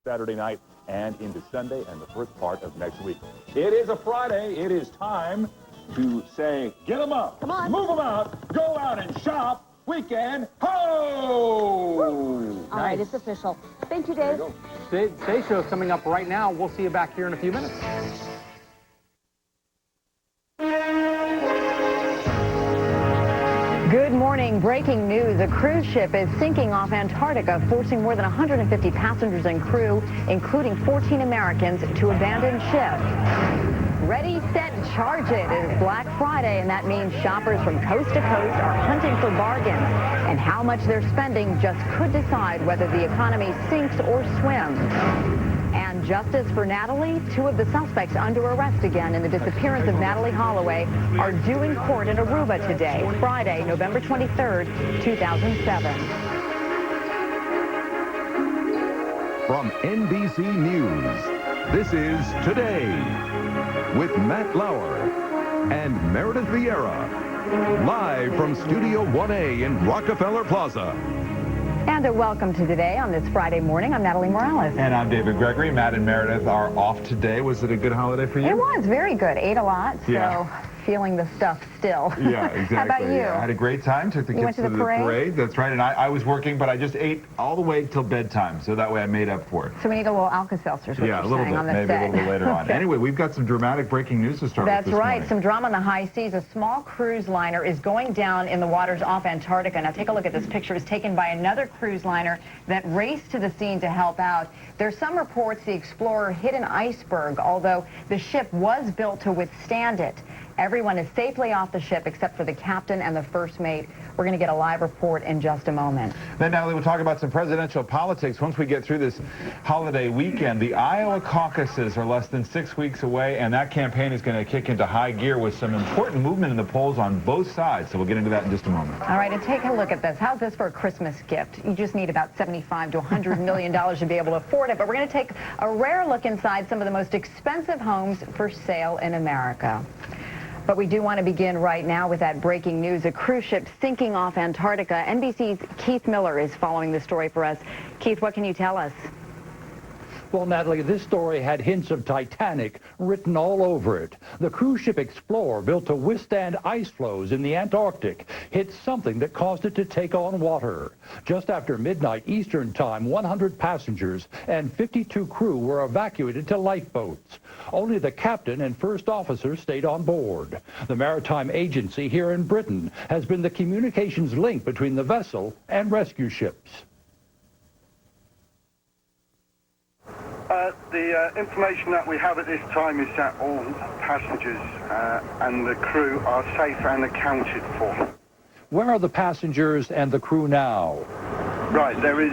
Saturday night and into Sunday and the first part of next week. It is a Friday. It is time to say, get them up. Come on. Move them out. Go out and shop. Weekend ho! All right, it's official. Thank you, Dave. Today's show is coming up right now. We'll see you back here in a few minutes. Good morning. Breaking news. A cruise ship is sinking off Antarctica, forcing more than 150 passengers and crew, including 14 Americans, to abandon ship. Ready, set, charge it. It is Black Friday, and that means shoppers from coast to coast are hunting for bargains. And how much they're spending just could decide whether the economy sinks or swims. And justice for Natalie. Two of the suspects under arrest again in the disappearance of Natalie Holloway are due in court in Aruba today, Friday, November 23rd, 2007. From NBC News, this is Today with Matt Lauer and Meredith Vieira, live from Studio 1A in Rockefeller Plaza. And a welcome to Today on this Friday morning. I'm Natalie Morales. And I'm David Gregory. Matt and Meredith are off today. Was it a good holiday for you? It was very good. Ate a lot, so feeling the stuff still. Yeah, exactly. How about you? Yeah, I had a great time. Took the You kids went to the parade? That's right. And I was working, but I just ate all the way till bedtime, so that way I made up for it. So we need a little Alka-Seltzer, Yeah, a little bit. On this Maybe day. a little bit later on. Anyway, we've got some dramatic breaking news to start with That's this right. morning. Some drama on the high seas. A small cruise liner is going down in the waters off Antarctica. Now take a look at this picture. It was taken by another cruise liner that raced to the scene to help out. There's some reports the Explorer hit an iceberg, although the ship was built to withstand it. Everyone is safely off the ship except for the captain and the first mate. We're going to get a live report in just a moment. Then, Natalie, we'll talk about some presidential politics once we get through this holiday weekend. The Iowa caucuses are less than 6 weeks away, and that campaign is going to kick into high gear with some important movement in the polls on both sides. So we'll get into that in just a moment. All right, and take a look at this. How's this for a Christmas gift? You just need about $75 to $100 million to be able to afford it. But we're going to take a rare look inside some of the most expensive homes for sale in America. But we do want to begin right now with that breaking news. A cruise ship sinking off Antarctica. NBC's Keith Miller is following the story for us. Keith, what can you tell us? Well, Natalie, this story had hints of Titanic written all over it. The cruise ship Explorer, built to withstand ice flows in the Antarctic, hit something that caused it to take on water. Just after midnight Eastern time, 100 passengers and 52 crew were evacuated to lifeboats. Only the captain and first officer stayed on board. The Maritime Agency here in Britain has been the communications link between the vessel and rescue ships. The information that we have at this time is that all passengers and the crew are safe and accounted for. Where are the passengers and the crew now? Right, there is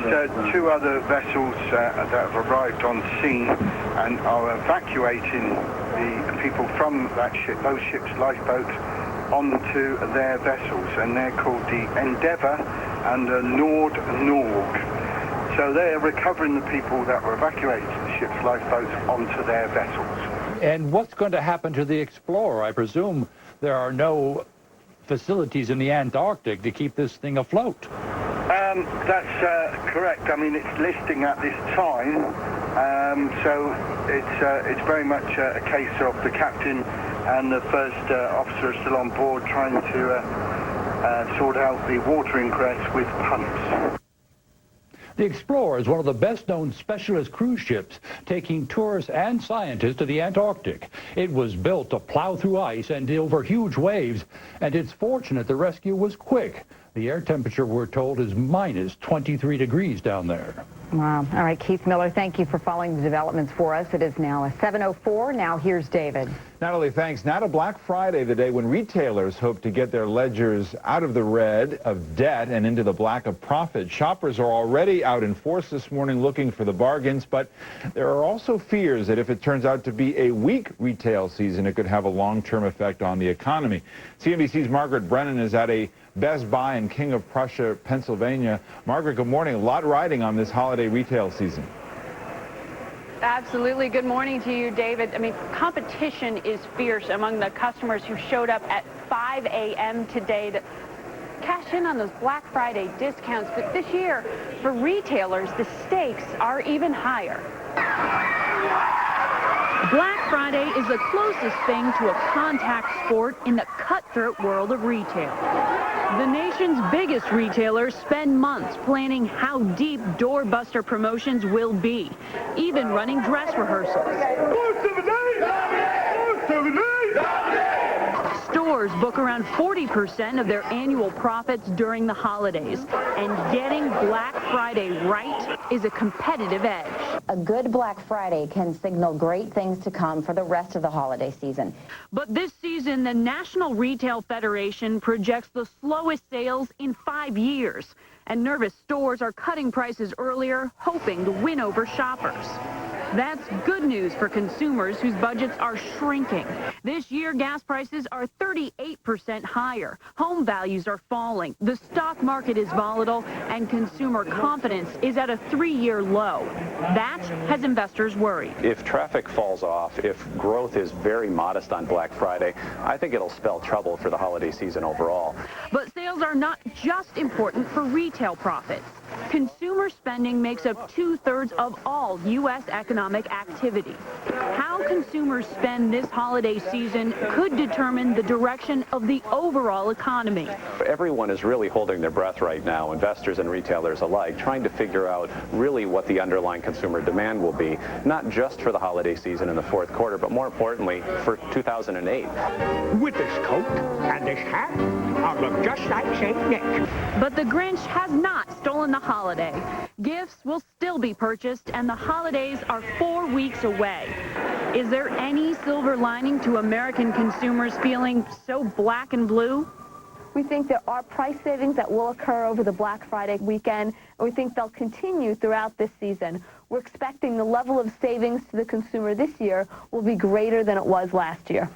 two other vessels that have arrived on scene and are evacuating the people from that ship, those ships' lifeboats, onto their vessels, and they're called the Endeavour and the Nord-Norg. So they're recovering the people that were evacuated to the ship's lifeboats onto their vessels. And what's going to happen to the Explorer? I presume there are no facilities in the Antarctic to keep this thing afloat. That's correct. I mean, it's listing at this time, so it's very much a case of the captain and the first officer are still on board trying to sort out the water ingress with pumps. The Explorer is one of the best-known specialist cruise ships taking tourists and scientists to the Antarctic. It was built to plow through ice and over huge waves, and it's fortunate the rescue was quick. The air temperature, we're told, is minus 23 degrees down there. Wow. All right, Keith Miller, thank you for following the developments for us. It is now 7:04. Now here's David. Natalie, thanks. Now to Black Friday, the day when retailers hope to get their ledgers out of the red of debt and into the black of profit. Shoppers are already out in force this morning looking for the bargains, but there are also fears that if it turns out to be a weak retail season, it could have a long-term effect on the economy. CNBC's Margaret Brennan is at a Best Buy in King of Prussia, Pennsylvania. Margaret, good morning. A lot riding on this holiday retail season. Absolutely. Good morning to you, David. I mean, competition is fierce among the customers who showed up at 5 a.m. today. cash in on those Black Friday discounts, but this year, for retailers, the stakes are even higher. Black Friday is the closest thing to a contact sport in the cutthroat world of retail. The nation's biggest retailers spend months planning how deep doorbuster promotions will be, even running dress rehearsals. Stores book around 40% of their annual profits during the holidays, and getting Black Friday right is a competitive edge. A good Black Friday can signal great things to come for the rest of the holiday season. But this season, the National Retail Federation projects the slowest sales in 5 years, and nervous stores are cutting prices earlier, hoping to win over shoppers. That's good news for consumers whose budgets are shrinking. This year, gas prices are 38% higher. Home values are falling. The stock market is volatile, and consumer confidence is at a 3-year low. That has investors worried. If traffic falls off, if growth is very modest on Black Friday, I think it'll spell trouble for the holiday season overall. But sales are not just important for retail profits. Consumer spending makes up 2/3 of all U.S. economic activity. How consumers spend this holiday season could determine the direction of the overall economy. Everyone is really holding their breath right now, investors and retailers alike, trying to figure out really what the underlying consumer demand will be, not just for the holiday season in the fourth quarter, but more importantly, for 2008. With this coat and this hat, I'll look just like St. Nick. But the Grinch has not stolen the holiday. Gifts will still be purchased, and the holidays are 4 weeks away. Is there any silver lining to American consumers feeling so black and blue? We think there are price savings that will occur over the Black Friday weekend, and we think they'll continue throughout this season. We're expecting the level of savings to the consumer this year will be greater than it was last year.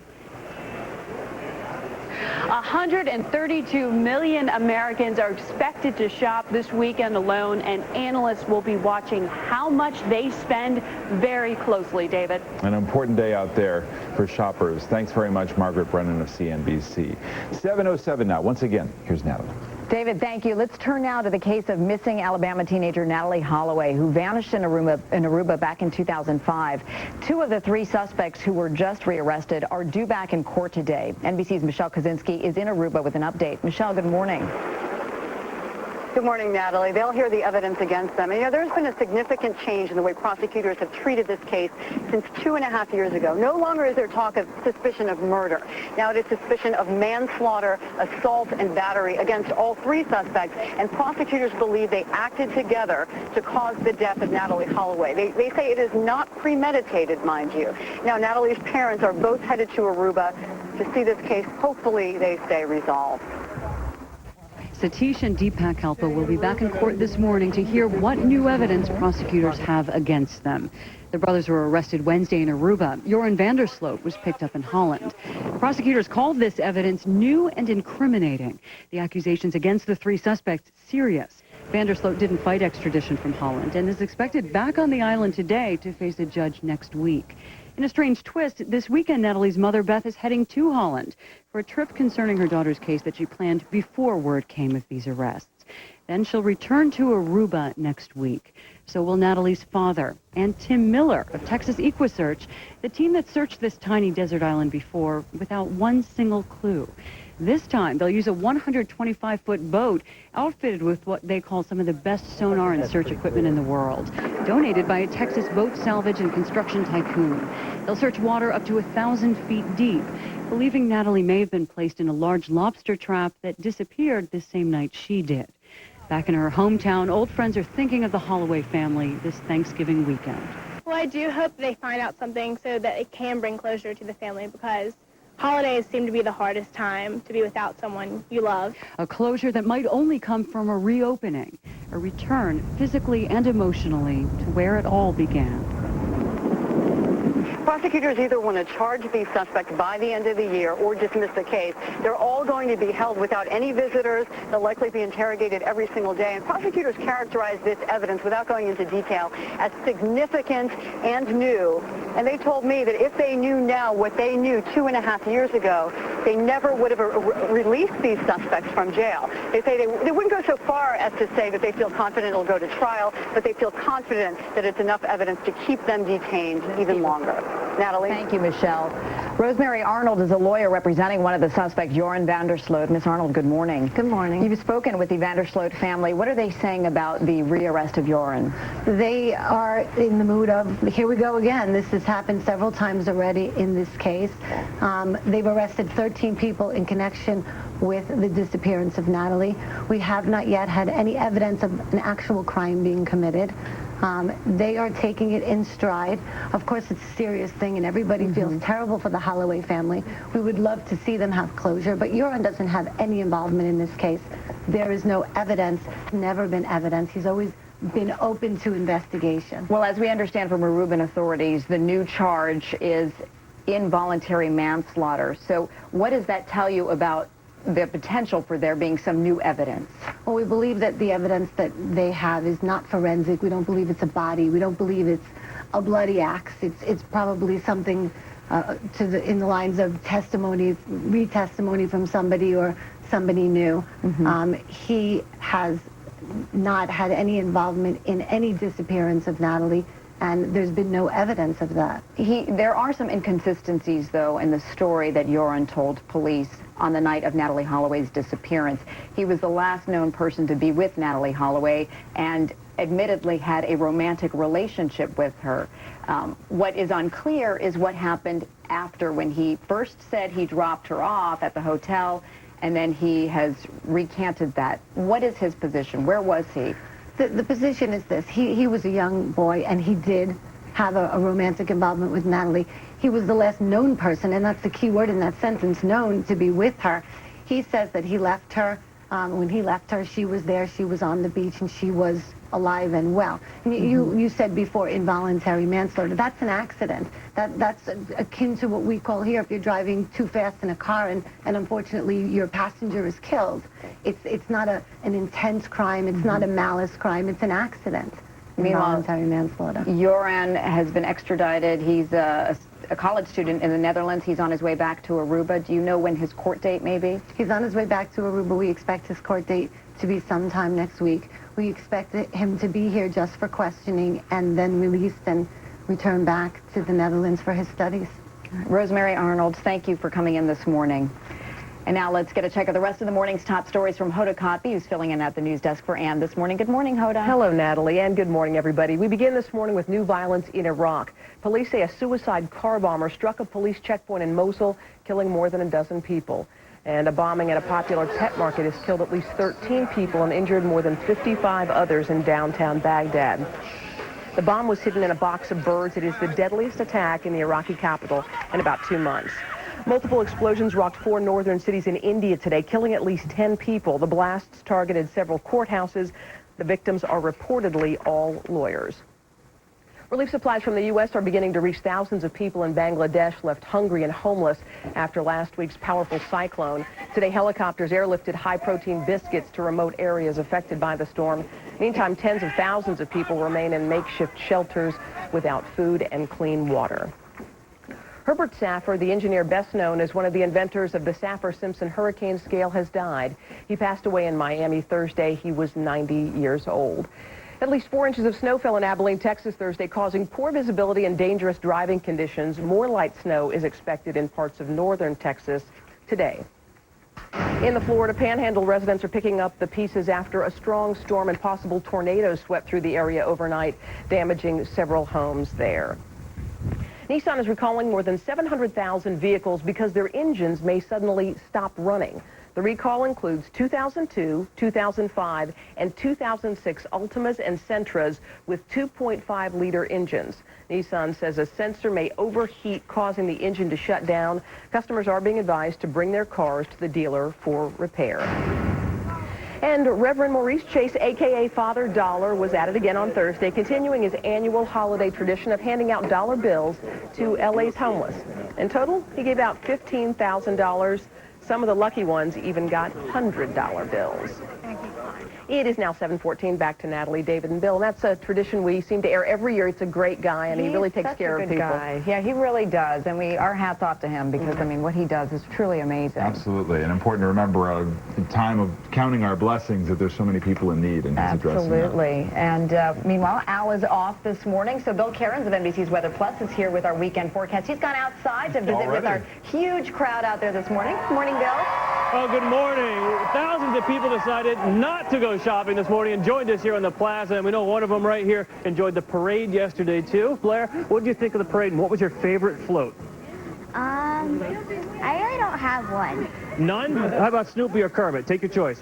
132 million Americans are expected to shop this weekend alone, and analysts will be watching how much they spend very closely, David. An important day out there for shoppers. Thanks very much, Margaret Brennan of CNBC. 7:07 now. Once again, here's Natalie. David, thank you. Let's turn now to the case of missing Alabama teenager Natalie Holloway, who vanished in Aruba back in 2005. 2 of the 3 suspects who were just rearrested are due back in court today. NBC's Michelle Kaczynski is in Aruba with an update. Michelle, good morning. Good morning, Natalie. They'll hear the evidence against them. And, there's been a significant change in the way prosecutors have treated this case since 2.5 years ago. No longer is there talk of suspicion of murder. Now it is suspicion of manslaughter, assault, and battery against all 3 suspects. And prosecutors believe they acted together to cause the death of Natalie Holloway. They say it is not premeditated, mind you. Now, Natalie's parents are both headed to Aruba to see this case. Hopefully they stay resolved. Satish and Deepak Kalpa will be back in court this morning to hear what new evidence prosecutors have against them. The brothers were arrested Wednesday in Aruba. Joran Vandersloot was picked up in Holland. Prosecutors called this evidence new and incriminating. The accusations against the 3 suspects serious. Vandersloot didn't fight extradition from Holland and is expected back on the island today to face a judge next week. In a strange twist, this weekend, Natalie's mother, Beth, is heading to Holland for a trip concerning her daughter's case that she planned before word came of these arrests. Then she'll return to Aruba next week. So will Natalie's father and Tim Miller of Texas EquuSearch, the team that searched this tiny desert island before without one single clue. This time, they'll use a 125-foot boat outfitted with what they call some of the best sonar and search equipment in the world, donated by a Texas boat salvage and construction tycoon. They'll search water up to 1,000 feet deep, believing Natalie may have been placed in a large lobster trap that disappeared the same night she did. Back in her hometown, old friends are thinking of the Holloway family this Thanksgiving weekend. Well, I do hope they find out something so that it can bring closure to the family, because holidays seem to be the hardest time to be without someone you love. A closure that might only come from a reopening, a return physically and emotionally to where it all began. Prosecutors either want to charge these suspects by the end of the year or dismiss the case. They're all going to be held without any visitors. They'll likely be interrogated every single day. And prosecutors characterize this evidence, without going into detail, as significant and new. And they told me that if they knew now what they knew 2.5 years ago, they never would have released these suspects from jail. They say they wouldn't go so far as to say that they feel confident it'll go to trial, but they feel confident that it's enough evidence to keep them detained even longer. Natalie? Thank you, Michelle. Rosemary Arnold is a lawyer representing one of the suspects, Joran van der Sloot. Ms. Arnold, good morning. Good morning. You've spoken with the van der Sloot family. What are they saying about the rearrest of Joran? They are in the mood of, here we go again. This has happened several times already in this case. They've arrested 13 people in connection with the disappearance of Natalie. We have not yet had any evidence of an actual crime being committed. They are taking it in stride. Of course, it's a serious thing, and everybody feels terrible for the Holloway family. We would love to see them have closure, but Joran doesn't have any involvement in this case. There is no evidence, never been evidence. He's always been open to investigation. Well, as we understand from Aruban authorities, the new charge is involuntary manslaughter. So what does that tell you about the potential for there being some new evidence? Well, we believe that the evidence that they have is not forensic. We don't believe it's a body. We don't believe it's a bloody axe. It's probably something in the lines of testimonies, re-testimony from somebody or somebody new. He has not had any involvement in any disappearance of Natalie, and there's been no evidence of that. There are some inconsistencies, though, in the story that Joran told police on the night of Natalie Holloway's disappearance. He was the last known person to be with Natalie Holloway and admittedly had a romantic relationship with her. What is unclear is what happened after, when he first said he dropped her off at the hotel, and then he has recanted that. What is his position? Where was he? The position is this. He was a young boy, and he did have a romantic involvement with Natalie. He was the last known person, and that's the key word in that sentence, known to be with her. He says that he left her. When he left her, she was there, she was on the beach, and she was alive and well. And you said before involuntary manslaughter. That's an accident. That's akin to what we call here if you're driving too fast in a car and unfortunately your passenger is killed. It's not an intense crime. It's not a malice crime. It's an accident. Involuntary manslaughter. Joran has been extradited. He's a college student in the Netherlands. He's on his way back to Aruba. Do you know when his court date may be? He's on his way back to Aruba. We expect his court date to be sometime next week. We expect him to be here just for questioning and then released and return back to the Netherlands for his studies. Rosemary Arnold, thank you for coming in this morning. And now let's get a check of the rest of the morning's top stories from Hoda Kotb, who's filling in at the news desk for Ann this morning. Good morning, Hoda. Hello, Natalie, and good morning, everybody. We begin this morning with new violence in Iraq. Police say a suicide car bomber struck a police checkpoint in Mosul, killing more than a dozen people. And a bombing at a popular pet market has killed at least 13 people and injured more than 55 others in downtown Baghdad. The bomb was hidden in a box of birds. It is the deadliest attack in the Iraqi capital in about 2 months. Multiple explosions rocked 4 northern cities in India today, killing at least 10 people. The blasts targeted several courthouses. The victims are reportedly all lawyers. Relief supplies from the U.S. are beginning to reach thousands of people in Bangladesh left hungry and homeless after last week's powerful cyclone. Today, helicopters airlifted high-protein biscuits to remote areas affected by the storm. Meantime, tens of thousands of people remain in makeshift shelters without food and clean water. Herbert Saffer, the engineer best known as one of the inventors of the Saffir-Simpson hurricane scale, has died. He passed away in Miami Thursday. He was 90 years old. At least 4 inches of snow fell in Abilene, Texas Thursday, causing poor visibility and dangerous driving conditions. More light snow is expected in parts of northern Texas today. In the Florida Panhandle, residents are picking up the pieces after a strong storm and possible tornadoes swept through the area overnight, damaging several homes there. Nissan is recalling more than 700,000 vehicles because their engines may suddenly stop running. The recall includes 2002, 2005, and 2006 Altimas and Sentras with 2.5-liter engines. Nissan says a sensor may overheat, causing the engine to shut down. Customers are being advised to bring their cars to the dealer for repair. And Reverend Maurice Chase, a.k.a. Father Dollar, was at it again on Thursday, continuing his annual holiday tradition of handing out dollar bills to L.A.'s homeless. In total, he gave out $15,000. Some of the lucky ones even got $100 bills. It is now 7:14. Back to Natalie, David, and Bill. And that's a tradition we seem to air every year. It's a great guy, and he really takes care of people. Guy. Yeah, he really does. And our hats off to him because, I mean, what he does is truly amazing. Absolutely. And important to remember a time of counting our blessings that there's so many people in need, and he's addressing that. Absolutely. And meanwhile, Al is off this morning. So Bill Cairns of NBC's Weather Plus is here with our weekend forecast. He's gone outside to visit with our huge crowd out there this morning. Good morning, Bill. Oh, good morning. Thousands of people decided not to go shopping this morning and joined us here on the plaza, and we know one of them right here enjoyed the parade yesterday too. Blair, what did you think of the parade, and what was your favorite float? I really don't have one. None? How about Snoopy or Kermit? Take your choice.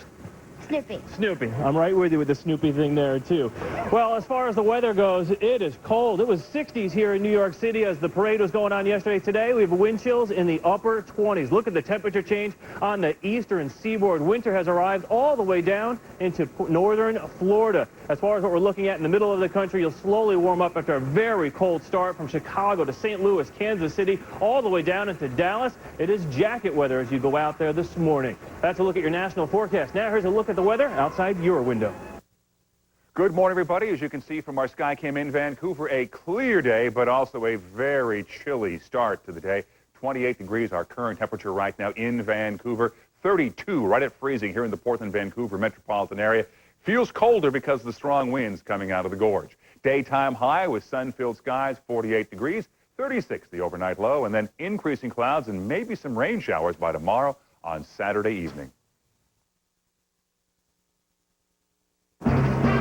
Snoopy. Snoopy. I'm right with you with the Snoopy thing there, too. Well, as far as the weather goes, it is cold. It was 60s here in New York City as the parade was going on yesterday. Today, we have wind chills in the upper 20s. Look at the temperature change on the eastern seaboard. Winter has arrived all the way down into northern Florida. As far as what we're looking at in the middle of the country, you'll slowly warm up after a very cold start from Chicago to St. Louis, Kansas City, all the way down into Dallas. It is jacket weather as you go out there this morning. That's a look at your national forecast. Now here's a look at the weather outside your window. Good morning, everybody. As you can see from our Skycam in Vancouver, a clear day, but also a very chilly start to the day. 28 degrees, our current temperature right now in Vancouver. 32 right at freezing here in the Portland, Vancouver metropolitan area. Feels colder because of the strong winds coming out of the gorge. Daytime high with sun-filled skies, 48 degrees. 36 the overnight low, and then increasing clouds and maybe some rain showers by tomorrow on Saturday evening.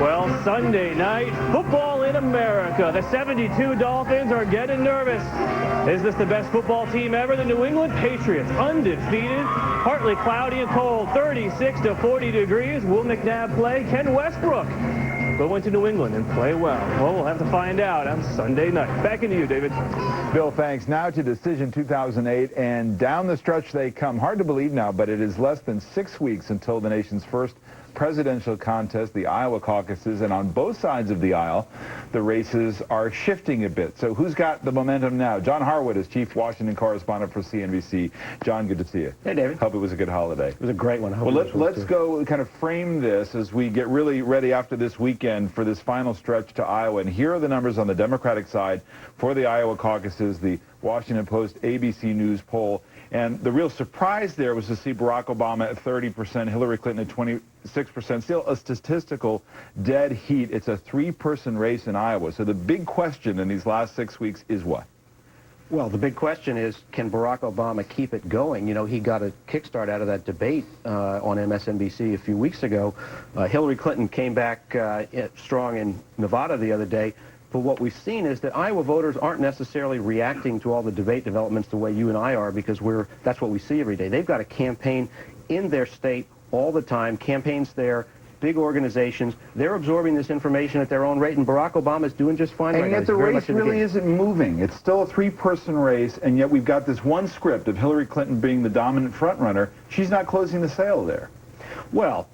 Well, Sunday night, football in America. The 72 Dolphins are getting nervous. Is this the best football team ever? The New England Patriots, undefeated, partly cloudy and cold, 36 to 40 degrees. Will McNabb play? Ken Westbrook go into New England and play well? Well, we'll have to find out on Sunday night. Back into you, David. Bill, thanks. Now to Decision 2008, and down the stretch they come. Hard to believe now, but it is less than 6 weeks until the nation's first presidential contest, the Iowa caucuses, and on both sides of the aisle, the races are shifting a bit. So who's got the momentum now? John Harwood is chief Washington correspondent for CNBC. John, good to see you. Hey, David. Hope it was a good holiday. It was a great one. Well, let's go kind of frame this as we get really ready after this weekend for this final stretch to Iowa. And here are the numbers on the Democratic side for the Iowa caucuses, the Washington Post ABC News poll. And the real surprise there was to see Barack Obama at 30%, Hillary Clinton at 26%. Still a statistical dead heat. It's a three-person race in Iowa. So the big question in these last 6 weeks is what? Well, the big question is, can Barack Obama keep it going? You know, he got a kickstart out of that debate on MSNBC a few weeks ago. Hillary Clinton came back strong in Nevada the other day. But what we've seen is that Iowa voters aren't necessarily reacting to all the debate developments the way you and I are, because that's what we see every day. They've got a campaign in their state all the time, campaigns there, big organizations. They're absorbing this information at their own rate, and Barack Obama is doing just fine right now. And yet the race really isn't moving. It's still a three-person race, and yet we've got this one script of Hillary Clinton being the dominant front-runner. She's not closing the sale there. Well,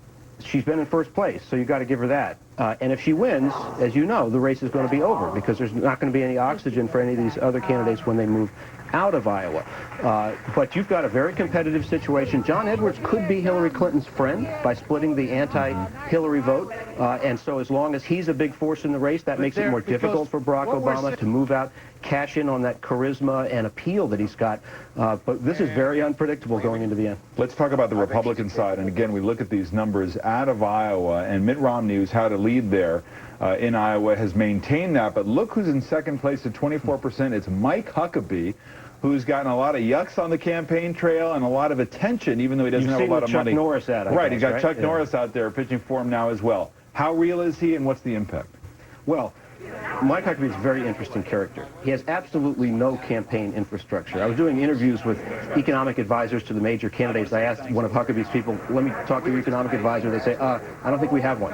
she's been in first place, so you've got to give her that. And if she wins, as you know, the race is going to be over because there's not going to be any oxygen for any of these other candidates when they move out of Iowa. But you've got a very competitive situation. John Edwards could be Hillary Clinton's friend by splitting the anti-Hillary vote. And so as long as he's a big force in the race, that makes it more difficult for Barack Obama to move out, cash in on that charisma and appeal that he's got. But this is very unpredictable going into the end. Let's talk about the Republican side. And again, we look at these numbers out of Iowa, and Mitt Romney, who's had a lead there in Iowa, has maintained that. But look who's in second place at 24%. It's Mike Huckabee, who's gotten a lot of yucks on the campaign trail and a lot of attention, even though he doesn't have a lot of money. Chuck Norris out, I right, guess, he's got Chuck Norris out there pitching for him now as well. How real is he, and what's the impact? Well, Mike Huckabee is a very interesting character. He has absolutely no campaign infrastructure. I was doing interviews with economic advisors to the major candidates. I asked one of Huckabee's people, let me talk to your economic advisor. They say, I don't think we have one.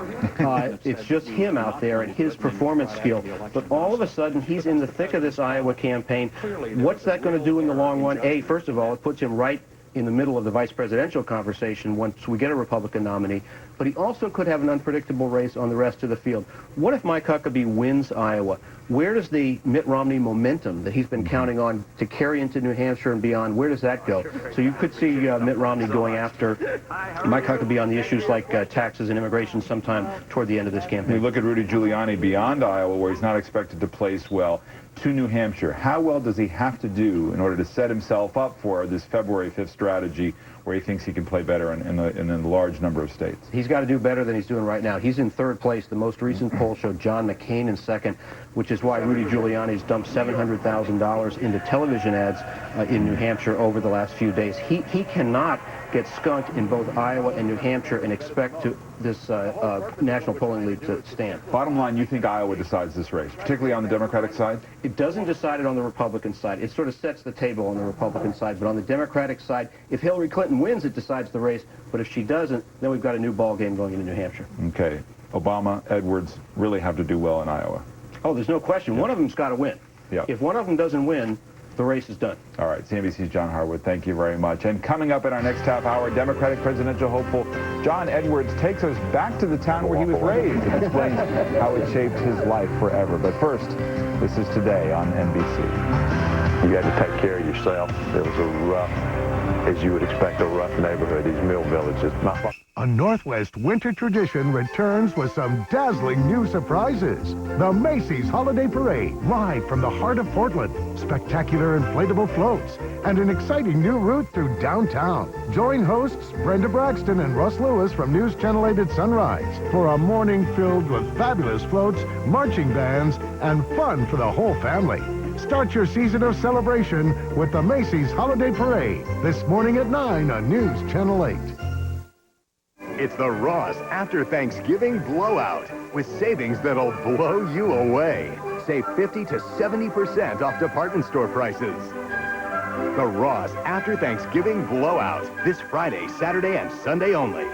It's just him out there and his performance skill. But all of a sudden, he's in the thick of this Iowa campaign. What's that going to do in the long run? First of all, it puts him right in the middle of the vice presidential conversation once we get a Republican nominee. but he also could have an unpredictable race on the rest of the field. What if Mike Huckabee wins Iowa? Where does the Mitt Romney momentum that he's been counting on to carry into New Hampshire and beyond, where does that go? So you could see Mitt Romney going after Mike Huckabee on the issues like taxes and immigration sometime toward the end of this campaign. We look at Rudy Giuliani beyond Iowa, where he's not expected to place well, to New Hampshire. How well does he have to do in order to set himself up for this February 5th strategy where he thinks he can play better in a large number of states? He's got to do better than he's doing right now. He's in third place. The most recent poll showed John McCain in second, which is why Rudy Giuliani's dumped $700,000 into television ads in New Hampshire over the last few days. He cannot get skunked in both Iowa and New Hampshire and expect this national polling lead to stand. Bottom line, you think Iowa decides this race, particularly on the Democratic side? It doesn't decide it on the Republican side. It sort of sets the table on the Republican side. But on the Democratic side, if Hillary Clinton wins, it decides the race. But if she doesn't, then we've got a new ball game going into New Hampshire. Okay. Obama, Edwards really have to do well in Iowa. Oh, there's no question. Yeah. One of them's got to win. Yeah. If one of them doesn't win, the race is done. All right, CNBC's John Harwood, thank you very much. And coming up in our next half hour, Democratic presidential hopeful John Edwards takes us back to the town where he was raised and explains how it shaped his life forever. But first, this is Today on NBC. You had to take care of yourself. It was a rough, as you would expect, a rough neighborhood, these mill villages. A Northwest winter tradition returns with some dazzling new surprises. The Macy's Holiday Parade, live from the heart of Portland. Spectacular inflatable floats and an exciting new route through downtown. Join hosts Brenda Braxton and Russ Lewis from News Channel 8 at sunrise for a morning filled with fabulous floats, marching bands, and fun for the whole family. Start your season of celebration with the Macy's Holiday Parade this morning at 9 on News Channel 8. It's the Ross After Thanksgiving Blowout with savings that'll blow you away. Save 50 to 70% off department store prices. The Ross After Thanksgiving Blowout this Friday, Saturday, and Sunday only.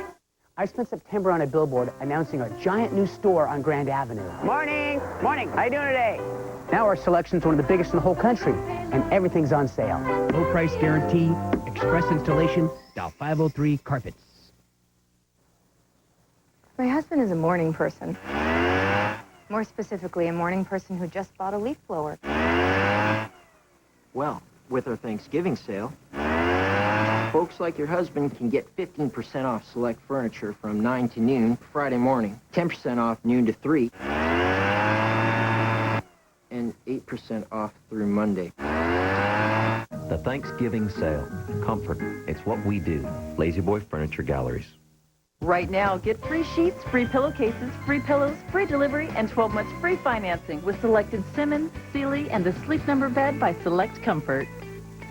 I spent September on a billboard announcing a giant new store on Grand Avenue. Morning! Morning! How you doing today? Now our selection's one of the biggest in the whole country, and everything's on sale. Low price guarantee, express installation, dial 503 carpets. My husband is a morning person. More specifically, a morning person who just bought a leaf blower. Well, with our Thanksgiving sale, folks like your husband can get 15% off select furniture from 9 to noon Friday morning, 10% off noon to 3, and 8% off through Monday. The Thanksgiving sale. Comfort. It's what we do. Lazy Boy Furniture Galleries. Right now, get free sheets, free pillowcases, free pillows, free delivery, and 12 months free financing with selected Simmons, Sealy, and the Sleep Number bed by Select Comfort.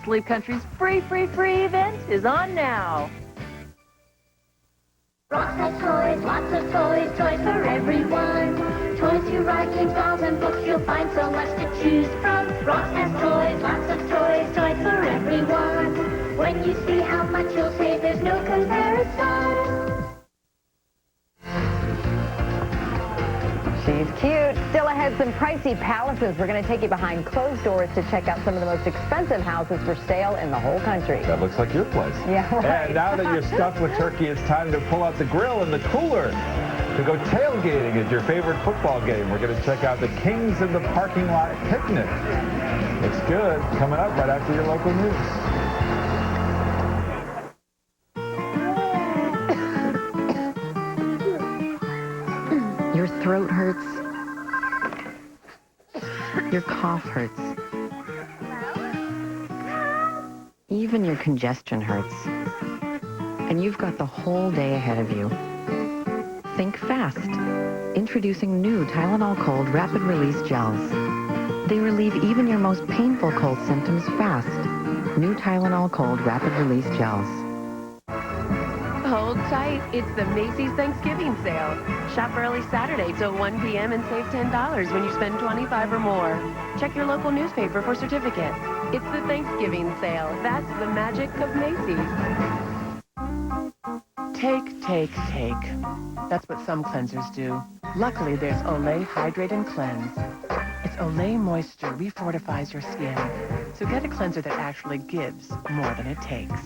Sleep Country's free event is on now. Ross has toys, lots of toys, toys for everyone. Toys you write, games, dolls, and books, you'll find so much to choose from. Ross has toys, lots of toys, toys for everyone. When you see how much you'll save, there's no comparison. She's cute. Still ahead, some pricey palaces. We're going to take you behind closed doors to check out some of the most expensive houses for sale in the whole country. That looks like your place. Yeah, right. And now that you're stuffed with turkey, it's time to pull out the grill and the cooler to go tailgating at your favorite football game. We're going to check out the Kings in the Parking Lot Picnic. It's good. Coming up right after your local news. Your throat hurts. Your cough hurts. Even your congestion hurts. And you've got the whole day ahead of you. Think fast. Introducing new Tylenol Cold Rapid Release Gels. They relieve even your most painful cold symptoms fast. New Tylenol Cold Rapid Release Gels. Hold tight. It's the Macy's Thanksgiving sale. Shop early Saturday till 1 p.m. and save $10 when you spend $25 or more. Check your local newspaper for certificate. It's the Thanksgiving sale. That's the magic of Macy's. Take, take, take. That's what some cleansers do. Luckily, there's Olay Hydrate and Cleanse. Its Olay Moisture refortifies your skin. So get a cleanser that actually gives more than it takes.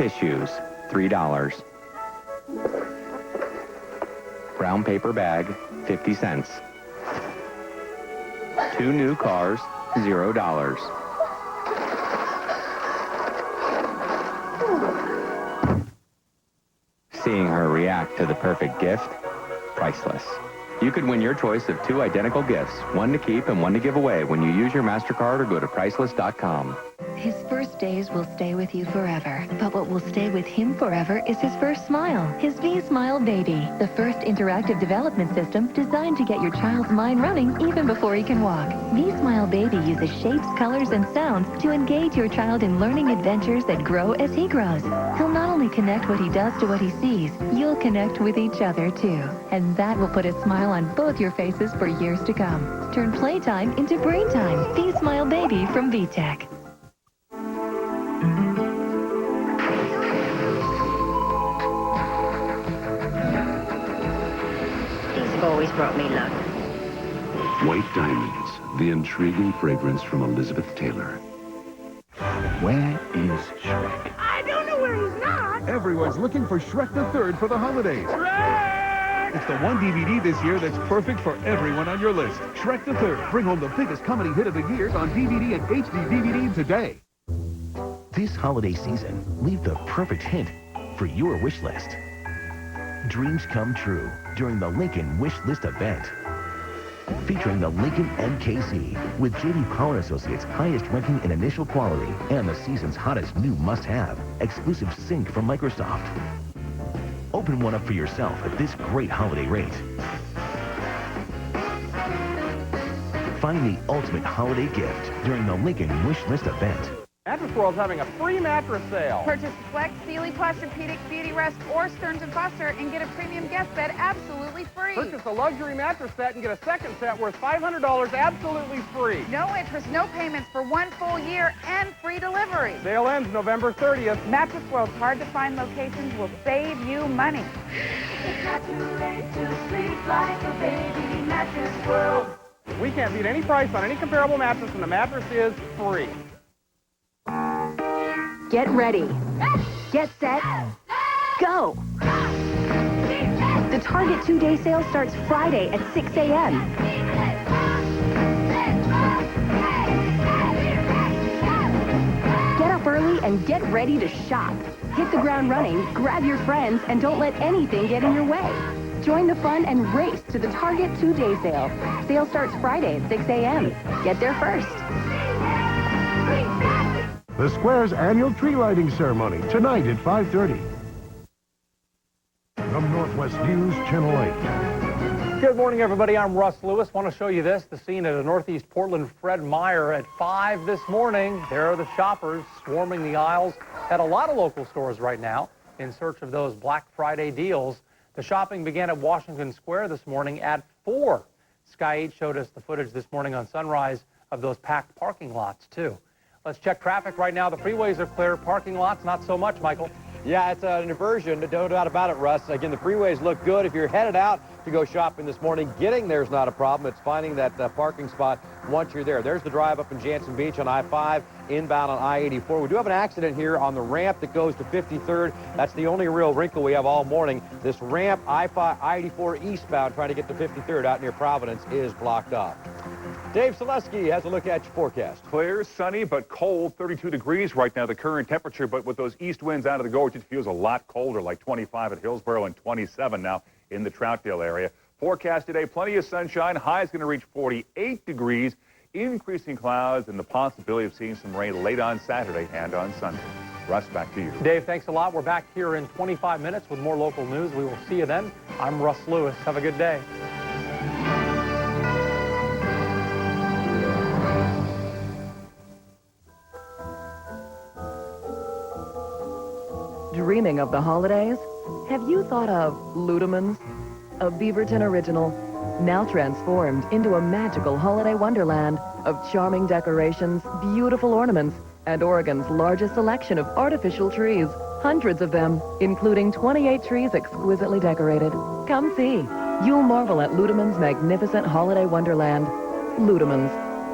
tissues, $3. Brown paper bag, 50 cents. 2 new cars, $0. Seeing her react to the perfect gift, priceless. You could win your choice of 2 identical gifts, one to keep and one to give away when you use your MasterCard or go to Priceless.com. His first days will stay with you forever, but what will stay with him forever is his first smile, his V-Smile Baby, the first interactive development system designed to get your child's mind running even before he can walk. V-Smile Baby uses shapes, colors, and sounds to engage your child in learning adventures that grow as he grows. He'll not only connect what he does to what he sees, you'll connect with each other too. And that will put a smile on both your faces for years to come. Turn playtime into brain time. V-Smile Baby from VTech. Always brought me luck. White Diamonds, the intriguing fragrance from Elizabeth Taylor. Where is Shrek? I don't know where he's not. Everyone's looking for Shrek the Third for the holidays. Shrek! It's the one DVD this year that's perfect for everyone on your list. Shrek the Third. Bring home the biggest comedy hit of the year on DVD and HD DVD today. This holiday season, leave the perfect hint for your wish list. Dreams come true during the Lincoln Wish List event. Featuring the Lincoln MKZ with J.D. Power Associates' highest ranking in initial quality and the season's hottest new must-have, exclusive sync from Microsoft. Open one up for yourself at this great holiday rate. Find the ultimate holiday gift during the Lincoln Wish List event. Mattress World's having a free mattress sale. Purchase Flex, Sealy, Posturepedic, Beauty Rest, or Stearns & Foster and get a premium guest bed absolutely free. Purchase a luxury mattress set and get a second set worth $500 absolutely free. No interest, no payments for 1 full year and free delivery. Sale ends November 30th. Mattress World's hard-to-find locations will save you money. It's not too late to sleep like a baby. Mattress World. We can't beat any price on any comparable mattress, and the mattress is free. Get ready. Get set. Go. The Target 2-day sale starts Friday at 6 a.m. Get up early and get ready to shop. Hit the ground running, grab your friends, and don't let anything get in your way. Join the fun and race to the Target 2-day sale. Sale starts Friday at 6 a.m. Get there first. The Square's annual tree lighting ceremony, tonight at 5:30. From Northwest News, Channel 8. Good morning, everybody. I'm Russ Lewis. Want to show you this, the scene at a Northeast Portland Fred Meyer at 5 this morning. There are the shoppers swarming the aisles at a lot of local stores right now in search of those Black Friday deals. The shopping began at Washington Square this morning at 4. Sky 8 showed us the footage this morning on Sunrise of those packed parking lots, too. Let's check traffic right now. The freeways are clear. Parking lots, not so much, Michael. Yeah, it's an diversion, no doubt about it, Russ. Again, the freeways look good. If you're headed out to go shopping this morning, getting there's not a problem. It's finding that parking spot once you're there. There's the drive up in Jansen Beach on I-5, inbound on I-84. We do have an accident here on the ramp that goes to 53rd. That's the only real wrinkle we have all morning. This ramp, I-84 eastbound, trying to get to 53rd out near Providence, is blocked off. Dave Selesky has a look at your forecast. Clear, sunny, but cold. 32 degrees right now, the current temperature. But with those east winds out of the gorge, it feels a lot colder, like 25 at Hillsborough and 27 now in the Troutdale area. Forecast today, plenty of sunshine. High is going to reach 48 degrees. Increasing clouds and the possibility of seeing some rain late on Saturday and on Sunday. Russ, back to you. Dave, thanks a lot. We're back here in 25 minutes with more local news. We will see you then. I'm Russ Lewis. Have a good day. Dreaming of the holidays? Have you thought of Ludemans? A Beaverton original, now transformed into a magical holiday wonderland of charming decorations, beautiful ornaments, and Oregon's largest selection of artificial trees. Hundreds of them, including 28 trees exquisitely decorated. Come see. You'll marvel at Ludemans' magnificent holiday wonderland. Ludemans,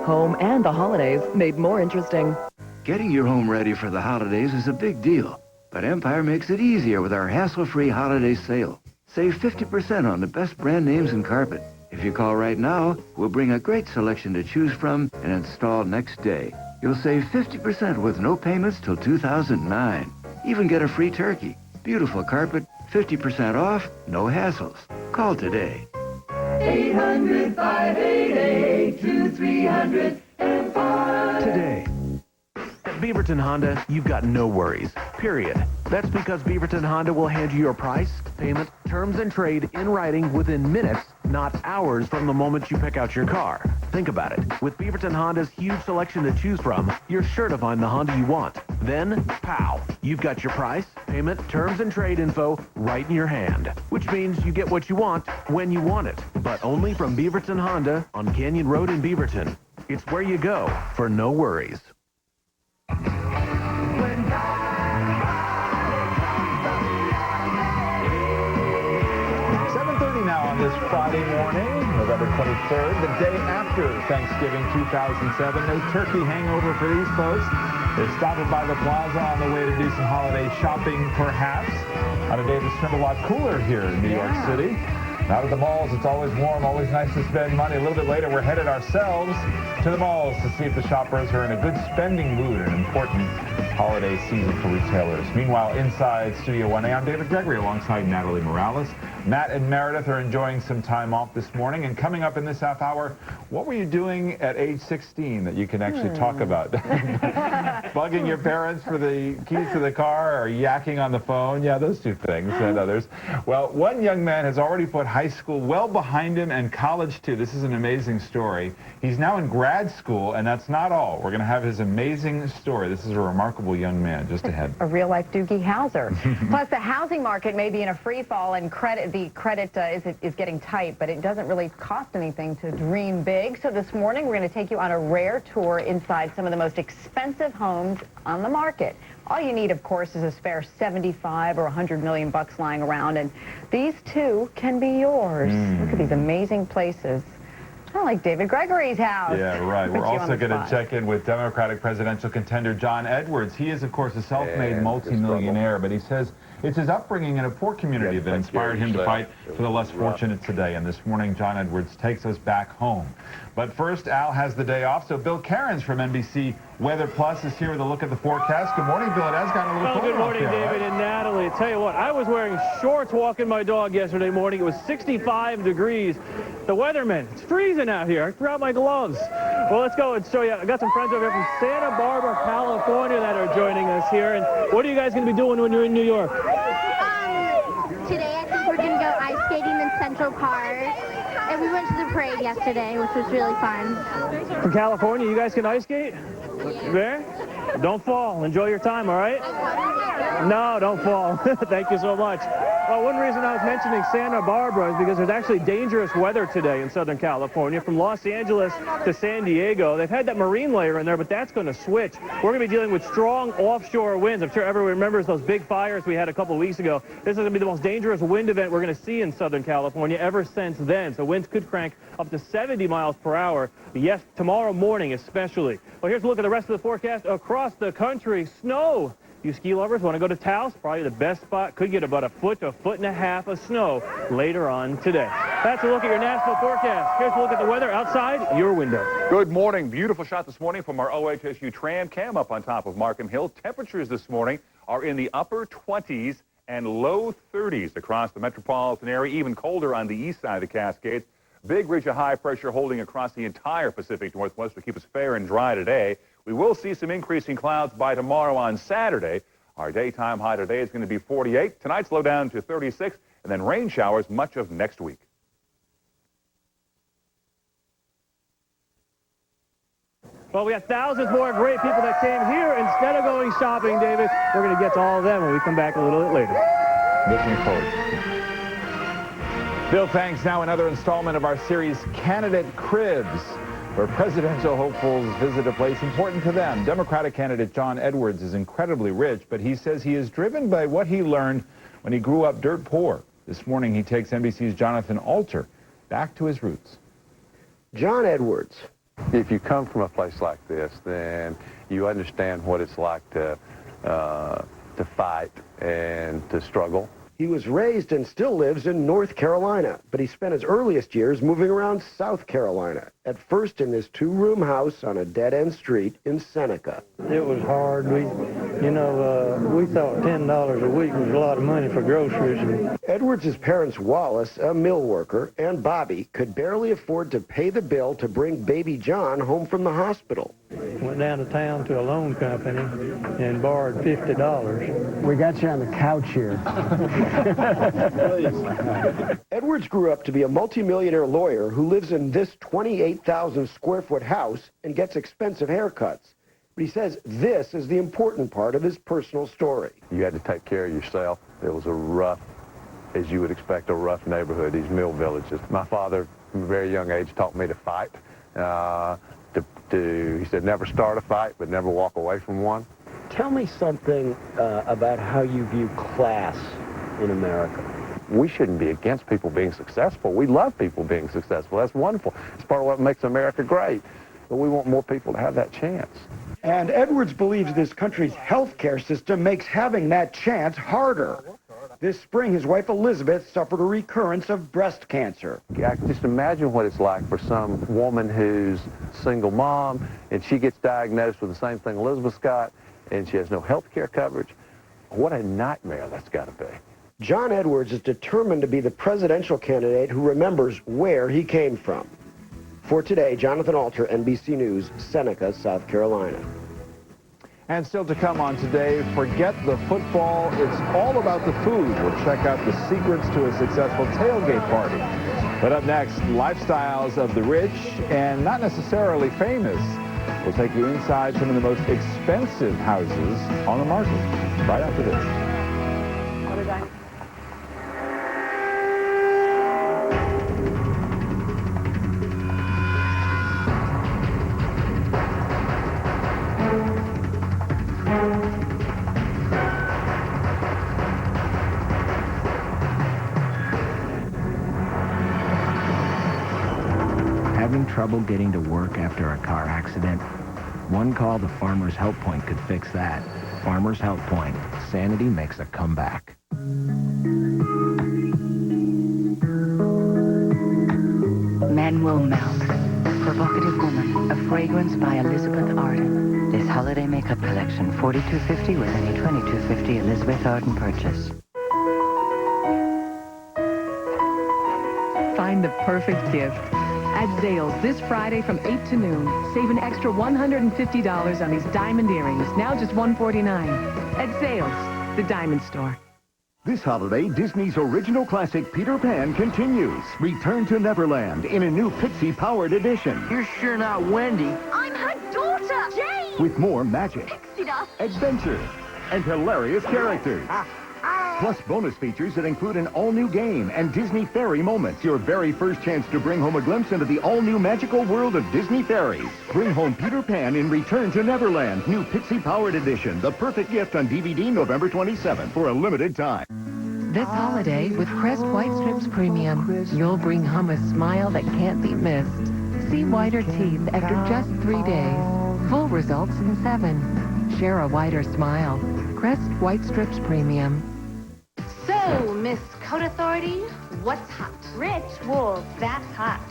home and the holidays made more interesting. Getting your home ready for the holidays is a big deal. But Empire makes it easier with our hassle-free holiday sale. Save 50% on the best brand names in carpet. If you call right now, we'll bring a great selection to choose from and install next day. You'll save 50% with no payments till 2009. Even get a free turkey. Beautiful carpet, 50% off, no hassles. Call today. 800-588-2300 Empire. Today. At Beaverton Honda, you've got no worries, period. That's because Beaverton Honda will hand you your price, payment, terms, and trade in writing within minutes, not hours from the moment you pick out your car. Think about it. With Beaverton Honda's huge selection to choose from, you're sure to find the Honda you want. Then, pow, you've got your price, payment, terms, and trade info right in your hand. Which means you get what you want when you want it. But only from Beaverton Honda on Canyon Road in Beaverton. It's where you go for no worries. 7:30 now on this Friday morning, November 23rd, the day after Thanksgiving 2007. No turkey hangover for these folks. They're stopping by the plaza on the way to do some holiday shopping, perhaps, on a day that's turned a lot cooler here in New York City. Out at the malls, it's always warm, always nice to spend money. A little bit later, we're headed ourselves to the malls to see if the shoppers are in a good spending mood, an important holiday season for retailers. Meanwhile, inside Studio 1A, I'm David Gregory alongside Natalie Morales. Matt and Meredith are enjoying some time off this morning. And coming up in this half hour, what were you doing at age 16 that you can actually talk about? Bugging your parents for the keys to the car or yakking on the phone? Yeah, those two things and others. Well, one young man has already put high school well behind him and college too. This is an amazing story. He's now in grad school, and that's not all. We're going to have his amazing story. This is a remarkable young man just ahead. A real-life Doogie Howser. Plus, the housing market may be in a free fall, and the credit is getting tight, but it doesn't really cost anything to dream big. So this morning, we're going to take you on a rare tour inside some of the most expensive homes on the market. All you need, of course, is a spare 75 or 100 million bucks lying around, and these too can be yours. Look at these amazing places. Kind of like David Gregory's house. Yeah, right. We're also going to check in with Democratic presidential contender John Edwards. He is, of course, a self-made multimillionaire, but he says it's his upbringing in a poor community that inspired him to fight for the less fortunate today. And this morning, John Edwards takes us back home. But first, Al has the day off, so Bill Cairns from NBC Weather Plus is here with a look at the forecast. Good morning, Bill. It has gotten a little colder. Good morning, David and Natalie. I tell you what, I was wearing shorts walking my dog yesterday morning. It was 65 degrees. The weatherman, it's freezing out here. I forgot my gloves. Well, let's go and show you. I got some friends over here from Santa Barbara, California that are joining us here. And what are you guys going to be doing when you're in New York? Today, I think we're going to go ice skating in Central Park. And we went to the parade yesterday, which was really fun. From California, you guys can ice skate? There? Don't fall. Enjoy your time, all right? No, don't fall. Thank you so much. Well, one reason I was mentioning Santa Barbara is because there's actually dangerous weather today in Southern California. From Los Angeles to San Diego, they've had that marine layer in there, but that's going to switch. We're going to be dealing with strong offshore winds. I'm sure everyone remembers those big fires we had a couple weeks ago. This is going to be the most dangerous wind event we're going to see in Southern California ever since then. So winds could crank up to 70 miles per hour. Yes, tomorrow morning especially. Well, here's a look at the rest of the forecast across the country. Snow. You ski lovers want to go to Taos? Probably the best spot. Could get about a foot to a foot and a half of snow later on today. That's a look at your national forecast. Here's a look at the weather outside your window. Good morning. Beautiful shot this morning from our OHSU tram cam up on top of Markham Hill. Temperatures this morning are in the upper 20s and low 30s across the metropolitan area, even colder on the east side of the Cascades. Big ridge of high pressure holding across the entire Pacific Northwest to keep us fair and dry today. We will see some increasing clouds by tomorrow on Saturday. Our daytime high today is going to be 48. Tonight's low down to 36, and then rain showers much of next week. Well, we have thousands more great people that came here instead of going shopping, David. We're going to get to all of them when we come back a little bit later. Looking forward. Bill, thanks. Now another installment of our series, Candidate Cribs, where presidential hopefuls visit a place important to them. Democratic candidate John Edwards is incredibly rich, but he says he is driven by what he learned when he grew up dirt poor. This morning, he takes NBC's Jonathan Alter back to his roots. John Edwards. If you come from a place like this, then you understand what it's like to to fight and to struggle. He was raised and still lives in North Carolina, but he spent his earliest years moving around South Carolina, at first in this two-room house on a dead-end street in Seneca. It was hard. We thought $10 a week was a lot of money for groceries. Edwards' parents, Wallace, a mill worker, and Bobby could barely afford to pay the bill to bring baby John home from the hospital. Went down to town to a loan company and borrowed $50. We got you on the couch here. Edwards grew up to be a multimillionaire lawyer who lives in this 28,000 square foot house and gets expensive haircuts. But he says this is the important part of his personal story. You had to take care of yourself. It was a rough, as you would expect, a rough neighborhood, these mill villages. My father, from a very young age, taught me to fight. He said, never start a fight, but never walk away from one. Tell me something about how you view class in America. We shouldn't be against people being successful. We love people being successful. That's wonderful. It's part of what makes America great. But we want more people to have that chance. And Edwards believes this country's health care system makes having that chance harder. This spring, his wife Elizabeth suffered a recurrence of breast cancer. I can just imagine what it's like for some woman who's a single mom, and she gets diagnosed with the same thing Elizabeth's got, and she has no health care coverage. What a nightmare that's got to be. John Edwards is determined to be the presidential candidate who remembers where he came from. For today, Jonathan Alter, NBC News, Seneca, South Carolina. And still to come on today, forget the football. It's all about the food. We'll check out the secrets to a successful tailgate party. But up next, lifestyles of the rich and not necessarily famous. We'll take you inside some of the most expensive houses on the market. Right after this. What did I... Having trouble getting to work after a car accident? One call to Farmers Help Point could fix that. Farmers Help Point. Sanity makes a comeback. Manuel Milk. Provocative Woman. A fragrance by Elizabeth Arden. This holiday makeup collection, $42.50 with any $22.50 Elizabeth Arden purchase. Find the perfect gift at Zales this Friday from 8 to noon. Save an extra $150 on these diamond earrings, now just $149. At Zales, the diamond store. This holiday, Disney's original classic Peter Pan continues. Return to Neverland in a new Pixie-powered edition. You're sure not Wendy. I'm her daughter, Jane! With more magic, Pixie dust. adventure, and hilarious characters. Plus bonus features that include an all-new game and Disney Fairy Moments, your very first chance to bring home a glimpse into the all-new magical world of Disney fairies. Bring home Peter Pan in Return to Neverland, new Pixie-powered edition. The perfect gift on DVD November 27th for a limited time. This holiday with Crest White Strips Premium, you'll bring home a smile that can't be missed. See whiter teeth after just 3 days. Full results in 7. Share a whiter smile. Crest White Strips Premium. So, Miss Coat Authority, what's hot? Rich wool, that's hot.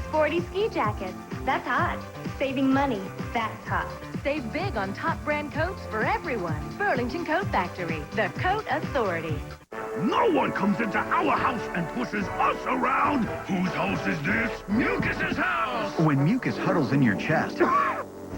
Sporty ski jackets, that's hot. Saving money, that's hot. Save big on top brand coats for everyone. Burlington Coat Factory, the Coat Authority. No one comes into our house and pushes us around. Whose house is this? Mucus's house! When mucus huddles in your chest,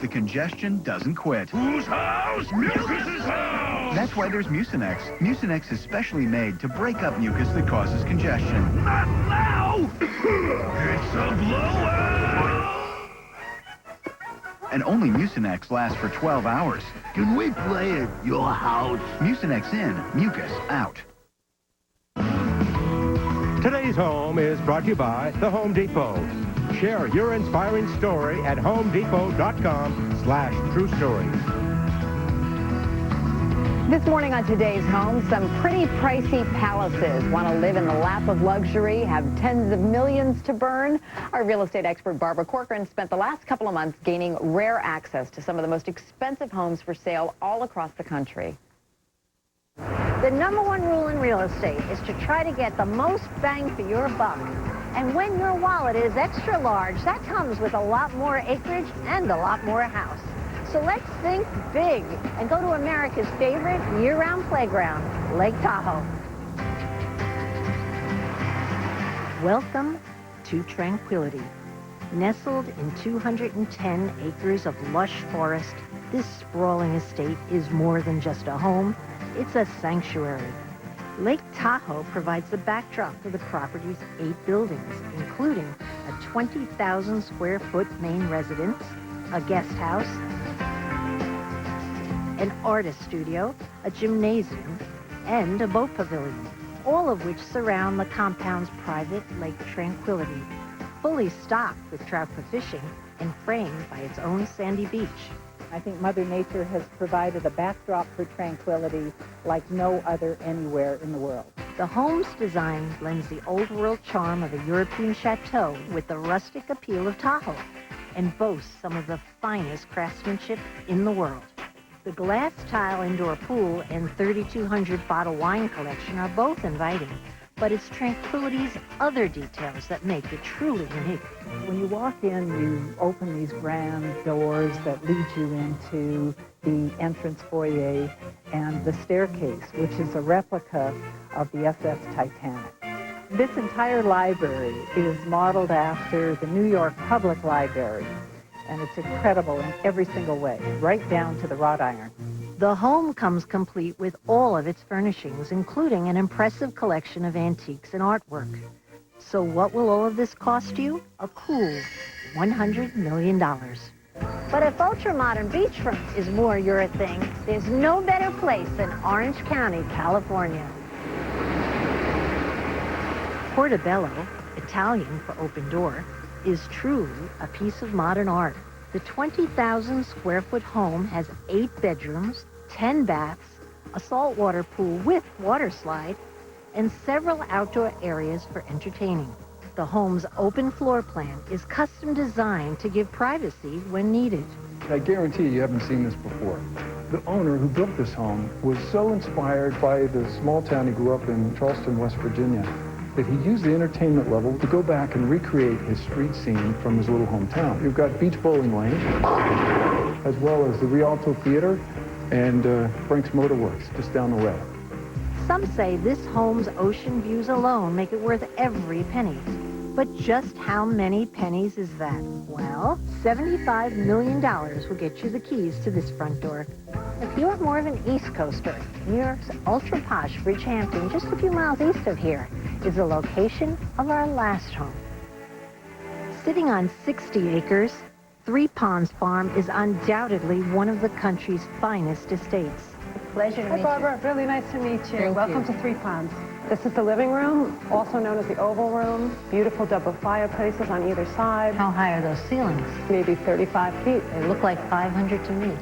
the congestion doesn't quit. Whose house? Mucus's house! That's why there's Mucinex. Mucinex is specially made to break up mucus that causes congestion. Not now! It's a blowout! And only Mucinex lasts for 12 hours. Can we play at your house? Mucinex in, mucus out. Today's Home is brought to you by The Home Depot. Share your inspiring story at homedepot.com/true story. This morning on Today's Home, some pretty pricey palaces. Want to live in the lap of luxury, have tens of millions to burn? Our real estate expert Barbara Corcoran spent the last couple of months gaining rare access to some of the most expensive homes for sale all across the country. The #1 rule in real estate is to try to get the most bang for your buck. And when your wallet is extra large, that comes with a lot more acreage and a lot more house. So let's think big and go to America's favorite year-round playground, Lake Tahoe. Welcome to tranquility. Nestled in 210 acres of lush forest, this sprawling estate is more than just a home, it's a sanctuary. Lake Tahoe provides the backdrop for the property's 8 buildings, including a 20,000 square foot main residence, a guest house, an artist studio, a gymnasium, and a boat pavilion, all of which surround the compound's private Lake Tranquility, fully stocked with trout for fishing and framed by its own sandy beach. I think Mother Nature has provided a backdrop for tranquility like no other anywhere in the world. The home's design blends the old-world charm of a European chateau with the rustic appeal of Tahoe and boasts some of the finest craftsmanship in the world. The glass tile indoor pool and 3,200 bottle wine collection are both inviting, but it's Tranquility's other details that make it truly unique. When you walk in, you open these grand doors that lead you into the entrance foyer and the staircase, which is a replica of the SS Titanic. This entire library is modeled after the New York Public Library, and it's incredible in every single way, right down to the wrought iron. The home comes complete with all of its furnishings, including an impressive collection of antiques and artwork. So what will all of this cost you? A cool $100 million. But if ultra-modern beachfront is more your thing, there's no better place than Orange County, California. Portobello, Italian for open door, is truly a piece of modern art. The 20,000 square foot home has 8 bedrooms, 10 baths, a saltwater pool with water slide, and several outdoor areas for entertaining. The home's open floor plan is custom designed to give privacy when needed. I guarantee you haven't seen this before. The owner who built this home was so inspired by the small town he grew up in, Charleston, West Virginia, that he used the entertainment level to go back and recreate his street scene from his little hometown. You've got Beach Bowling Lane, as well as the Rialto Theater and Frank's Motor Works just down the way. Some say this home's ocean views alone make it worth every penny. But just how many pennies is that? Well, $75 million will get you the keys to this front door. If you're more of an East Coaster, New York's ultra-posh Bridgehampton, just a few miles east of here, is the location of our last home. Sitting on 60 acres, Three Ponds Farm is undoubtedly one of the country's finest estates. Pleasure to meet you. Hi, Barbara. Really nice to meet you. Thank Welcome you. to Three Ponds. This is the living room, also known as the Oval Room. Beautiful double fireplaces on either side. How high are those ceilings? Maybe 35 feet. They look like 500 to me.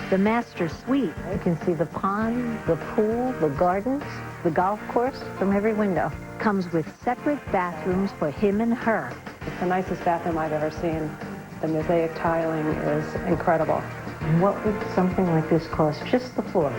The master suite. You can see the pond, the pool, the gardens, the golf course from every window. Comes with separate bathrooms for him and her. It's the nicest bathroom I've ever seen. The mosaic tiling is incredible. And what would something like this cost, just the floor?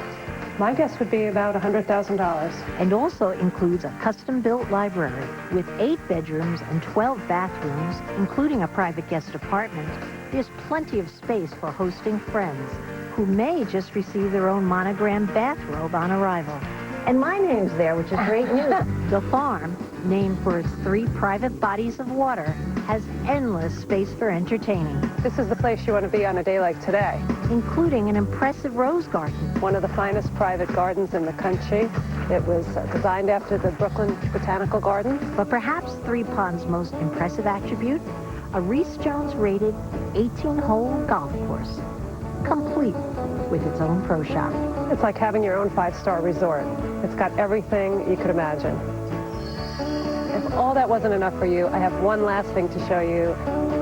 My guess would be about $100,000. And also includes a custom-built library with 8 bedrooms and 12 bathrooms, including a private guest apartment. There's plenty of space for hosting friends who may just receive their own monogram bathrobe on arrival. And my name's there, which is great news. The farm, named for its 3 private bodies of water, has endless space for entertaining. This is the place you want to be on a day like today. Including an impressive rose garden. One of the finest private gardens in the country. It was designed after the Brooklyn Botanical Garden. But perhaps Three Ponds' most impressive attribute, a Reese Jones rated 18-hole golf course, complete with its own pro shop. It's like having your own 5-star resort. It's got everything you could imagine. If all that wasn't enough for you, I have one last thing to show you,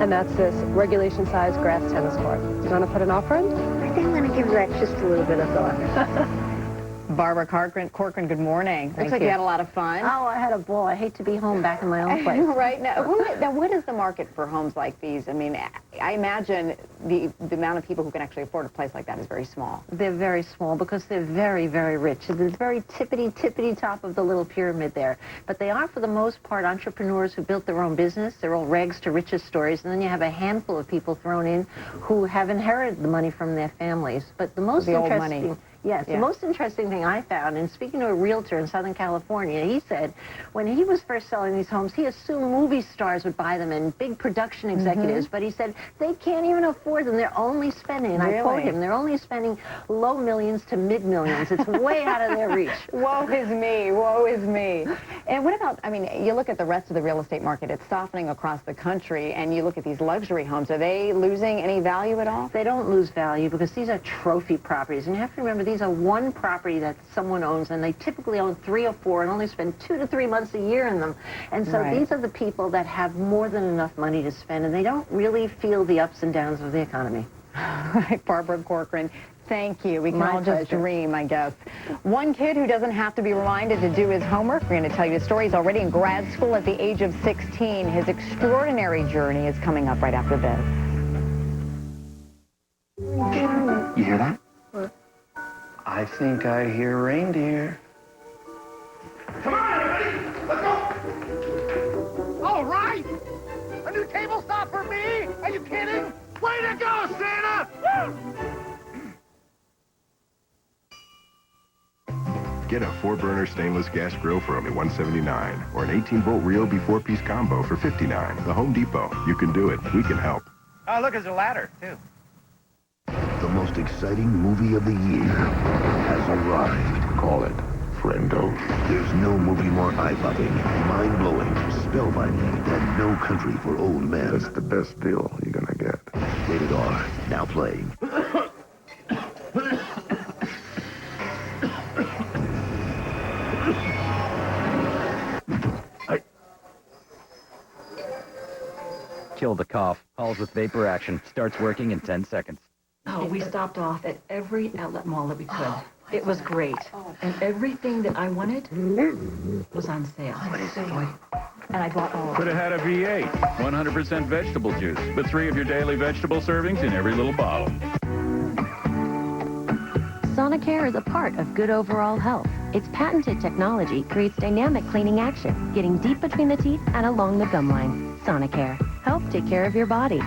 and that's this regulation-sized grass tennis court. You want to put an offer in? I think I'm going to give that just a little bit of thought. Barbara Corcoran, good morning. Looks like you had a lot of fun. Oh, I had a ball. I hate to be home back in my own place. Right now, what is the market for homes like these? I mean, I imagine the amount of people who can actually afford a place like that is very small. They're very small because they're very, very rich. They're the very tippity top of the little pyramid there. But they are, for the most part, entrepreneurs who built their own business. They're all rags to riches stories. And then you have a handful of people thrown in who have inherited the money from their families. But the most interesting... Yes, the most interesting thing I found, and speaking to a realtor in Southern California, he said when he was first selling these homes, he assumed movie stars would buy them and big production executives, but he said they can't even afford them. They're only spending, and I quote him, they're only spending low millions to mid-millions. It's way out of their reach. Woe is me, woe is me. And what about, I mean, you look at the rest of the real estate market, it's softening across the country, and you look at these luxury homes, are they losing any value at all? They don't lose value because these are trophy properties, and you have to remember these are one property that someone owns, and they typically own 3 or 4 and only spend 2 to 3 months a year in them. And so these are the people that have more than enough money to spend, and they don't really feel the ups and downs of the economy. Right, Barbara Corcoran, thank you. We can all just dream, I guess. One kid who doesn't have to be reminded to do his homework. We're going to tell you the story. He's already in grad school at the age of 16. His extraordinary journey is coming up right after this. You hear that? What? I think I hear reindeer. Come on, everybody! Let's go! All right! A new table stop for me? Are you kidding? Way to go, Santa! Get a 4-burner stainless gas grill for only $179, or an 18-volt Ryobi 4-piece combo for $59. The Home Depot. You can do it. We can help. Oh, look, there's a ladder, too. The most exciting movie of the year has arrived. Call it Friendo. There's no movie more eye-popping, mind-blowing, spellbinding than No Country for Old Men. That's the best deal you're gonna get. Rated R, now playing. Kill the cough. Halls with vapor action. Starts working in 10 seconds. Oh, we stopped off at every outlet mall that we could. It was great. And everything that I wanted was on sale. What is it? And I bought all of it. Could have had a V8, 100% vegetable juice, but 3 of your daily vegetable servings in every little bottle. Sonicare is a part of good overall health. Its patented technology creates dynamic cleaning action, getting deep between the teeth and along the gum line. Sonicare. Help take care of your body.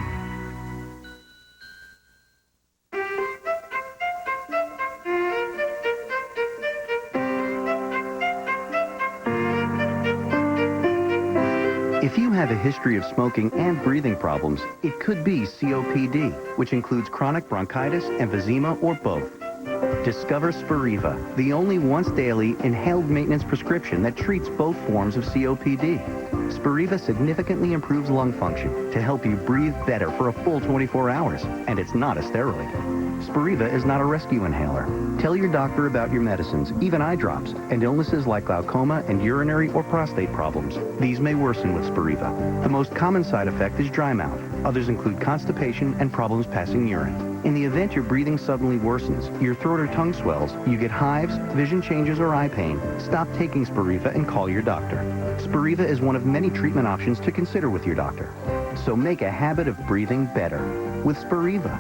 If you have a history of smoking and breathing problems, it could be COPD, which includes chronic bronchitis, emphysema, or both. Discover Spiriva, the only once-daily inhaled maintenance prescription that treats both forms of COPD. Spiriva significantly improves lung function to help you breathe better for a full 24 hours, and it's not a steroid. Spiriva is not a rescue inhaler. Tell your doctor about your medicines, even eye drops, and illnesses like glaucoma and urinary or prostate problems. These may worsen with Spiriva. The most common side effect is dry mouth. Others include constipation and problems passing urine. In the event your breathing suddenly worsens, your throat or tongue swells, you get hives, vision changes, or eye pain, stop taking Spiriva and call your doctor. Spiriva is one of many treatment options to consider with your doctor. So make a habit of breathing better with Spiriva.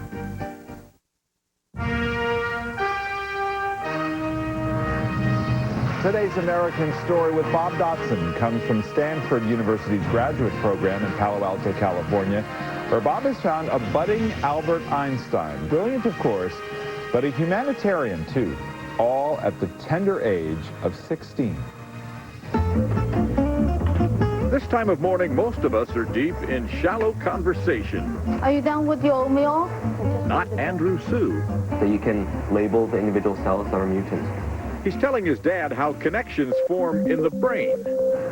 Today's American Story with Bob Dotson comes from Stanford University's graduate program in Palo Alto, California, where Bob has found a budding Albert Einstein. Brilliant, of course, but a humanitarian, too, all at the tender age of 16. This time of morning, most of us are deep in shallow conversation. Are you done with your oatmeal? Not Andrew Sue. So you can label the individual cells that are mutants. He's telling his dad how connections form in the brain.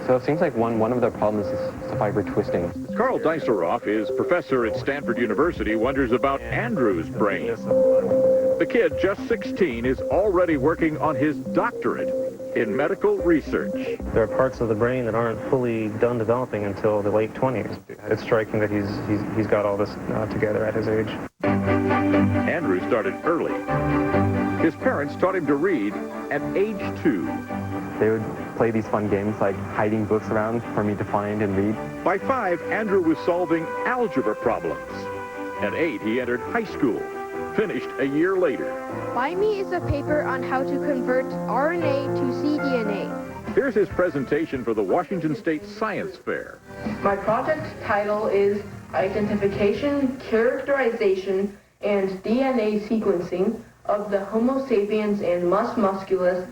So it seems like one of the problems is the fiber twisting. Carl Deiseroff is professor at Stanford University, wonders about Andrew's brain. The kid, just 16, is already working on his doctorate in medical research. There are parts of the brain that aren't fully done developing until the late 20s. It's striking that he's got all this together at his age. Andrew started early. His parents taught him to read at age 2. They would play these fun games like hiding books around for me to find and read. By 5, Andrew was solving algebra problems. At 8, he entered high school, finished a year later. By Me is a paper on how to convert RNA to cDNA. Here's his presentation for the Washington State Science Fair. My project title is Identification, Characterization, and DNA Sequencing of the Homo sapiens and Mus musculus.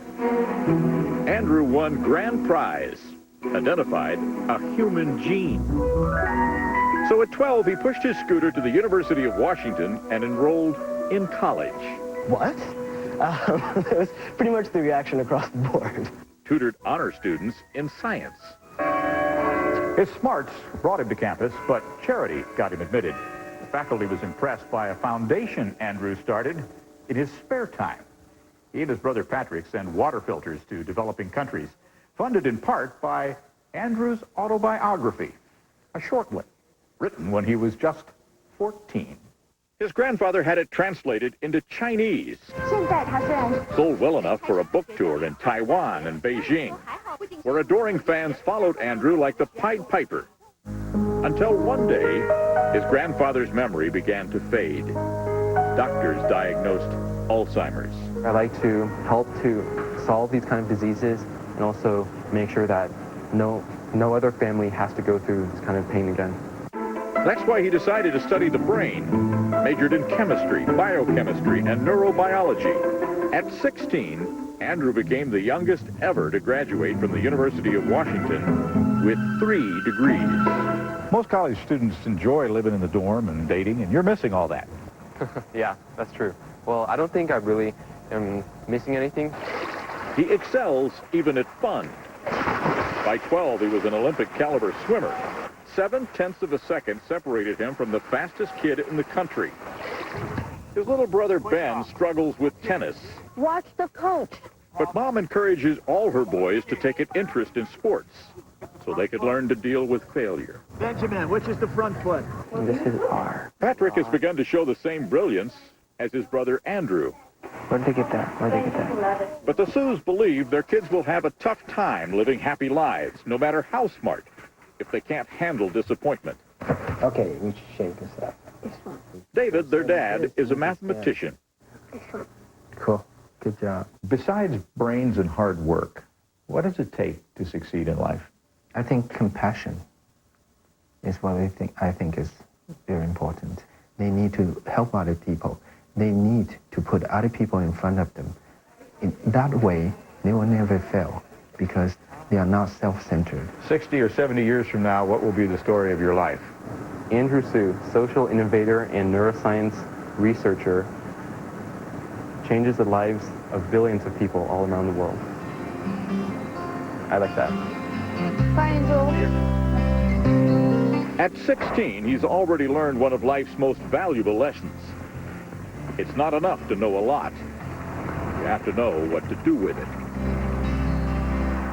Andrew won grand prize, identified a human gene. So at 12, he pushed his scooter to the University of Washington and enrolled in college. What? It was pretty much the reaction across the board. Tutored honor students in science. His smarts brought him to campus, but charity got him admitted. The faculty was impressed by a foundation Andrew started in his spare time. He and his brother Patrick send water filters to developing countries, funded in part by Andrew's autobiography, a short one, written when he was just 14. His grandfather had it translated into Chinese, sold well enough for a book tour in Taiwan and Beijing, where adoring fans followed Andrew like the Pied Piper. Until one day, his grandfather's memory began to fade. Doctors diagnosed Alzheimer's. I like to help to solve these kind of diseases and also make sure that no other family has to go through this kind of pain again. That's why he decided to study the brain, majored in chemistry, biochemistry, and neurobiology. At 16, Andrew became the youngest ever to graduate from the University of Washington with 3 degrees. Most college students enjoy living in the dorm and dating, and you're missing all that. Yeah, that's true. Well, I don't think I really am missing anything. He excels even at fun. By 12, he was an Olympic caliber swimmer. 0.7 of a second separated him from the fastest kid in the country. His little brother Ben struggles with tennis. Watch the coach. But Mom encourages all her boys to take an interest in sports so they could learn to deal with failure. Benjamin, which is the front foot? This is R. Patrick has begun to show the same brilliance as his brother Andrew. Where'd they get that? Where'd they get that? But the Sues believe their kids will have a tough time living happy lives, no matter how smart, if they can't handle disappointment. Okay, which shape is that? David, their dad, is a mathematician. Cool. Good job. Besides brains and hard work, what does it take to succeed in life? I think compassion is what I think is very important. They need to help other people. They need to put other people in front of them. In that way, they will never fail because they are not self-centered. 60 or 70 years from now, what will be the story of your life? Andrew Sue, social innovator and neuroscience researcher, changes the lives of billions of people all around the world. I like that. Bye, Angel. At 16, he's already learned one of life's most valuable lessons. It's not enough to know a lot. You have to know what to do with it.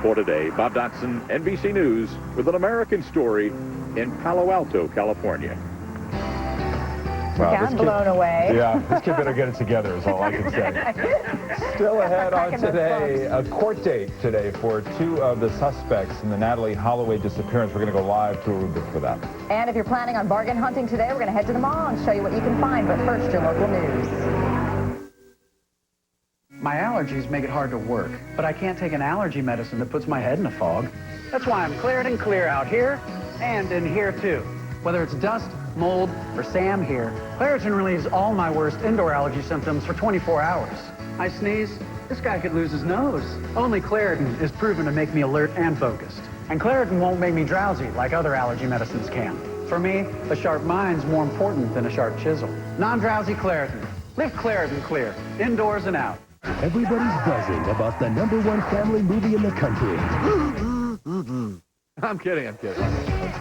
For today, Bob Dotson, NBC News, with an American story in Palo Alto, California. I'm blown away. Yeah, this kid better get it together is all I can say. Still ahead on today, a court date today for 2 of the suspects in the Natalie Holloway disappearance. We're going to go live to Aruba for that. And if you're planning on bargain hunting today, we're going to head to the mall and show you what you can find. But first, your local news. My allergies make it hard to work, but I can't take an allergy medicine that puts my head in a fog. That's why I'm Claritin Clear out here and in here too. Whether it's dust, mold, or Sam here, Claritin relieves all my worst indoor allergy symptoms for 24 hours. I sneeze, this guy could lose his nose. Only Claritin is proven to make me alert and focused. And Claritin won't make me drowsy like other allergy medicines can. For me, a sharp mind's more important than a sharp chisel. Non-drowsy Claritin. Live Claritin Clear, indoors and out. Everybody's buzzing about the #1 family movie in the country. I'm kidding.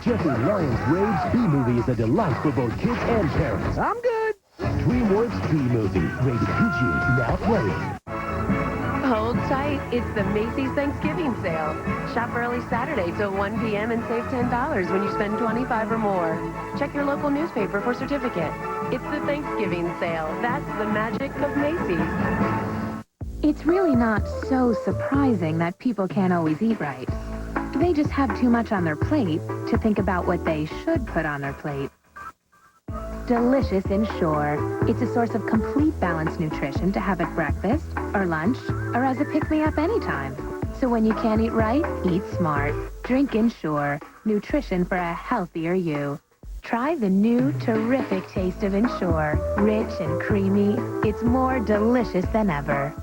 Jeffrey Lyons Rave's B-movie is a delight for both kids and parents. I'm good. DreamWorks B-movie, rated PG, now playing. Hold tight. It's the Macy's Thanksgiving sale. Shop early Saturday till 1 p.m. and save $10 when you spend $25 or more. Check your local newspaper for certificate. It's the Thanksgiving sale. That's the magic of Macy's. It's really not so surprising that people can't always eat right. They just have too much on their plate to think about what they should put on their plate. Delicious Ensure. It's a source of complete balanced nutrition to have at breakfast, or lunch, or as a pick-me-up anytime. So when you can't eat right, eat smart. Drink Ensure. Nutrition for a healthier you. Try the new, terrific taste of Ensure. Rich and creamy. It's more delicious than ever.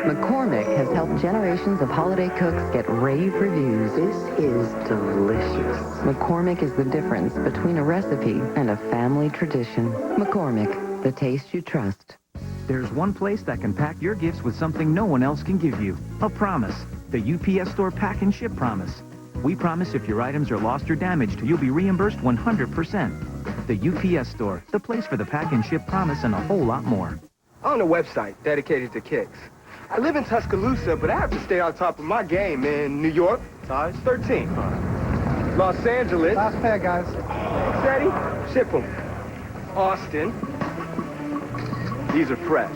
McCormick has helped generations of holiday cooks get rave reviews. This is delicious. McCormick is the difference between a recipe and a family tradition. McCormick, the taste you trust. There's one place that can pack your gifts with something no one else can give you. A promise. The UPS Store Pack and Ship Promise. We promise if your items are lost or damaged, you'll be reimbursed 100%. The UPS Store, the place for the Pack and Ship Promise and a whole lot more. On a website dedicated to kicks. I live in Tuscaloosa, but I have to stay on top of my game in New York, size 13. Los Angeles. Last pair, guys. Ready? Ship them. Austin. These are fresh.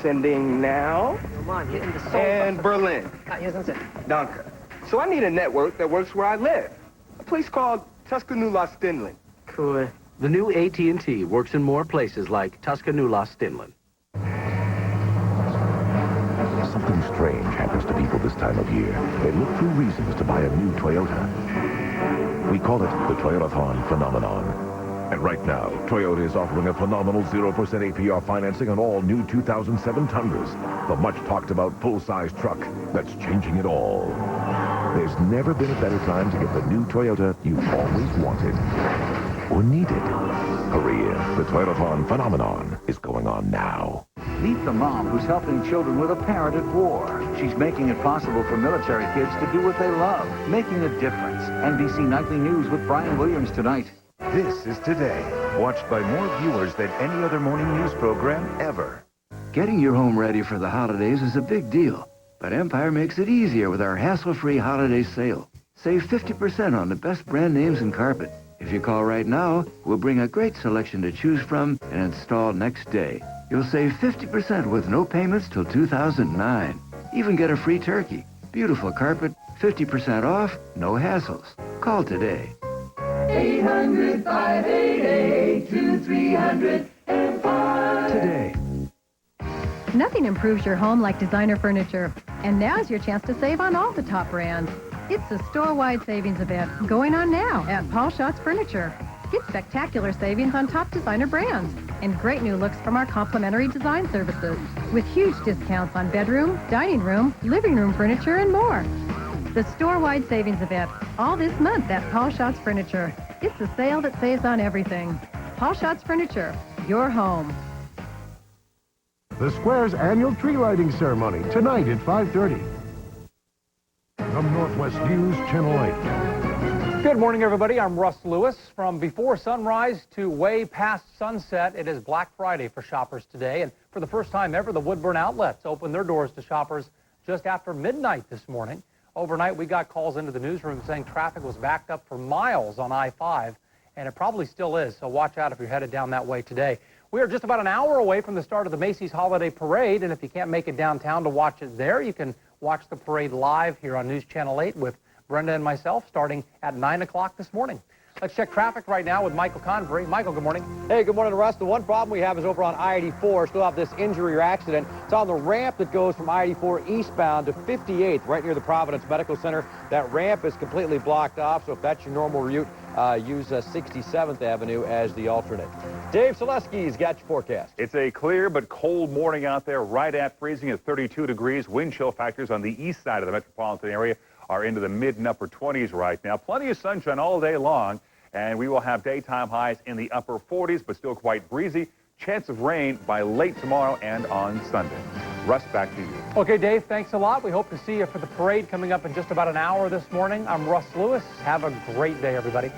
Sending now. Come on, hitting the soul. And Berlin. Hier sind sie. Danke. So I need a network that works where I live. A place called Tuscaloosa-Stinlin. Cool. The new AT&T works in more places like Tuscaloosa-Stinlin. Something strange happens to people this time of year. They look for reasons to buy a new Toyota. We call it the Toyotathon phenomenon. And right now, Toyota is offering a phenomenal 0% APR financing on all new 2007 Tundras, the much-talked-about full-size truck that's changing it all. There's never been a better time to get the new Toyota you've always wanted or needed. Hurry in. The Toyotathon phenomenon is going on now. Meet the mom who's helping children with a parent at war. She's making it possible for military kids to do what they love, making a difference. NBC Nightly News with Brian Williams tonight. This is Today, watched by more viewers than any other morning news program ever. Getting your home ready for the holidays is a big deal, but Empire makes it easier with our hassle-free holiday sale. Save 50% on the best brand names in carpet. If you call right now, we'll bring a great selection to choose from and install next day. You'll save 50% with no payments till 2009. Even get a free turkey. Beautiful carpet, 50% off, no hassles. Call today. 800-588-2300 Empire. Today. Nothing improves your home like designer furniture. And now's your chance to save on all the top brands. It's a store-wide savings event going on now at Paul Schatz Furniture. Get spectacular savings on top designer brands and great new looks from our complimentary design services with huge discounts on bedroom, dining room, living room furniture, and more. The store-wide savings event all this month at Paul Schatz Furniture. It's the sale that saves on everything. Paul Schatz Furniture, your home. The Square's annual tree lighting ceremony tonight at 5:30. From Northwest News, Channel 8. Good morning, everybody. I'm Russ Lewis. From before sunrise to way past sunset, it is Black Friday for shoppers today. And for the first time ever, the Woodburn outlets opened their doors to shoppers just after midnight this morning. Overnight, we got calls into the newsroom saying traffic was backed up for miles on I-5, and it probably still is, so watch out if you're headed down that way today. We are just about an hour away from the start of the Macy's Holiday Parade, and if you can't make it downtown to watch it there, you can watch the parade live here on News Channel 8 with Brenda and myself starting at 9 o'clock this morning. Let's check traffic right now with Michael Convery. Michael, good morning. Hey, good morning, Russ. The one problem we have is over on I-84. Still have this injury or accident. It's on the ramp that goes from I-84 eastbound to 58th, right near the Providence Medical Center. That ramp is completely blocked off, so if that's your normal route, use 67th Avenue as the alternate. Dave Selesky's got your forecast. It's a clear but cold morning out there, right at freezing at 32 degrees. Wind chill factors on the east side of the metropolitan area are into the mid and upper 20s right now. Plenty of sunshine all day long, and we will have daytime highs in the upper 40s, but still quite breezy. Chance of rain by late tomorrow and on Sunday. Russ, back to you. Okay, Dave, thanks a lot. We hope to see you for the parade coming up in just about an hour this morning. I'm Russ Lewis. Have a great day, everybody.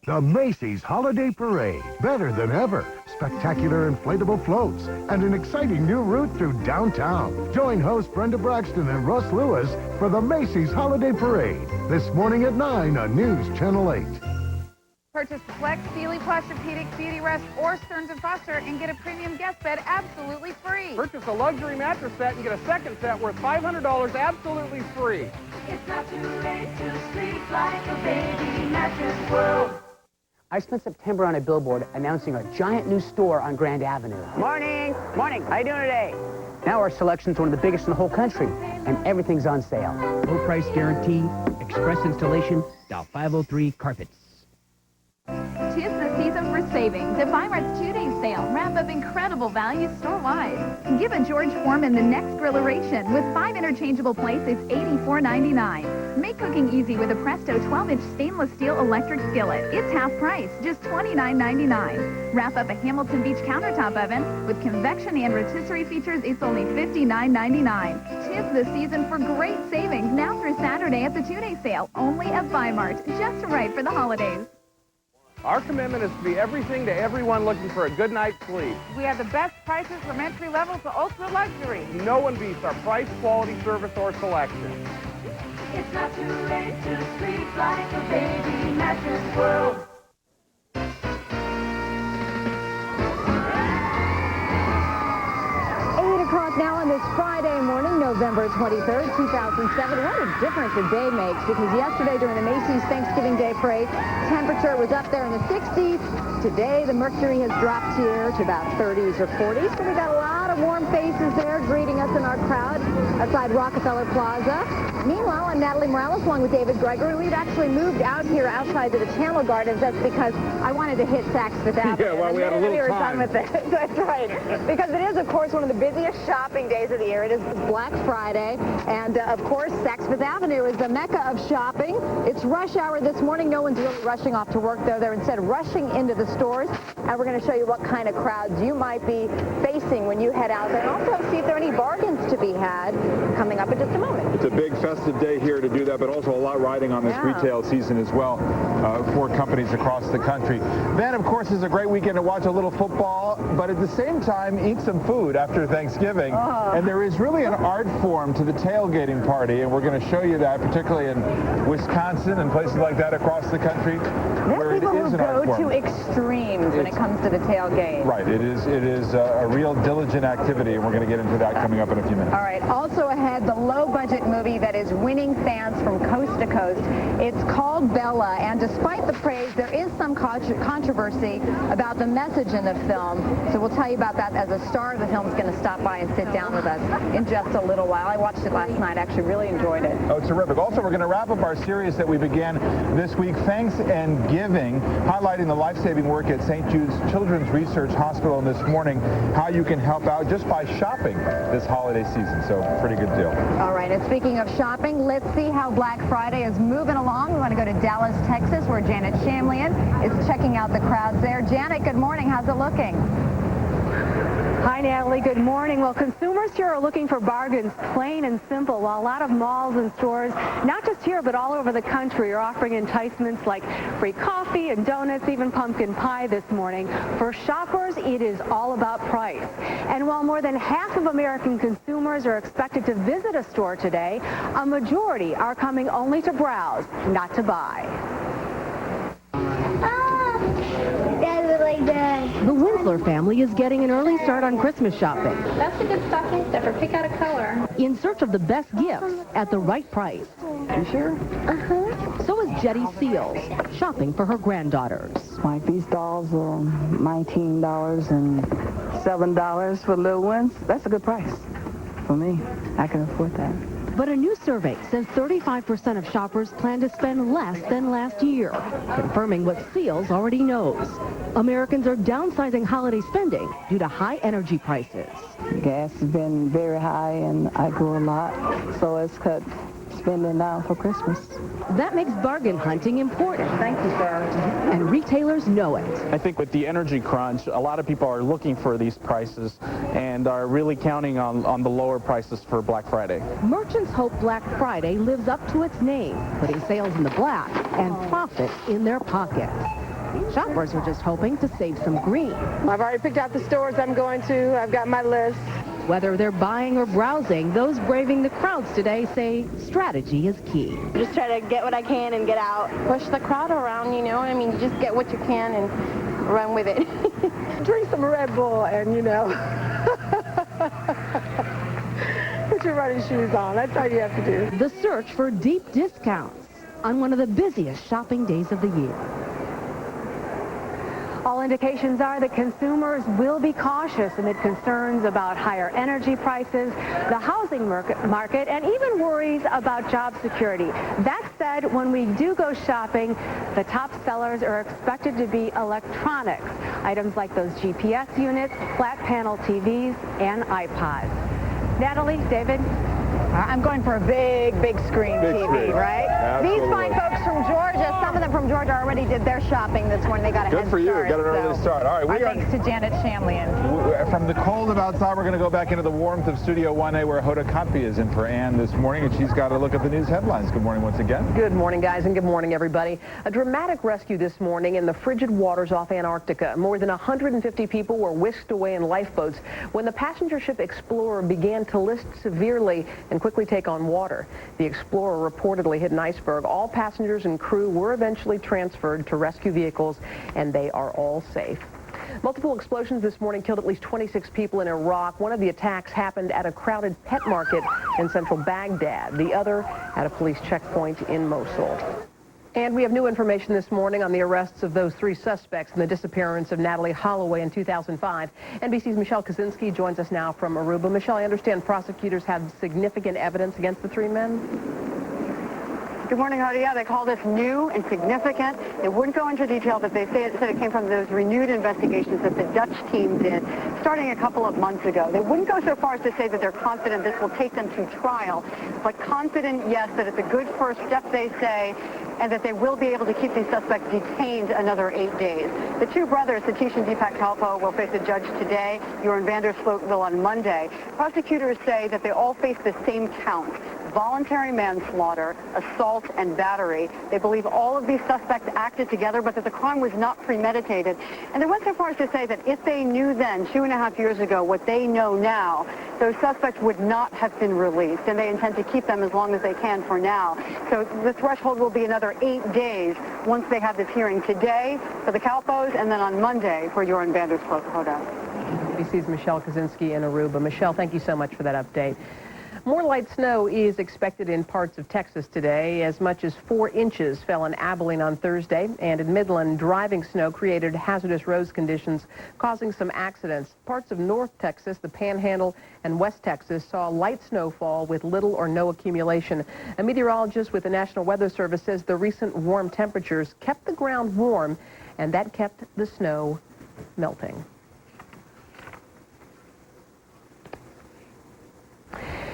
The Macy's Holiday Parade. Better than ever. Spectacular inflatable floats and an exciting new route through downtown. Join host Brenda Braxton and Russ Lewis for the Macy's Holiday Parade this morning at 9 on News Channel 8. Purchase Flex, Sealy Posturepedic, Beauty Rest, or Stearns & Foster and get a premium guest bed absolutely free. Purchase a luxury mattress set and get a second set worth $500 absolutely free. It's not too late to sleep like a baby. Mattress World. I spent September on a billboard announcing a giant new store on Grand Avenue. Morning! Morning! How you doing today? Now our selection's one of the biggest in the whole country, and everything's on sale. Low price guarantee, express installation, dial 503 Carpets. Tis the season for savings at Vimart's 2-day sale. Wrap up incredible values store-wide. Give a George Foreman the next grilleration with 5 interchangeable plates. It's $84.99. Make cooking easy with a Presto 12-inch stainless steel electric skillet. It's half price, just $29.99. Wrap up a Hamilton Beach countertop oven with convection and rotisserie features. It's only $59.99. Tis the season for great savings now through Saturday at the 2-day sale. Only at Vimart, just right for the holidays. Our commitment is to be everything to everyone looking for a good night's sleep. We have the best prices from entry level to ultra luxury. No one beats our price, quality, service, or selection. It's not too late to sleep like a baby. Mattress World. 8 o'clock now on this Friday morning, November 23rd, 2007. What a difference a day makes, because yesterday during the Macy's Thanksgiving Day Parade, temperature was up there in the 60s. Today, the mercury has dropped here to about 30s or 40s, so we got a lot of warm faces there greeting us in our crowd outside Rockefeller Plaza. Meanwhile, I'm Natalie Morales along with David Gregory. We've actually moved out here outside to the Channel Gardens. That's because I wanted to hit Saks Fifth Avenue. Yeah, well, we had a little time. With it. That's right. Because it is, of course, one of the busiest shopping days of the year. It is Black Friday. And, of course, Saks Fifth Avenue is the mecca of shopping. It's rush hour this morning. No one's really rushing off to work, though. They're instead rushing into the stores. And we're going to show you what kind of crowds you might be facing when you head out there. And also see if there are any bargains to be had coming up in just a moment. It's a big festive day here to do that, but also a lot riding on this retail season as well for companies across the country. Then, of course, is a great weekend to watch a little football, but at the same time, eat some food after Thanksgiving. And there is really an art form to the tailgating party, and we're going to show you that, particularly in Wisconsin and places like that across the country. There are people who go to extremes when it comes to the tailgate. Right. It is a real diligent activity, and we're going to get into that coming up in a few minutes. All right. Also ahead, the low-budget movie that is winning fans from coast to coast. It's called Bella, and despite the praise, there is some controversy about the message in the film. So we'll tell you about that as a star of the film is going to stop by and sit down with us in just a little while. I watched it last night. Actually really enjoyed it. Oh, terrific. Also, we're going to wrap up our series that we began this week, Thanks and Giving, highlighting the life-saving work at St. Jude's Children's Research Hospital. And this morning, how you can help out just by shopping this holiday season. So, pretty good deal. All right. And speaking of shopping, let's see how Black Friday is moving along. We want to go to Dallas, Texas, where Janet Shamlian is checking out the crowds there. Janet, good morning. How's it looking? Hi, Natalie. Good morning. Well, consumers here are looking for bargains, plain and simple, while a lot of malls and stores, not just here, but all over the country, are offering enticements like free coffee and donuts, even pumpkin pie this morning. For shoppers, it is all about price. And while more than half of American consumers are expected to visit a store today, a majority are coming only to browse, not to buy. The Winsler family is getting an early start on Christmas shopping. That's a good stocking stuffer. Pick out a color. In search of the best gifts at the right price. You sure? So is Jetty Seals, shopping for her granddaughters. Like these dolls are $19 and $7 for little ones. That's a good price for me. I can afford that. But a new survey says 35% of shoppers plan to spend less than last year, confirming what Seals already knows. Americans are downsizing holiday spending due to high energy prices. Gas has been very high, and I go a lot, so it's cut spending down for Christmas. That makes bargain hunting important. Thank you, sir. And retailers know it. I think with the energy crunch, a lot of people are looking for these prices and are really counting on the lower prices for Black Friday. Merchants hope Black Friday lives up to its name, putting sales in the black and profits in their pockets. Shoppers are just hoping to save some green. I've already picked out the stores I'm going to. I've got my list. Whether they're buying or browsing, those braving the crowds today say strategy is key. Just try to get what I can and get out. Push the crowd around, you know? I mean, you just get what you can and run with it. Drink some Red Bull and, you know, put your running shoes on. That's all you have to do. The search for deep discounts on one of the busiest shopping days of the year. All indications are that consumers will be cautious amid concerns about higher energy prices, the housing market, and even worries about job security. That said, when we do go shopping, the top sellers are expected to be electronics. Items like those GPS units, flat panel TVs, and iPods. Natalie, David? I'm going for a big screen TV, right? Absolutely. These fine folks from Georgia, some of them from Georgia already did their shopping this morning. They got a head Good for you. start, Got an early start. All right, thanks to Janet Shamlian. From the cold of outside, we're going to go back into the warmth of Studio 1A where Hoda Kotb is in for Ann this morning, and she's got a look at the news headlines. Good morning once again. Good morning, guys, and good morning, everybody. A dramatic rescue this morning in the frigid waters off Antarctica. More than 150 people were whisked away in lifeboats when the passenger ship Explorer began to list severely and quickly take on water. The Explorer reportedly hit an iceberg. All passengers and crew were eventually transferred to rescue vehicles, and they are all safe. Multiple explosions this morning killed at least 26 people in Iraq. One of the attacks happened at a crowded pet market in central Baghdad. The other at a police checkpoint in Mosul. And we have new information this morning on the arrests of those 3 suspects in the disappearance of Natalie Holloway in 2005. NBC's Michelle Kaczynski joins us now from Aruba. Michelle, I understand prosecutors have significant evidence against the 3 men? Good morning, Hoda. Yeah, they call this new and significant. They wouldn't go into detail, but they said it came from those renewed investigations that the Dutch team did starting a couple of months ago. They wouldn't go so far as to say that they're confident this will take them to trial, but confident, yes, that it's a good first step, they say, and that they will be able to keep these suspects detained another 8 days. The 2 brothers, Satish and Deepak Kalpo, will face a judge today. Joran Vandersloot will on Monday. Prosecutors say that they all face the same count: voluntary manslaughter, assault, and battery. They believe all of these suspects acted together, but that the crime was not premeditated. And they went so far as to say that if they knew then, 2.5 years ago, what they know now, those suspects would not have been released, and they intend to keep them as long as they can for now. So the threshold will be another 8 days once they have this hearing today for the Kalpos, and then on Monday for Joran Vandersloot. NBC's Michelle Kaczynski in Aruba. Michelle, thank you so much for that update. More light snow is expected in parts of Texas today. As much as 4 inches fell in Abilene on Thursday, and in Midland, driving snow created hazardous road conditions, causing some accidents. Parts of North Texas, the Panhandle, and West Texas saw light snowfall with little or no accumulation. A meteorologist with the National Weather Service says the recent warm temperatures kept the ground warm, and that kept the snow melting.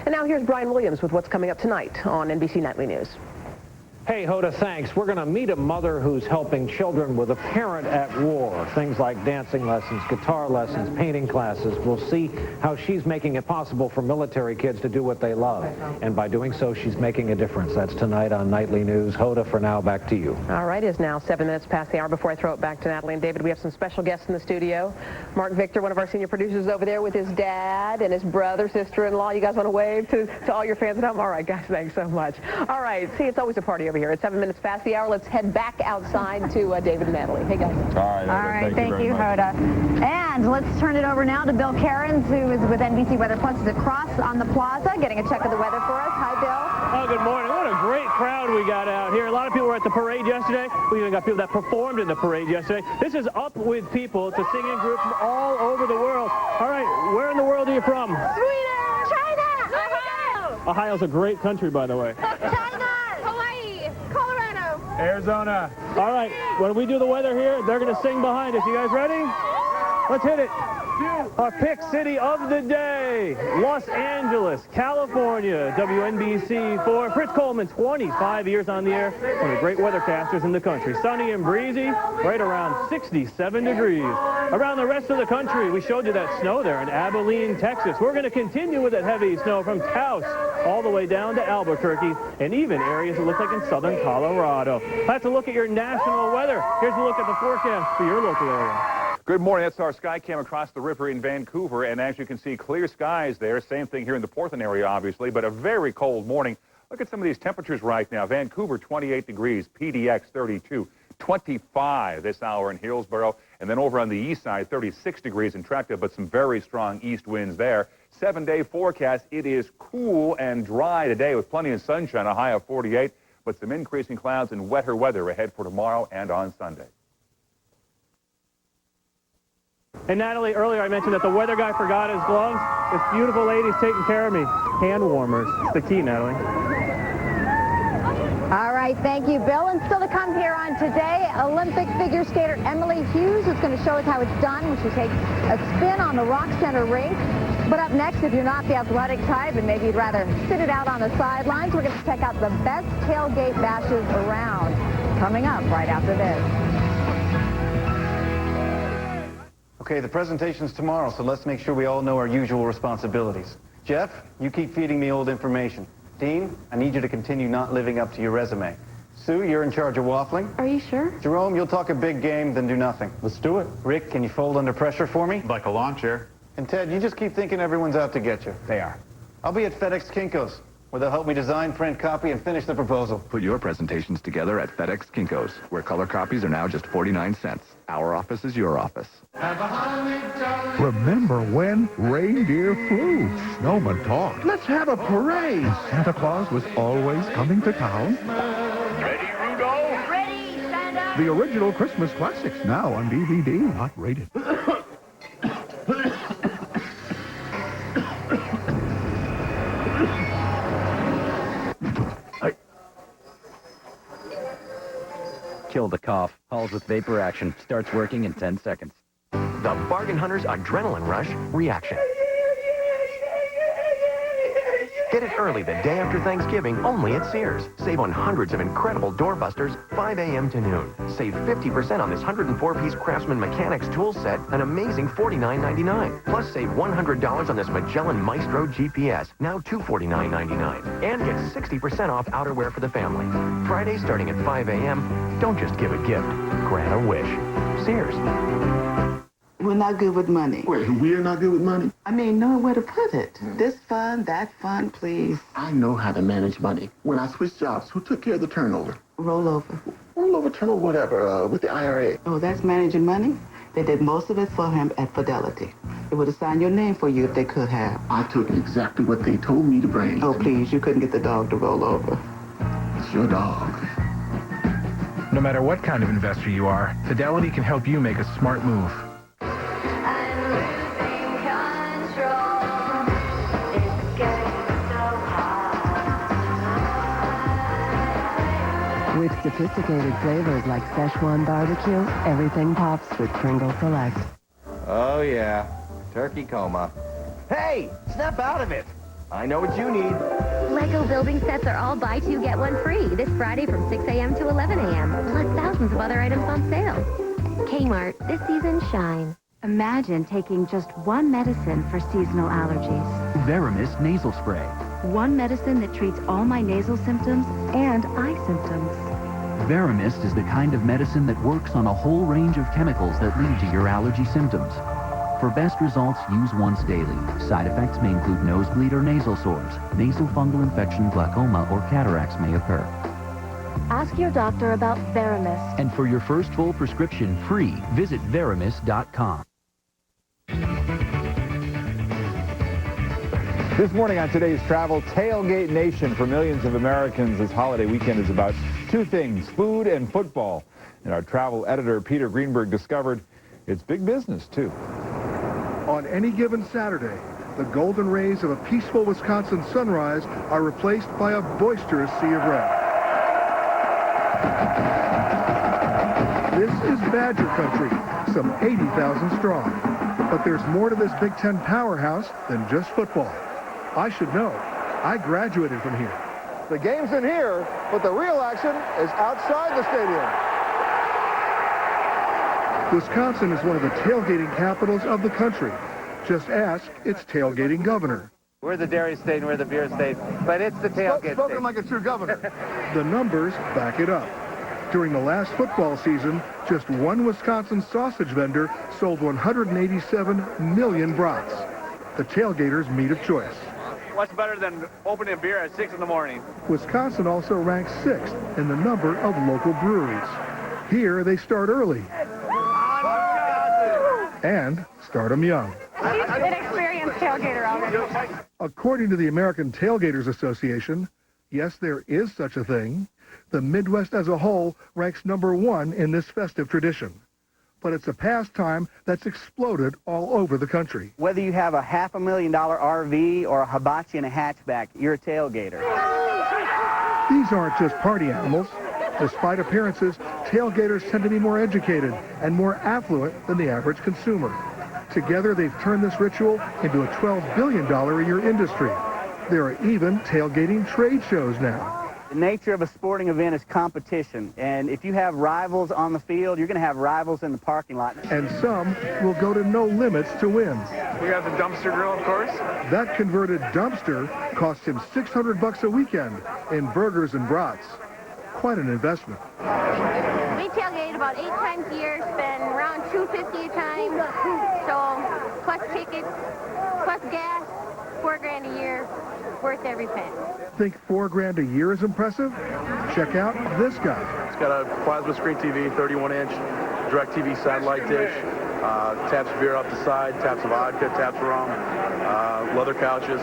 And now here's Brian Williams with what's coming up tonight on NBC Nightly News. Hey, Hoda, thanks. We're going to meet a mother who's helping children with a parent at war. Things like dancing lessons, guitar lessons, painting classes. We'll see how she's making it possible for military kids to do what they love. And by doing so, she's making a difference. That's tonight on Nightly News. Hoda, for now, back to you. All right, it's now 7 minutes past the hour. Before I throw it back to Natalie and David, we have some special guests in the studio. Mark Victor, one of our senior producers over there with his dad and his brother, sister-in-law. You guys want to wave to all your fans at home? All right, guys, thanks so much. All right, see, it's always a party over here. It's 7 minutes past the hour. Let's head back outside to David and Natalie. Hey, guys. All right, thank you, Hoda. And let's turn it over now to Bill Cairns, who is with NBC Weather Plus. Is across on the plaza, getting a check of the weather for us. Hi, Bill. Oh, good morning. What a great crowd we got out here. A lot of people were at the parade yesterday. We even got people that performed in the parade yesterday. This is Up With People. It's a singing group from all over the world. All right, where in the world are you from? Sweden! China! Ohio! Ohio's a great country, by the way. China! Hawaii! Colorado! Arizona. All right, when we do the weather here, they're going to sing behind us. You guys ready? Let's hit it. Our pick city of the day, Los Angeles, California. WNBC for Fritz Coleman, 25 years on the air, one of the great weathercasters in the country. Sunny and breezy, right around 67 degrees. Around the rest of the country, we showed you that snow there in Abilene, Texas. We're going to continue with that heavy snow from Taos all the way down to Albuquerque, and even areas that look like in southern Colorado. That's a look at your national weather. Here's a look at the forecast for your local area. Good morning. That's our sky cam across the river in Vancouver. And as you can see, clear skies there. Same thing here in the Portland area, obviously, but a very cold morning. Look at some of these temperatures right now. Vancouver, 28 degrees. PDX, 32. 25 this hour in Hillsborough. And then over on the east side, 36 degrees in Tracta, but some very strong east winds there. 7-day forecast. It is cool and dry today with plenty of sunshine, a high of 48, but some increasing clouds and wetter weather ahead for tomorrow and on Sunday. And Natalie, earlier I mentioned that the weather guy forgot his gloves. This beautiful lady's taking care of me. Hand warmers. It's the key, Natalie. All right, thank you, Bill. And still to come here on Today, Olympic figure skater Emily Hughes is going to show us how it's done when she takes a spin on the Rock Center rink. But up next, if you're not the athletic type and maybe you'd rather sit it out on the sidelines, we're going to check out the best tailgate bashes around. Coming up right after this. Okay, the presentation's tomorrow, so let's make sure we all know our usual responsibilities. Jeff, you keep feeding me old information. Dean, I need you to continue not living up to your resume. Sue, you're in charge of waffling. Are you sure? Jerome, you'll talk a big game, then do nothing. Let's do it. Rick, can you fold under pressure for me? Like a lawn chair. And Ted, you just keep thinking everyone's out to get you. They are. I'll be at FedEx Kinko's, where they'll help me design, print, copy, and finish the proposal. Put your presentations together at FedEx Kinko's, where color copies are now just 49 cents. Our office is your office. Remember when reindeer flew? Snowman talked. Let's have a parade. Santa Claus was always coming to town. Ready, Rudolph? Ready, Santa. The original Christmas classics now on DVD, not rated. Kill the cough. Halls with vapor action. Starts working in 10 seconds. The Bargain Hunter's Adrenaline Rush Reaction. Get it early the day after Thanksgiving, only at Sears. Save on hundreds of incredible doorbusters, 5 a.m. to noon. Save 50% on this 104-piece Craftsman Mechanics tool set, an amazing $49.99. Plus save $100 on this Magellan Maestro GPS, now $249.99. And get 60% off outerwear for the family. Friday starting at 5 a.m. Don't just give a gift, grant a wish. Sears. We're not good with money. Wait, we're not good with money? I mean, knowing where to put it. This fund, that fund, please. I know how to manage money. When I switched jobs, who took care of the turnover? Rollover. Rollover, turnover, whatever, with the IRA. Oh, that's managing money? They did most of it for him at Fidelity. They would have signed your name for you if they could have. I took exactly what they told me to bring. Oh, please, you couldn't get the dog to roll over. It's your dog. No matter what kind of investor you are, Fidelity can help you make a smart move. With sophisticated flavors like Szechuan barbecue, everything pops with Pringle Select. Oh, yeah. Turkey coma. Hey, snap out of it. I know what you need. Lego building sets are all buy two, get one free this Friday from 6 a.m. to 11 a.m. Plus thousands of other items on sale. Kmart, this season shine. Imagine taking just one medicine for seasonal allergies. Veramist nasal spray. One medicine that treats all my nasal symptoms and eye symptoms. Veramist is the kind of medicine that works on a whole range of chemicals that lead to your allergy symptoms. For best results, use once daily. Side effects may include nosebleed or nasal sores. Nasal fungal infection, glaucoma, or cataracts may occur. Ask your doctor about Veramist. And for your first full prescription free, visit Veramist.com. This morning on Today's Travel, Tailgate Nation for millions of Americans. This holiday weekend is about two things, food and football. And our travel editor, Peter Greenberg, discovered it's big business, too. On any given Saturday, the golden rays of a peaceful Wisconsin sunrise are replaced by a boisterous sea of red. This is Badger country, some 80,000 strong. But there's more to this Big Ten powerhouse than just football. I should know. I graduated from here. The game's in here, but the real action is outside the stadium. Wisconsin is one of the tailgating capitals of the country. Just ask its tailgating governor. We're the dairy state and we're the beer state, but it's the tailgate Spoken state. like a true governor. The numbers back it up. During the last football season, just one Wisconsin sausage vendor sold 187 million brats. The tailgaters' meat of choice. What's better than opening a beer at 6 in the morning? Wisconsin also ranks 6th in the number of local breweries. Here, they start early and start them young. She's an experienced tailgater already. According to the American Tailgaters Association, yes, there is such a thing. The Midwest as a whole ranks number 1 in this festive tradition. But it's a pastime that's exploded all over the country. Whether you have a $500,000 RV or a hibachi and a hatchback, you're a tailgater. These aren't just party animals. Despite appearances, tailgaters tend to be more educated and more affluent than the average consumer. Together, they've turned this ritual into a $12 billion a year industry. There are even tailgating trade shows now. The nature of a sporting event is competition, and if you have rivals on the field, you're going to have rivals in the parking lot. And some will go to no limits to win. We have the dumpster grill, of course. That converted dumpster cost him $600 a weekend in burgers and brats. Quite an investment. We tailgate about 8 times a year, spend around $250 a time. So plus tickets, plus gas, $4 grand a year, worth every penny. Think $4 grand a year is impressive? Check out this guy. It's got a plasma screen TV, 31-inch, DirecTV satellite dish, taps of beer off the side, taps of vodka, taps of rum, leather couches.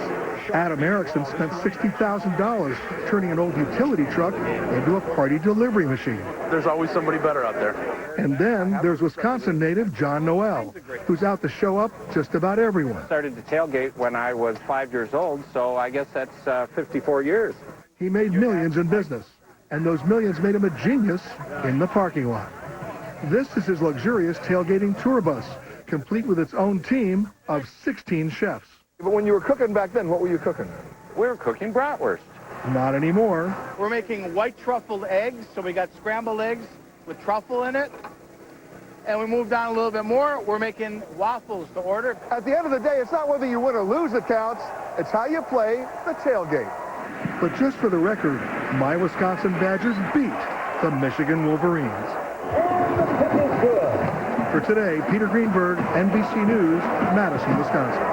Adam Erickson spent $60,000 turning an old utility truck into a party delivery machine. There's always somebody better out there. And then there's Wisconsin native John Noel, who's out to show up just about everyone. Started to tailgate when I was 5 years old, so I guess that's 54 years. He made millions in business, and those millions made him a genius in the parking lot. This is his luxurious tailgating tour bus, complete with its own team of 16 chefs. But when you were cooking back then, what were you cooking? We were cooking bratwurst. Not anymore. We're making white truffled eggs, so we got scrambled eggs with truffle in it. And we moved on a little bit more. We're making waffles to order. At the end of the day, it's not whether you win or lose that counts. It's how you play the tailgate. But just for the record, my Wisconsin Badgers beat the Michigan Wolverines. For today, Peter Greenberg, NBC News, Madison, Wisconsin.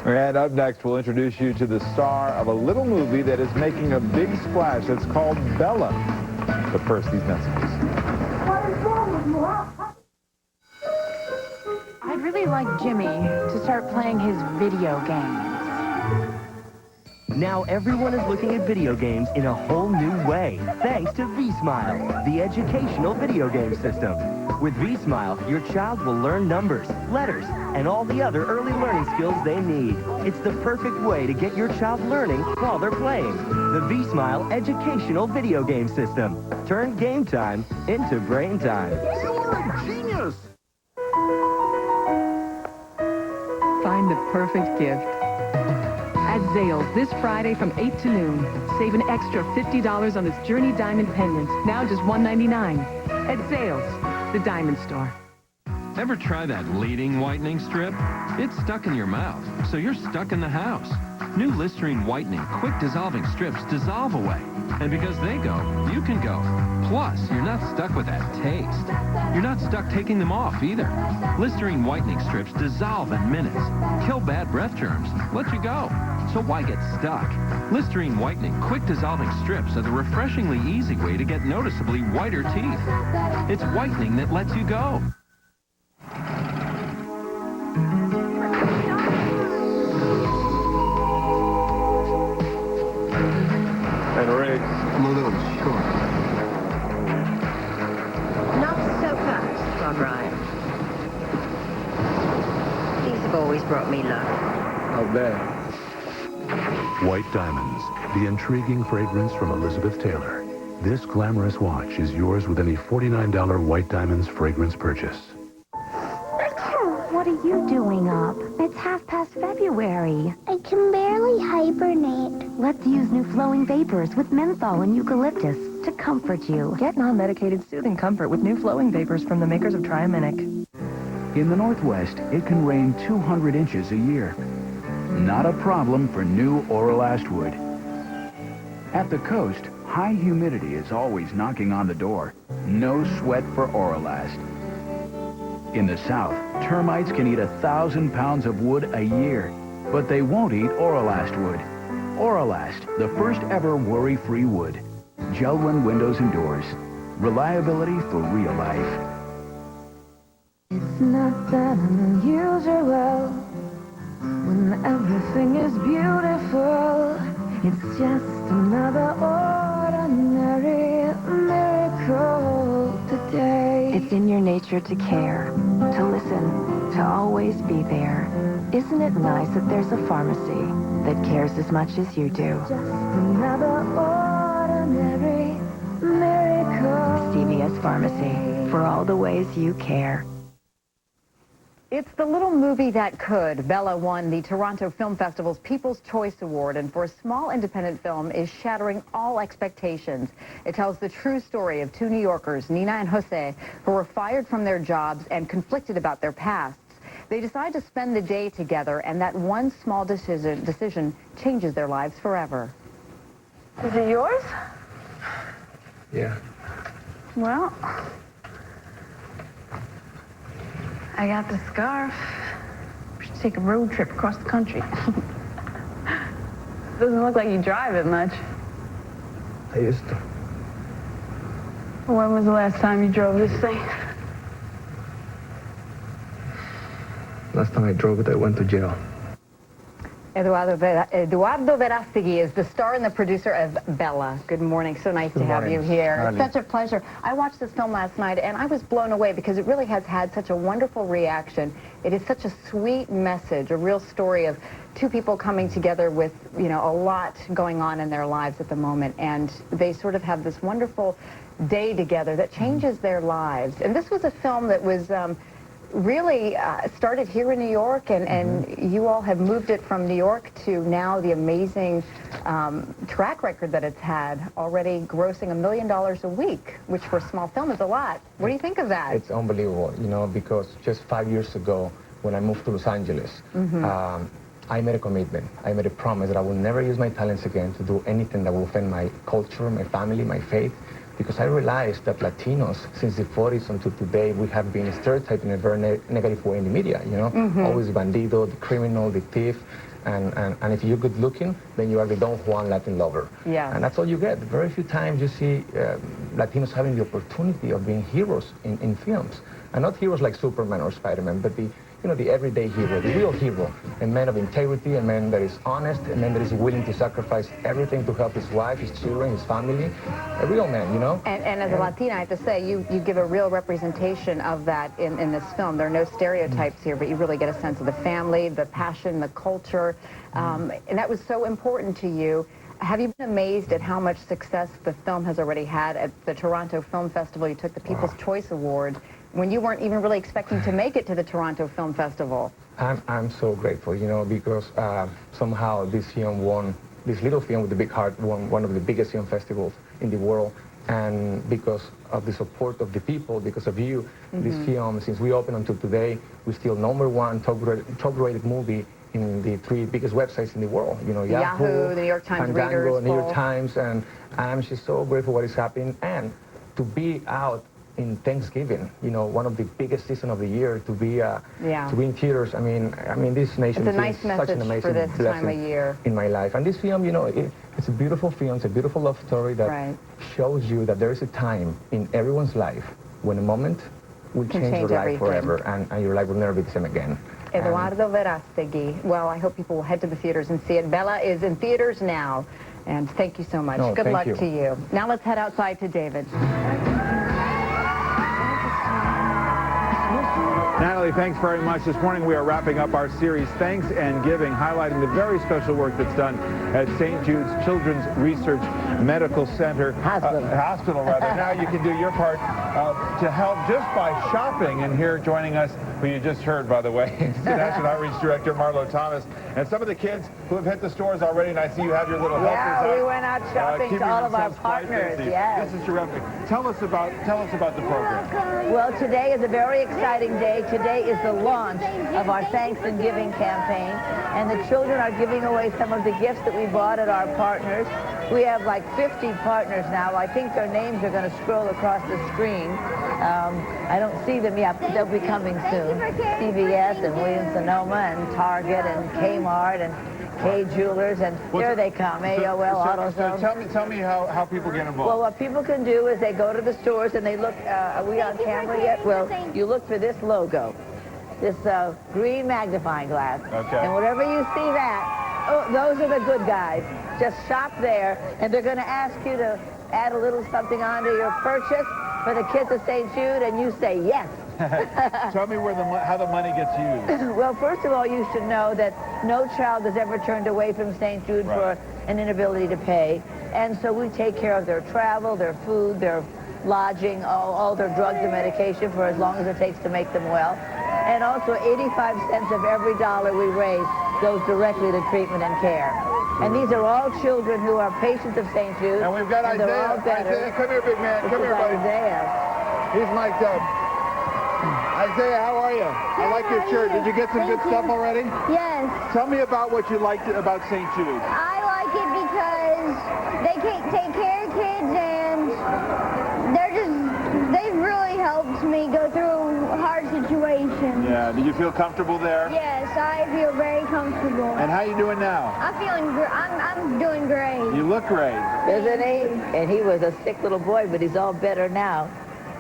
And up next, we'll introduce you to the star of a little movie that is making a big splash. It's called Bella. But first, these messages. I'd really like Jimmy to start playing his video games. Now everyone is looking at video games in a whole new way, thanks to V-Smile, the educational video game system. With V-Smile, your child will learn numbers, letters, and all the other early learning skills they need. It's the perfect way to get your child learning while they're playing. The V-Smile educational video game system. Turn game time into brain time. You are a genius! Find the perfect gift at Zales this Friday from 8 to noon. Save an extra $50 on this Journey Diamond pendant, now just $199. At Zales, the diamond store. Ever try that leading whitening strip? It's stuck in your mouth, so you're stuck in the house. New Listerine whitening quick dissolving strips dissolve away. And because they go, you can go. Plus, you're not stuck with that taste. You're not stuck taking them off either. Listerine whitening strips dissolve in minutes, kill bad breath germs, let you go. So why get stuck? Listerine whitening quick dissolving strips are the refreshingly easy way to get noticeably whiter teeth. It's whitening that lets you go. And Riggs. I'm a little short. Not so fast, Bob Ryan. These have always brought me luck. How bad? White Diamonds, the intriguing fragrance from Elizabeth Taylor. This glamorous watch is yours with any $49 White Diamonds fragrance purchase. What are you doing up? It's 1/2 February. I can barely hibernate. Let's use new flowing vapors with menthol and eucalyptus to comfort you. Get non-medicated soothing comfort with new flowing vapors from the makers of Triaminic. In the Northwest, it can rain 200 inches a year. Not a problem for new Oral Ashwood. At the coast, high humidity is always knocking on the door. No sweat for Orolast. In the south, termites can eat 1,000 pounds of wood a year, but they won't eat Orolast wood. Orolast, the first ever worry-free wood. Gelwin windows and doors. Reliability for real life. It's not that unusual when everything is beautiful. It's just another ordinary miracle today. It's in your nature to care, to listen, to always be there. Isn't it nice that there's a pharmacy that cares as much as you do? Just another ordinary miracle. CVS Pharmacy, for all the ways you care. It's the little movie that could. Bella won the Toronto Film Festival's People's Choice Award, and for a small independent film is shattering all expectations. It tells the true story of two New Yorkers, Nina and Jose, who were fired from their jobs and conflicted about their pasts. They decide to spend the day together, and that one small decision changes their lives forever. Is it yours? Yeah. Well, I got the scarf. We should take a road trip across the country. Doesn't look like you drive it much. I used to. When was the last time you drove this thing? Last time I drove it, I went to jail. Eduardo Verástegui is the star and the producer of Bella. Good morning. So nice to have you here. It's such a pleasure. I watched this film last night, and I was blown away because it really has had such a wonderful reaction. It is such a sweet message, a real story of two people coming together with, you know, a lot going on in their lives at the moment, and they sort of have this wonderful day together that changes their lives. And this was a film that was really started here in New York, and you all have moved it from New York to now the amazing track record that it's had, already grossing $1 million a week, which for a small film is a lot. What do you think of that? It's unbelievable, you know, because just 5 years ago, when I moved to Los Angeles, I made a commitment. I made a promise that I will never use my talents again to do anything that will offend my culture, my family, my faith. Because I realized that Latinos, since the 40s until today, we have been stereotyped in a very negative way in the media, you know? Always bandido, the criminal, the thief, and if you're good looking, then you are the Don Juan Latin lover. Yeah. And that's all you get. Very few times you see Latinos having the opportunity of being heroes in films. And not heroes like Superman or Spider-Man, but the everyday hero, the real hero, a man of integrity, a man that is honest, a man that is willing to sacrifice everything to help his wife, his children, his family, a real man, you know? And as a Latina, I have to say, you give a real representation of that in this film. There are no stereotypes here, but you really get a sense of the family, the passion, the culture, and that was so important to you. Have you been amazed at how much success the film has already had at the Toronto Film Festival? You took the People's Choice Award when you weren't even really expecting to make it to the Toronto Film Festival. I'm so grateful, you know, because somehow this film won, this little film with the big heart won one of the biggest film festivals in the world. And because of the support of the people, because of you, this film, since we opened until today, we're still #1 top-rated movie in the 3 biggest websites in the world. You know, Yahoo, the New York Times Fandango, Readers, New York Times, and I'm just so grateful what is happening. And to be out in Thanksgiving, you know, one of the biggest season of the year, to be in theaters. I mean, this nation is nice such an amazing for this time of blessing year in my life. And this film, you know, it's a beautiful film. It's a beautiful love story that shows you that there is a time in everyone's life when a moment will change your life forever, and your life will never be the same again. Eduardo Verástegui. Well, I hope people will head to the theaters and see it. Bella is in theaters now, and thank you so much. No, Good luck you. to you. Now let's head outside to David. Natalie, thanks very much. This morning we are wrapping up our series, Thanks and Giving, highlighting the very special work that's done at St. Jude's Children's Research Medical Center. Hospital, rather. Now you can do your part to help just by shopping. And here joining us, who you just heard, by the way, is the National Outreach Director, Marlo Thomas, and some of the kids who have hit the stores already, and I see you have your little helpers out. Yeah, we went out shopping to all of our partners, yes. This is terrific. Tell us about the program. Well, today is a very exciting day. Today is the launch of our Thanks and Giving campaign, and the children are giving away some of the gifts that we bought at our partners. We have like 50 partners now. I think their names are going to scroll across the screen. I don't see them yet, but they'll be coming soon. CVS and Williams-Sonoma and Target and Kmart and K Jewelers, and there they come, AOL, AutoZone. Tell me how people get involved. Well, what people can do is they go to the stores and they look, are we on camera yet? Well, you look for this logo, this green magnifying glass. Okay. And wherever you see that, oh, those are the good guys. Just shop there, and they're going to ask you to add a little something onto your purchase for the kids of St. Jude, and you say yes. Tell me how the money gets used. Well, first of all, you should know that no child has ever turned away from St. Jude for an inability to pay. And so we take care of their travel, their food, their lodging, all their drugs and medication for as long as it takes to make them well. And also 85 cents of every dollar we raise goes directly to treatment and care. And these are all children who are patients of St. Jude. And we've got Isaiah. They're all better. Isaiah, come here, big man. Come here, buddy. Isaiah. He's mic'd up. Isaiah, how are you? I like your shirt. Did you get some good stuff already? Yes. Tell me about what you liked about St. Jude. I like it because they take care of kids, and they've really helped me go through hard situations. Yeah. Did you feel comfortable there? Yes, I feel very comfortable. And how you doing now? I'm doing great. You look great. Isn't he? And he was a sick little boy, but he's all better now.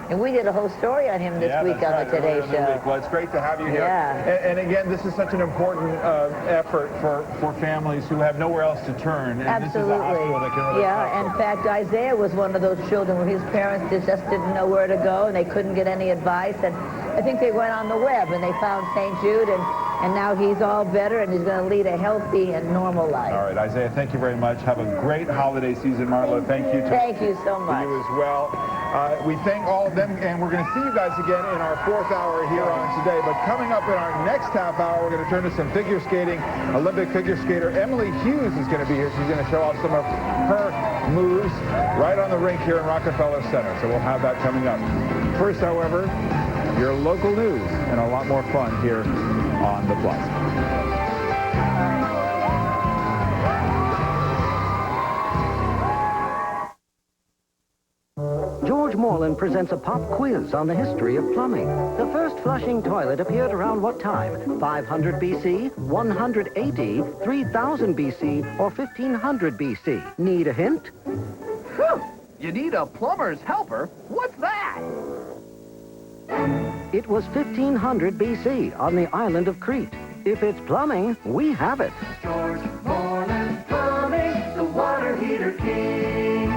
And we did a whole story on him this week on the Today Show. Well, it's great to have you here. Yeah. And again, this is such an important effort for families who have nowhere else to turn. And Absolutely. This is a hospital that can really help. In fact, Isaiah was one of those children where his parents just didn't know where to go and they couldn't get any advice. And I think they went on the web and they found St. Jude, and now he's all better and he's going to lead a healthy and normal life. All right, Isaiah, thank you very much. Have a great holiday season, Marla. Thank you. Thank you so much. To you as well. We thank all of them, and we're going to see you guys again in our 4th hour here on Today. But coming up in our next half hour, we're going to turn to some figure skating. Olympic figure skater Emily Hughes is going to be here. She's going to show off some of her moves right on the rink here in Rockefeller Center. So we'll have that coming up. First, however, your local news and a lot more fun here on the Plaza. George Morland presents a pop quiz on the history of plumbing. The first flushing toilet appeared around what time? 500 BC, 100 AD, 3000 BC, or 1500 BC? Need a hint? Whew! You need a plumber's helper? What's that? It was 1500 BC on the island of Crete. If it's plumbing, we have it. George Morland Plumbing, the water heater king.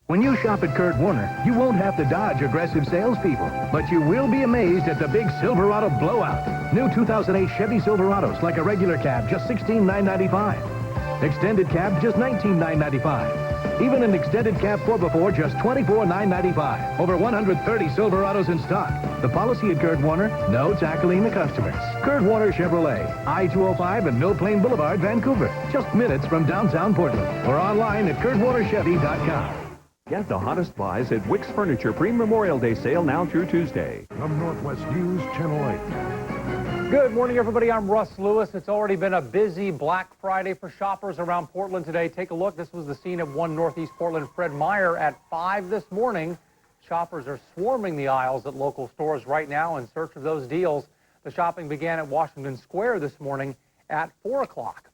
When you shop at Kurt Warner, you won't have to dodge aggressive salespeople, but you will be amazed at the big Silverado blowout. New 2008 Chevy Silverados, like a regular cab, just $16,995. Extended cab, just $19,995. Even an extended cab 4x4, just $24,995. Over 130 Silverados in stock. The policy at Kurt Warner, no tackling the customers. Kurt Warner Chevrolet, I-205 and Mill Plain Boulevard, Vancouver. Just minutes from downtown Portland. Or online at KurtWarnerChevy.com. Get the hottest buys at Wick's Furniture Pre-Memorial Day sale now through Tuesday. From Northwest News, Channel 8. Good morning, everybody. I'm Russ Lewis. It's already been a busy Black Friday for shoppers around Portland today. Take a look. This was the scene at 1 Northeast Portland Fred Meyer at 5 this morning. Shoppers are swarming the aisles at local stores right now in search of those deals. The shopping began at Washington Square this morning at 4 o'clock.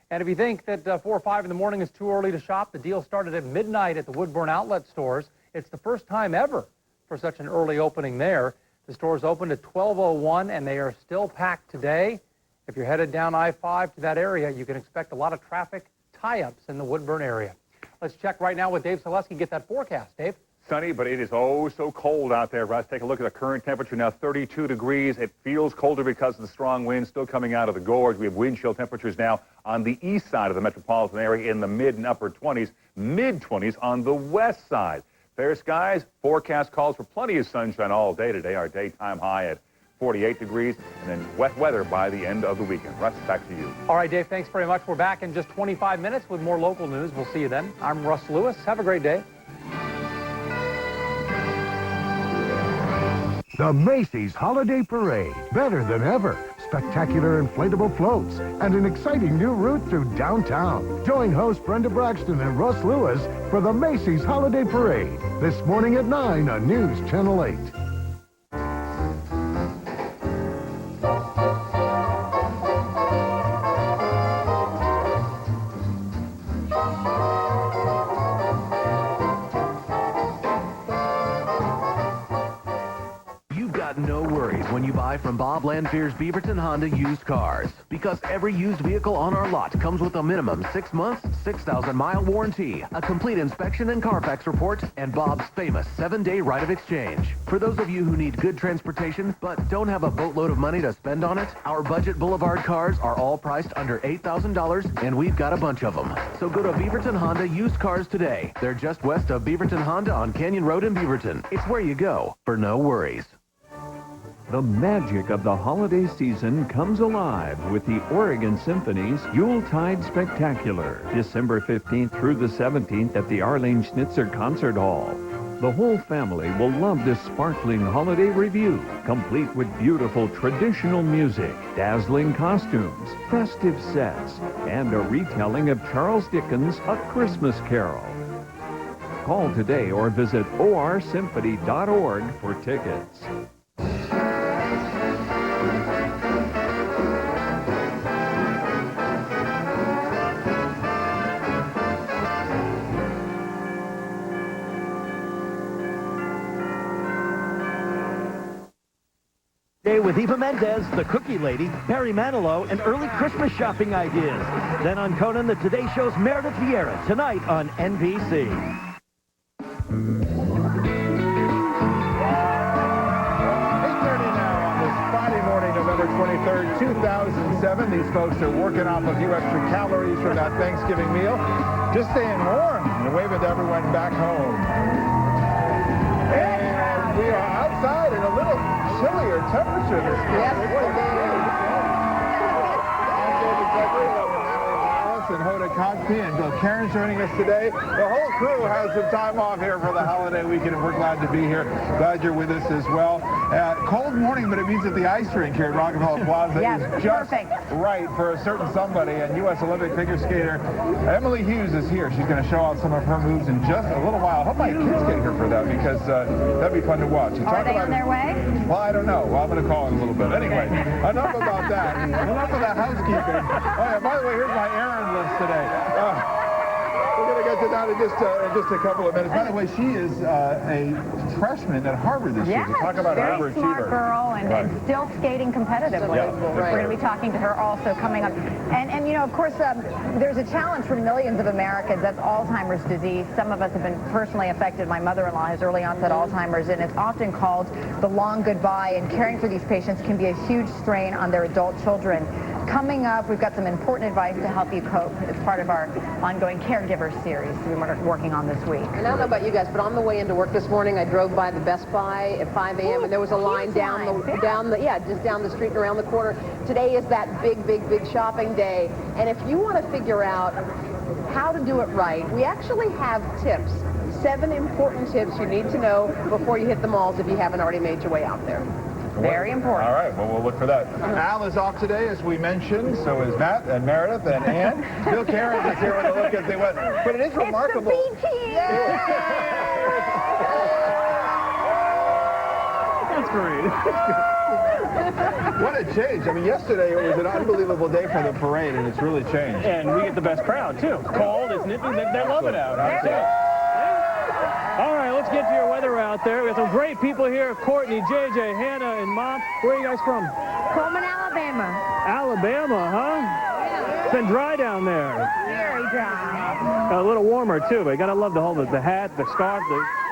And if you think that 4 or 5 in the morning is too early to shop, the deal started at midnight at the Woodburn outlet stores. It's the first time ever for such an early opening there. The stores opened at 12:01, and they are still packed today. If you're headed down I-5 to that area, you can expect a lot of traffic tie-ups in the Woodburn area. Let's check right now with Dave Selesky, get that forecast. Dave? Sunny, but it is oh so cold out there, Russ. Take a look at the current temperature now, 32 degrees. It feels colder because of the strong wind still coming out of the gorge. We have wind chill temperatures now on the east side of the metropolitan area in the mid and upper 20s, mid-20s on the west side. Fair skies, forecast calls for plenty of sunshine all day today. Our daytime high at 48 degrees, and then wet weather by the end of the weekend. Russ, back to you. All right, Dave, thanks very much. We're back in just 25 minutes with more local news. We'll see you then. I'm Russ Lewis. Have a great day. The Macy's Holiday Parade, better than ever. spectacular inflatable floats, and an exciting new route through downtown. Join host Brenda Braxton and Russ Lewis for the Macy's Holiday Parade this morning at 9 on News Channel 8. No worries when you buy from Bob Lanfear's Beaverton Honda used cars, because every used vehicle on our lot comes with a minimum 6 months, 6,000-mile warranty, a complete inspection and Carfax report, and Bob's famous 7-day right of exchange. For those of you who need good transportation but don't have a boatload of money to spend on it, our budget Boulevard cars are all priced under $8,000, and we've got a bunch of them. So go to Beaverton Honda used cars today. They're just west of Beaverton Honda on Canyon Road in Beaverton. It's where you go for no worries. The magic of the holiday season comes alive with the Oregon Symphony's Yuletide Spectacular, December 15th through the 17th at the Arlene Schnitzer Concert Hall. The whole family will love this sparkling holiday review, complete with beautiful traditional music, dazzling costumes, festive sets, and a retelling of Charles Dickens' A Christmas Carol. Call today or visit orsymphony.org for tickets. With Eva Mendez, the Cookie Lady, Barry Manilow, and early Christmas shopping ideas. Then on Conan, the Today Show's Meredith Vieira, tonight on NBC. 8:30 now on this Friday morning, November 23rd, 2007. These folks are working off a few extra calories from that Thanksgiving meal. Just staying warm and waving to everyone back home. And we are outside in a little chillier temperature this morning. Yes, and Hoda Kotke and Bill Cairns joining us today. The whole crew has some time off here for the holiday weekend, and we're glad to be here. Glad you're with us as well. Cold morning, but it means that the ice rink here at Rockefeller Plaza is just right for a certain somebody. And U.S. Olympic figure skater Emily Hughes is here. She's going to show off some of her moves in just a little while. I hope my kids get here for that, because that'd be fun to watch. Are they on their way? Well, I don't know. Well, I'm going to call in a little bit. Anyway, enough about that. Enough of that housekeeping. Oh, yeah, by the way, here's my errand list today. We're going to get to that in just a couple of minutes. By the way, she is a freshman at Harvard this year. Talk about very Harvard smart achiever. girl and still skating competitively. Yeah, We're going to be talking to her also coming up. And you know, of course, there's a challenge for millions of Americans. That's Alzheimer's disease. Some of us have been personally affected. My mother-in-law has early onset Alzheimer's, and it's often called the long goodbye. And caring for these patients can be a huge strain on their adult children. Coming up, we've got some important advice to help you cope. It's part of our ongoing Caregiver series we're working on this week. And I don't know about you guys, but on the way into work this morning, I drove by the Best Buy at 5 a.m. and there was a line just down the street and around the corner. Today is that big shopping day. And if you want to figure out how to do it right, we actually have tips. 7 important tips you need to know before you hit the malls if you haven't already made your way out there. Very important. All right, well, we'll look for that. Al is off today, as we mentioned. So is Matt and Meredith and Ann. Bill Cairns is here with a look as they went. But it is remarkable. It's the B-Team! That's great. What a change. I mean, yesterday it was an unbelievable day for the parade, and it's really changed. And we get the best crowd, too. It's cold, it's nippy. They love it out. All right, let's get to your weather out there. We have some great people here. Courtney, JJ, Hannah, and Mom. Where are you guys from? Coleman, Alabama. Alabama, huh? It's been dry down there. Very dry. A little warmer, too, but you got to love the hat, the scarf.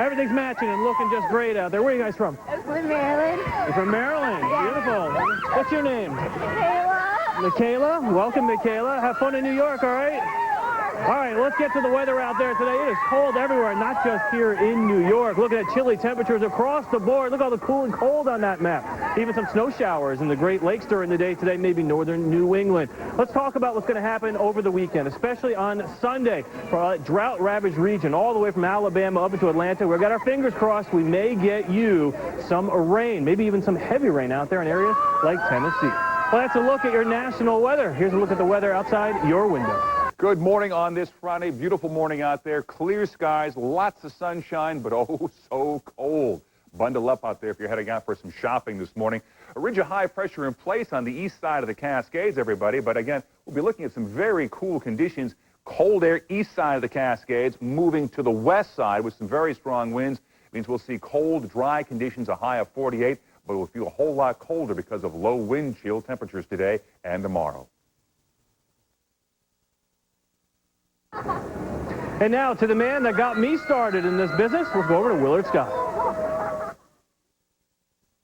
Everything's matching and looking just great out there. Where are you guys from? From Maryland. You're from Maryland. Yeah. Beautiful. What's your name? Michaela. Michaela. Welcome, Michaela. Have fun in New York, all right? All right, let's get to the weather out there today. It is cold everywhere, not just here in New York. Looking at chilly temperatures across the board. Look at all the cool and cold on that map. Even some snow showers in the Great Lakes during the day today, maybe northern New England. Let's talk about what's going to happen over the weekend, especially on Sunday for a drought-ravaged region all the way from Alabama up into Atlanta. We've got our fingers crossed. We may get you some rain, maybe even some heavy rain out there in areas like Tennessee. Well, that's a look at your national weather. Here's a look at the weather outside your window. Good morning on this Friday. Beautiful morning out there. Clear skies, lots of sunshine, but oh so cold. Bundle up out there if you're heading out for some shopping this morning. A ridge of high pressure in place on the east side of the Cascades, everybody. But again, we'll be looking at some very cool conditions. Cold air east side of the Cascades moving to the west side with some very strong winds. It means we'll see cold, dry conditions, a high of 48, but we'll feel a whole lot colder because of low wind chill temperatures today and tomorrow. And now to the man that got me started in this business. Let's go over to Willard Scott.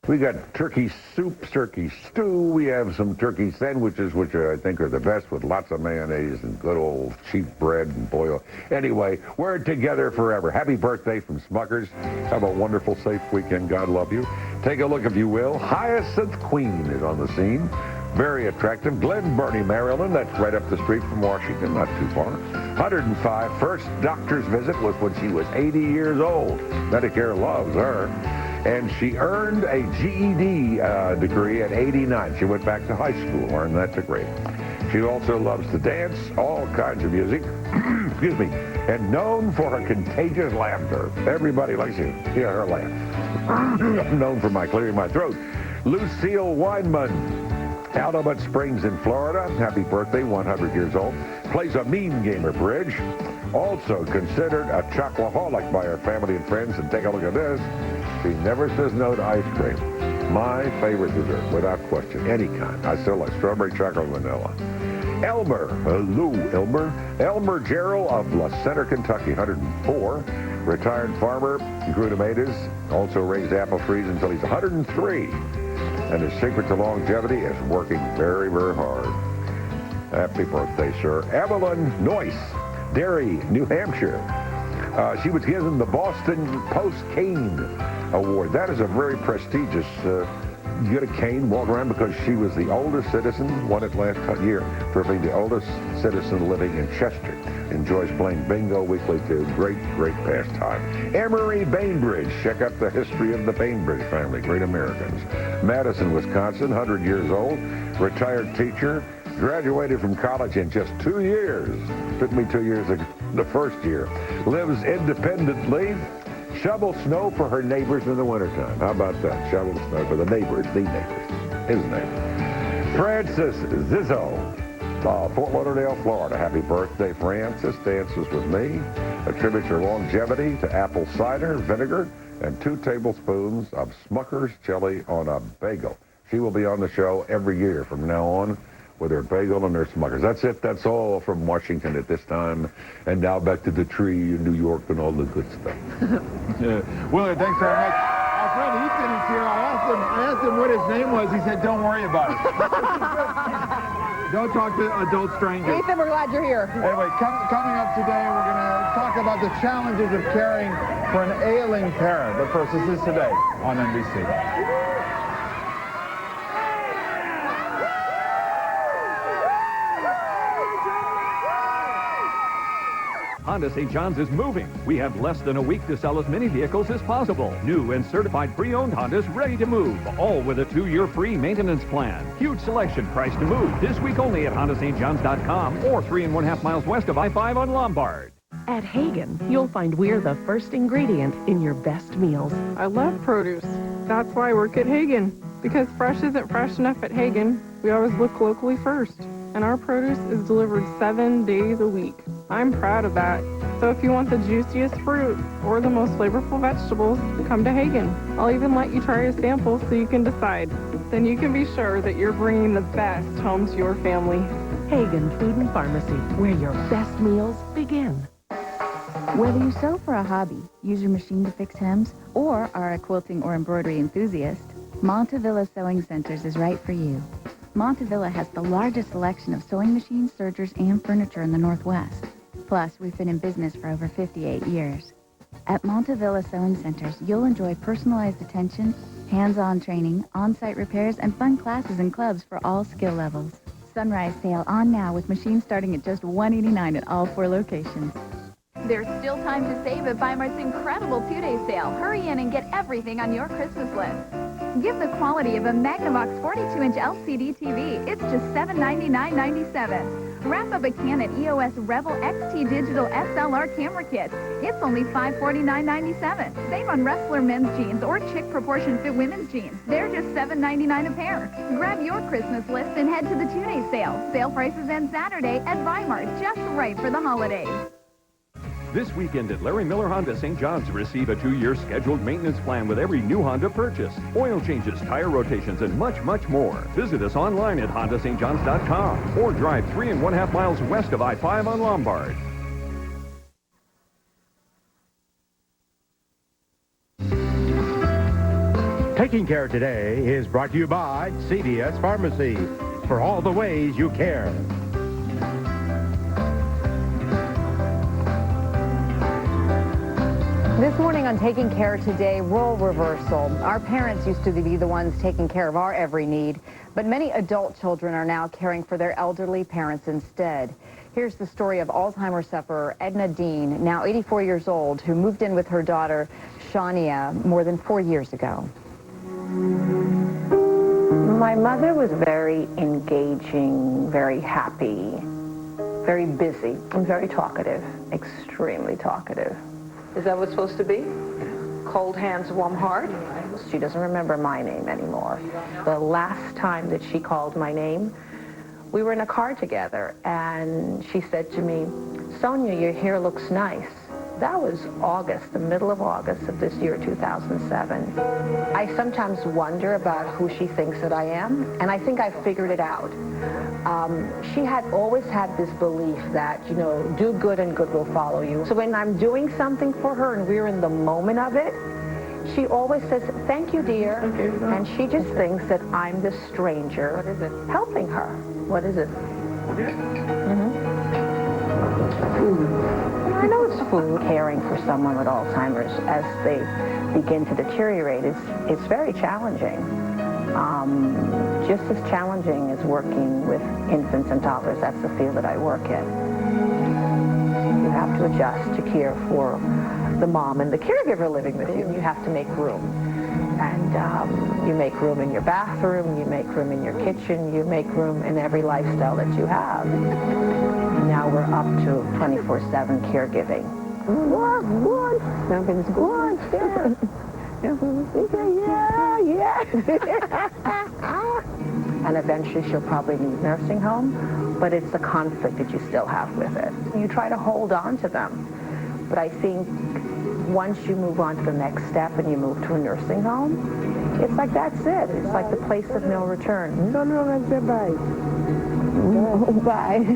We got turkey soup, turkey stew. We have some turkey sandwiches, which I think are the best, with lots of mayonnaise and good old cheap bread and boil. Anyway, we're together forever. Happy birthday from Smuckers. Have a wonderful, safe weekend. God love you. Take a look, if you will. Hyacinth Queen is on the scene. Very attractive. Glen Burnie, Maryland. That's right up the street from Washington, not too far. 105. First doctor's visit was when she was 80 years old. Medicare loves her. And she earned a GED degree at 89. She went back to high school, earned that degree. She also loves to dance, all kinds of music, excuse me, and known for her contagious laughter. Everybody likes to hear her laugh. Known for my clearing my throat. Lucille Weinman, Alamut Springs in Florida. Happy birthday, 100 years old. Plays a mean game of bridge. Also considered a chocoholic by her family and friends. And take a look at this. She never says no to ice cream. My favorite dessert, without question, any kind. I still like strawberry chocolate vanilla. Elmer, hello, Elmer. Elmer Gerald of La Center, Kentucky, 104. Retired farmer, grew tomatoes, also raised apple trees until he's 103. And his secret to longevity is working very, very hard. Happy birthday, sir. Evelyn Noyce, Derry, New Hampshire. She was given the Boston Post Cane Award. That is a very prestigious, you get a cane, walk around, because she was the oldest citizen, won it last year for being the oldest citizen living in Chester. Enjoys playing bingo weekly too. Great, great pastime. Emery Bainbridge. Check out the history of the Bainbridge family. Great Americans. Madison, Wisconsin, 100 years old. Retired teacher. Graduated from college in just 2 years. Took me 2 years, the first year. Lives independently. Shovel snow for her neighbors in the wintertime. How about that? Shovel snow for the neighbors, his neighbors. Francis Zizzo, Fort Lauderdale, Florida. Happy birthday, Francis. Dances with me. Attributes her longevity to apple cider vinegar and 2 tablespoons of Smucker's chili on a bagel. She will be on the show every year from now on with her bagel and her Smuckers. That's it. That's all from Washington at this time. And now back to the tree in New York and all the good stuff. Willard, thanks very much. Our friend Ethan is here. I asked him what his name was. He said, don't worry about it. Don't talk to adult strangers. Ethan, we're glad you're here. Anyway, coming up today, we're going to talk about the challenges of caring for an ailing parent. But first, this is Today on NBC. Honda St. John's is moving. We have less than a week to sell as many vehicles as possible. New and certified pre-owned Hondas ready to move, all with a 2-year free maintenance plan. Huge selection, price to move. This week only at HondaSt.Johns.com or 3 1/2 miles west of I-5 on Lombard. At Hagen, you'll find we're the first ingredient in your best meals. I love produce. That's why I work at Hagen. Because fresh isn't fresh enough at Hagen, we always look locally first. And our produce is delivered 7 days a week. I'm proud of that. So if you want the juiciest fruit or the most flavorful vegetables, come to Hagen. I'll even let you try a sample so you can decide. Then you can be sure that you're bringing the best home to your family. Hagen Food and Pharmacy, where your best meals begin. Whether you sew for a hobby, use your machine to fix hems, or are a quilting or embroidery enthusiast, Montevilla Sewing Centers is right for you. Montevilla has the largest selection of sewing machines, sergers, and furniture in the Northwest. Plus, we've been in business for over 58 years. At Montevilla Sewing Centers, you'll enjoy personalized attention, hands-on training, on-site repairs, and fun classes and clubs for all skill levels. Sunrise sale on now with machines starting at just $189 at all 4 locations. There's still time to save at Weimart's incredible 2-day sale. Hurry in and get everything on your Christmas list. Give the quality of a Magnavox 42-inch LCD TV. It's just $799.97. Wrap up a Canon EOS Rebel XT Digital SLR camera kit. It's only $549.97. Save on Wrestler men's jeans or chick proportion fit women's jeans. They're just $7.99 a pair. Grab your Christmas list and head to the 2-day sale. Sale prices end Saturday at Weimar, just right for the holidays. This weekend at Larry Miller Honda St. John's, receive a 2-year scheduled maintenance plan with every new Honda purchase. Oil changes, tire rotations, and much, much more. Visit us online at HondaSt.Johns.com or drive 3.5 miles west of I-5 on Lombard. Taking Care Today is brought to you by CVS Pharmacy. For all the ways you care. This morning on Taking Care Today, role reversal. Our parents used to be the ones taking care of our every need, but many adult children are now caring for their elderly parents instead. Here's the story of Alzheimer's sufferer Edna Dean, now 84 years old, who moved in with her daughter, Shania, more than 4 years ago. My mother was very engaging, very happy, very busy, and very talkative, extremely talkative. Is that what's supposed to be? Cold hands, warm heart? She doesn't remember my name anymore. The last time that she called my name, we were in a car together, and she said to me, "Sonia, your hair looks nice." That was August, the middle of August of this year, 2007. I sometimes wonder about who she thinks that I am, and I think I figured it out. She had always had this belief that, you know, do good and good will follow you. So when I'm doing something for her and we're in the moment of it, she always says, "Thank you, dear." And she just thinks that I'm the stranger. What is it? Helping her. What is it? I know it's food. Caring for someone with Alzheimer's as they begin to deteriorate it's very challenging. Just as challenging as working with infants and toddlers. That's the field that I work in. You have to adjust to care for the mom and the caregiver living with you. You have to make room. And you make room in your bathroom, you make room in your kitchen, you make room in every lifestyle that you have. Now we're up to 24/7 caregiving. Something's good. Yeah. And eventually she'll probably need nursing home, but it's the conflict that you still have with it. You try to hold on to them, but I think once you move on to the next step and you move to a nursing home, it's like that's it. It's like the place of no return. No, bye. Bye.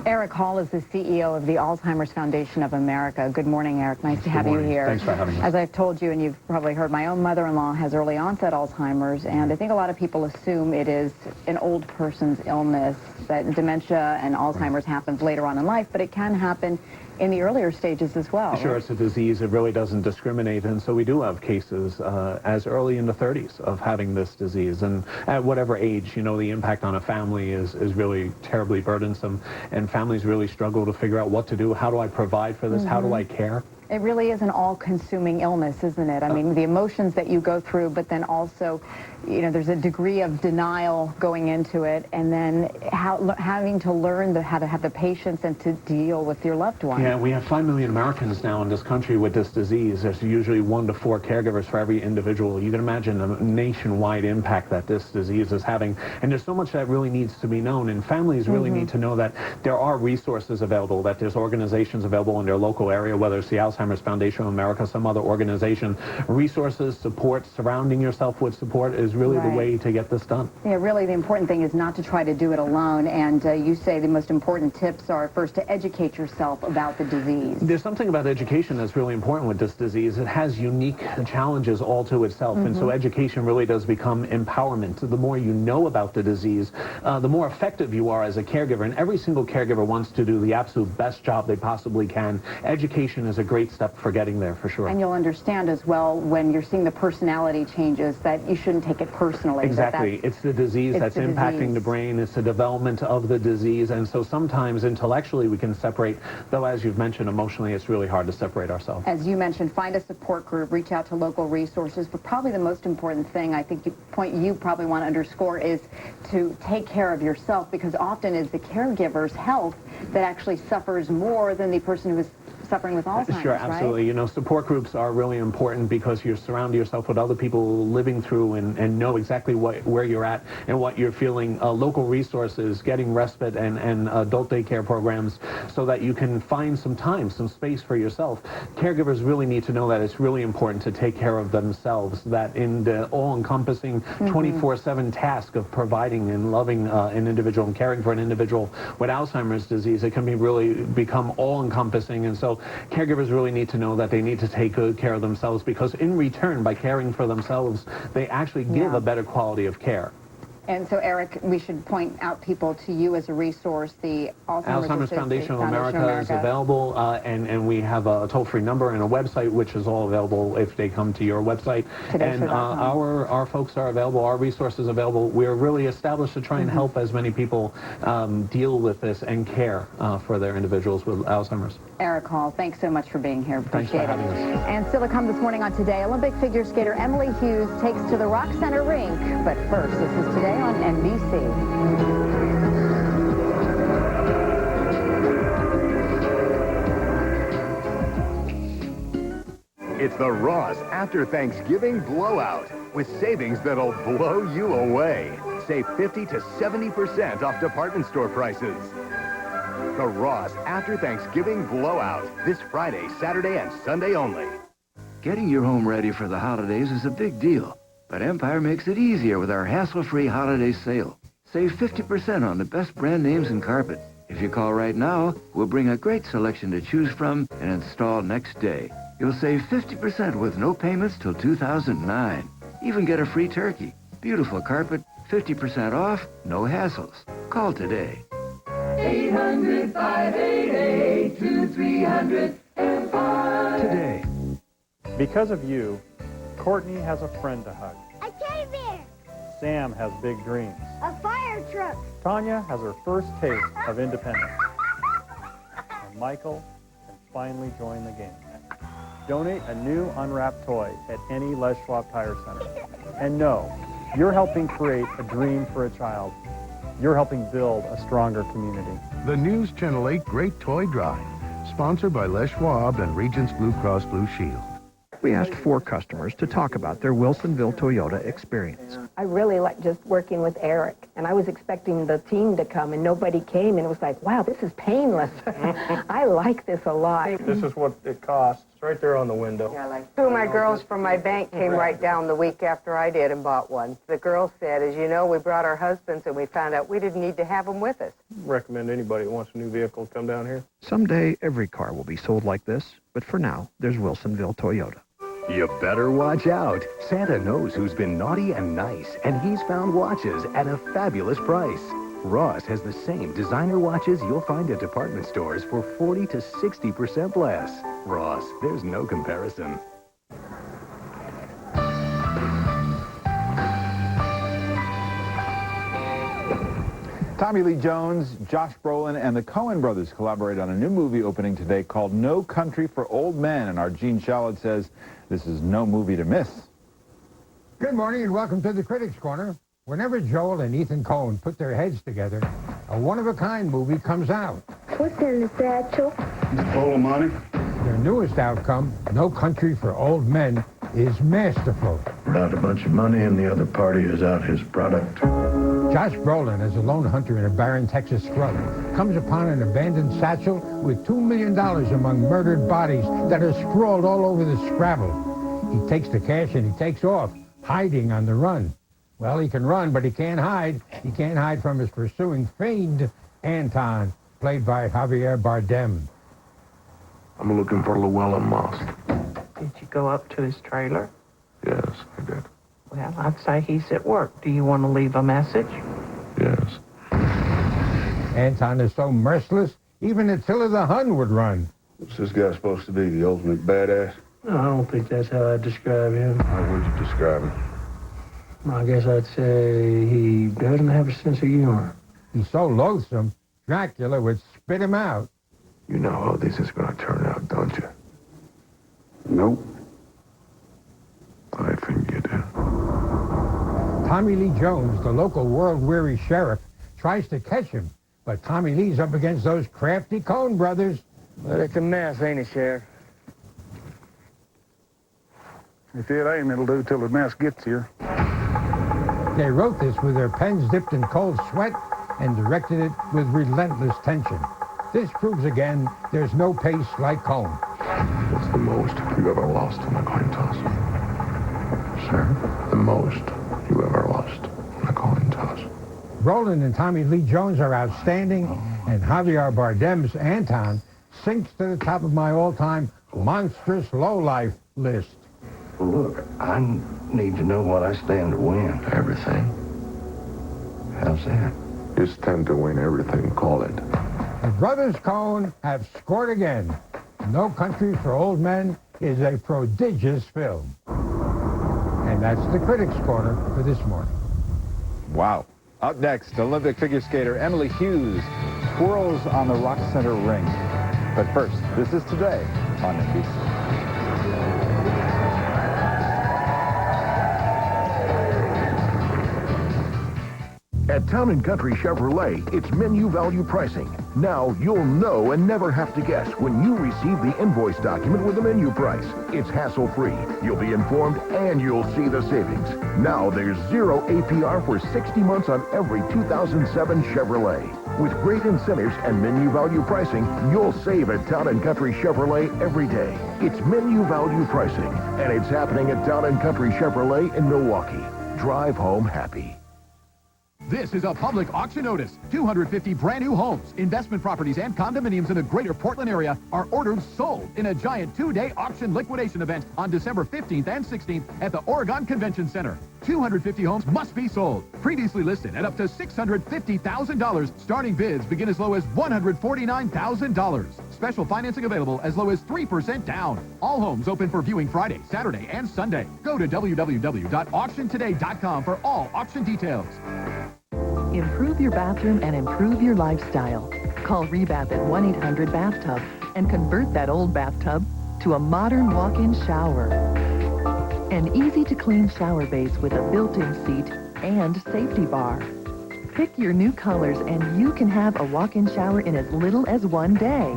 Eric Hall is the CEO of the Alzheimer's Foundation of America. Good morning, Eric. Nice to have you here. Thanks for having me. As I've told you, and you've probably heard, my own mother-in-law has early onset Alzheimer's, and I think a lot of people assume it is an old person's illness, that dementia and Alzheimer's happens later on in life, but it can happen in the earlier stages as well. Sure, it's a disease. It really doesn't discriminate, and so we do have cases as early in the 30s of having this disease, and at whatever age, you know, the impact on a family is really terribly burdensome, and families really struggle to figure out what to do. How do I provide for this? How do I care? It really is an all-consuming illness, isn't it? I mean, the emotions that you go through, but then also, you know, there's a degree of denial going into it, and then having to learn how to have the patience and to deal with your loved one. Yeah, we have 5 million Americans now in this country with this disease. There's usually 1 to 4 caregivers for every individual. You can imagine the nationwide impact that this disease is having, and there's so much that really needs to be known, and families really need to know that there are resources available, that there's organizations available in their local area, whether it's the Alzheimer's Foundation of America, some other organization. Resources, support, surrounding yourself with support is really the way to get this done. Yeah, really the important thing is not to try to do it alone, and you say the most important tips are first to educate yourself about the disease. There's something about education that's really important with this disease. It has unique challenges all to itself, and so education really does become empowerment. The more you know about the disease, the more effective you are as a caregiver, and every single caregiver wants to do the absolute best job they possibly can. Education is a great great step for getting there, for sure. And you'll understand as well when you're seeing the personality changes that you shouldn't take it personally. Exactly. It's the disease that's impacting the brain. It's the development of the disease. And so sometimes intellectually we can separate, though as you've mentioned, emotionally it's really hard to separate ourselves. As you mentioned, find a support group, reach out to local resources, but probably the most important thing, I think the point you probably want to underscore is to take care of yourself, because often it's the caregiver's health that actually suffers more than the person who is suffering with Alzheimer's, Sure, absolutely. Right? You know, support groups are really important because you surround yourself with other people living through and know exactly where you're at and what you're feeling. Local resources, getting respite and adult daycare programs so that you can find some time, some space for yourself. Caregivers really need to know that it's really important to take care of themselves, that in the all-encompassing 24/7 task of providing and loving an individual and caring for an individual with Alzheimer's disease, it can be really become all-encompassing. And so caregivers really need to know that they need to take good care of themselves, because in return, by caring for themselves, they actually give a better quality of care. And so, Eric, we should point out people to you as a resource. The Alzheimer's Foundation of America is available, and we have a toll-free number and a website, which is all available if they come to your website. And our folks are available, our resources available. We're really established to try and help as many people deal with this and care for their individuals with Alzheimer's. Eric Hall, thanks so much for being here. Thanks for having us. And still to come this morning on Today, Olympic figure skater Emily Hughes takes to the Rock Center rink. But first, this is Today on NBC. It's the Ross After Thanksgiving Blowout with savings that'll blow you away. Save 50 to 70% off department store prices. The Ross After Thanksgiving Blowout, this Friday, Saturday, and Sunday only. Getting your home ready for the holidays is a big deal, but Empire makes it easier with our hassle-free holiday sale. Save 50% on the best brand names in carpet. If you call right now, we'll bring a great selection to choose from and install next day. You'll save 50% with no payments till 2009. Even get a free turkey. Beautiful carpet, 50% off, no hassles. Call today. 800-588-2300 Empire. Today. Because of you, Courtney has a friend to hug. A teddy bear. Sam has big dreams. A fire truck. Tanya has her first taste of independence. And Michael can finally join the game. Donate a new unwrapped toy at any Les Schwab Tire Center. And know, you're helping create a dream for a child. You're helping build a stronger community. The News Channel 8 Great Toy Drive, sponsored by Les Schwab and Regents Blue Cross Blue Shield. We asked 4 customers to talk about their Wilsonville Toyota experience. I really like just working with Eric, and I was expecting the team to come, and nobody came, and it was like, wow, this is painless. I like this a lot. This is what it costs. It's right there on the window. Two of my girls from my bank came right down the week after I did and bought one. The girl said, as you know, we brought our husbands and we found out we didn't need to have them with us. Recommend anybody who wants a new vehicle to come down here. Someday, every car will be sold like this, but for now, there's Wilsonville Toyota. You better watch out. Santa knows who's been naughty and nice, and he's found watches at a fabulous price. Ross has the same designer watches you'll find at department stores for 40 to 60% less. Ross, there's no comparison. Tommy Lee Jones, Josh Brolin, and the Coen brothers collaborate on a new movie opening today called No Country for Old Men, and our Gene Shalit says this is no movie to miss. Good morning and welcome to the Critics Corner. Whenever Joel and Ethan Coen put their heads together, a one-of-a-kind movie comes out. What's in the satchel? A bowl of money. Their newest outcome, No Country for Old Men, is masterful. We're out a bunch of money and the other party is out his product. Josh Brolin, as a lone hunter in a barren Texas scrub, comes upon an abandoned satchel with $2 million among murdered bodies that are sprawled all over the Scrabble. He takes the cash and he takes off, hiding on the run. Well, he can run, but he can't hide. He can't hide from his pursuing fiend, Anton, played by Javier Bardem. I'm looking for Llewellyn Moss. Did you go up to his trailer? Yes, I did. Well, I'd say he's at work. Do you want to leave a message? Yes. Anton is so merciless, even Attila the Hun would run. What's this guy supposed to be, the ultimate badass? No, I don't think that's how I'd describe him. How would you describe him? I guess I'd say he doesn't have a sense of humor. He's so loathsome, Dracula would spit him out. You know how this is going to turn out, don't you? Nope. I think you do. Tommy Lee Jones, the local world-weary sheriff, tries to catch him, but Tommy Lee's up against those crafty Coen brothers. But it's a mess, ain't it, Sheriff? If it ain't, it'll do till the mess gets here. They wrote this with their pens dipped in cold sweat and directed it with relentless tension. This proves again there's no pace like Coen. What's the most you ever lost in a coin toss? Sir? The most you ever lost in a coin toss. Brolin and Tommy Lee Jones are outstanding, and Javier Bardem's Anton sinks to the top of my all-time monstrous lowlife list. Look, I need to know what I stand to win. Everything. How's that? You stand to win everything, call it. The brothers Coen have scored again. No Country for Old Men is a prodigious film. And that's the Critics' Corner for this morning. Wow. Up next, Olympic figure skater Emily Hughes twirls on the Rock Center ring. But first, this is Today on NBC. At Town & Country Chevrolet, it's menu value pricing. Now you'll know and never have to guess when you receive the invoice document with the menu price. It's hassle-free. You'll be informed and you'll see the savings. Now there's 0 APR for 60 months on every 2007 Chevrolet. With great incentives and menu value pricing, you'll save at Town & Country Chevrolet every day. It's menu value pricing, and it's happening at Town & Country Chevrolet in Milwaukee. Drive home happy. This is a public auction notice. 250 brand new homes, investment properties, and condominiums in the greater Portland area are ordered sold in a giant 2-day auction liquidation event on December 15th and 16th at the Oregon Convention Center. 250 homes must be sold. Previously listed at up to $650,000. Starting bids begin as low as $149,000. Special financing available as low as 3% down. All homes open for viewing Friday, Saturday, and Sunday. Go to www.auctiontoday.com for all auction details. Improve your bathroom and improve your lifestyle. Call Rebath at 1-800-BATHTUB and convert that old bathtub to a modern walk-in shower. An easy-to-clean shower base with a built-in seat and safety bar. Pick your new colors and you can have a walk-in shower in as little as 1 day.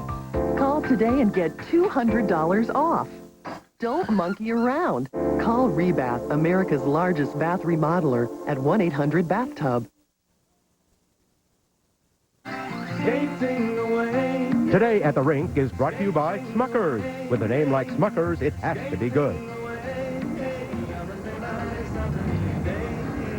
Call today and get $200 off. Don't monkey around. Call Rebath, America's largest bath remodeler, at 1-800-BATHTUB. Today at the Rink is brought to you by Smuckers. With a name like Smuckers, it has to be good.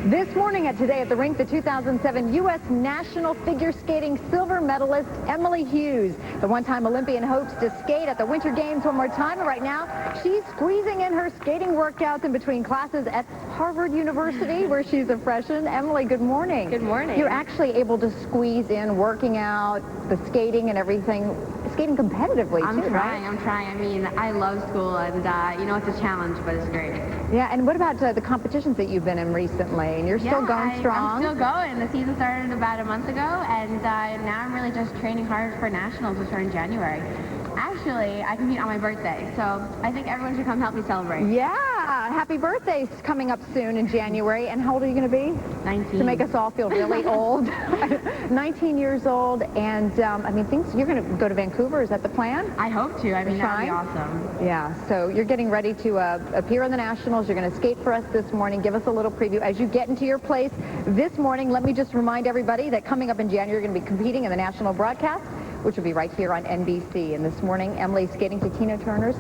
This morning at Today at the Rink, the 2007 U.S. National Figure Skating silver medalist Emily Hughes. The one-time Olympian hopes to skate at the Winter Games one more time. And right now, she's squeezing in her skating workouts in between classes at Harvard University, where she's a freshman. Emily, good morning. Good morning. You're actually able to squeeze in working out, the skating and everything, skating competitively, I'm too, trying. right? I'm trying. I mean, I love school, and, you know, it's a challenge, but it's great. Yeah, and what about the competitions that you've been in recently? And you're still going strong? I'm still going. The season started about a month ago, and now I'm really just training hard for nationals, which are in January. Actually, I compete on my birthday, so I think everyone should come help me celebrate. Yeah, happy birthday's coming up soon in January. And how old are you going to be? 19. To make us all feel really old. 19 years old, and I mean, you're going to go to Vancouver. Is that the plan? I hope to. I mean, that would be awesome. Yeah, so you're getting ready to appear in the Nationals. You're going to skate for us this morning. Give us a little preview. As you get into your place this morning, let me just remind everybody that coming up in January, you're going to be competing in the national broadcast, which will be right here on NBC. And this morning, Emily's skating to Tina Turner's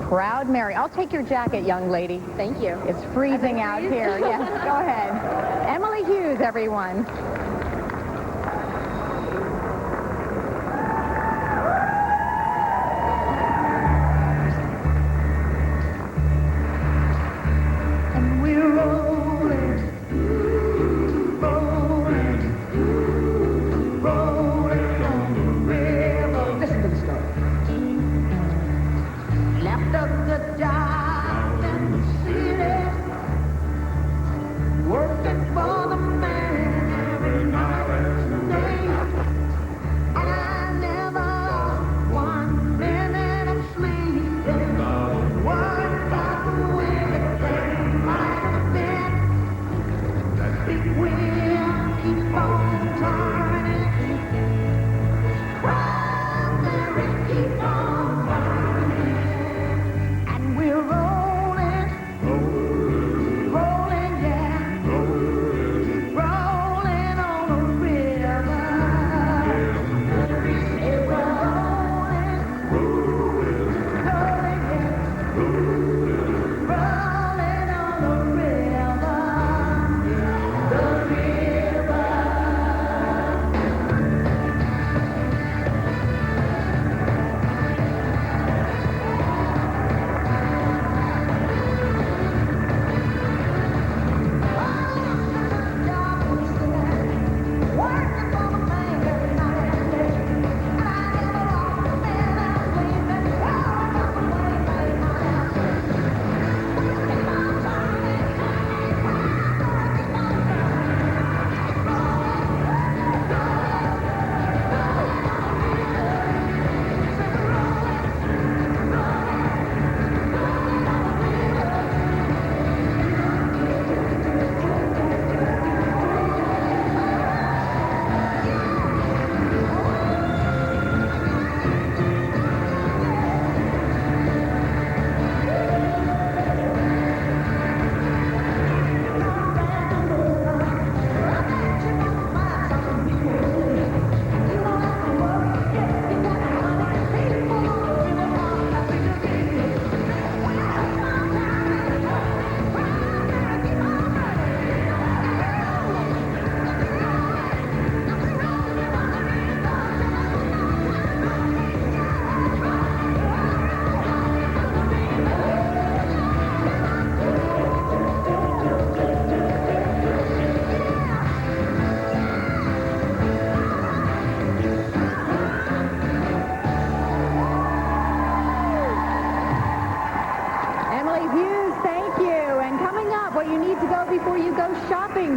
Proud Mary. I'll take your jacket, young lady. Thank you. It's freezing out here. Yes, go ahead. Emily Hughes, everyone. And we're rolling, rolling, rolling on the river. Listen to the story.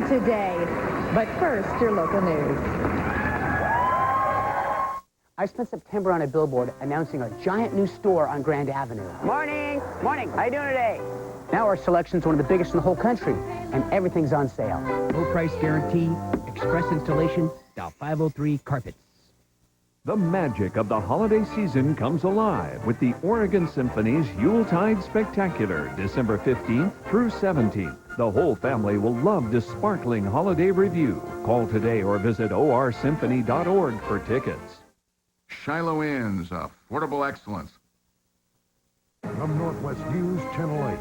today. But first, your local news. I spent September on a billboard announcing a giant new store on Grand Avenue. Morning! Morning! How you doing today? Now our selection's one of the biggest in the whole country, and everything's on sale. Low price guarantee, express installation, dial 503 Carpets. The magic of the holiday season comes alive with the Oregon Symphony's Yuletide Spectacular, December 15th through 17th. The whole family will love this sparkling holiday review. Call today or visit orsymphony.org for tickets. Shiloh Inn's affordable excellence. From Northwest News, Channel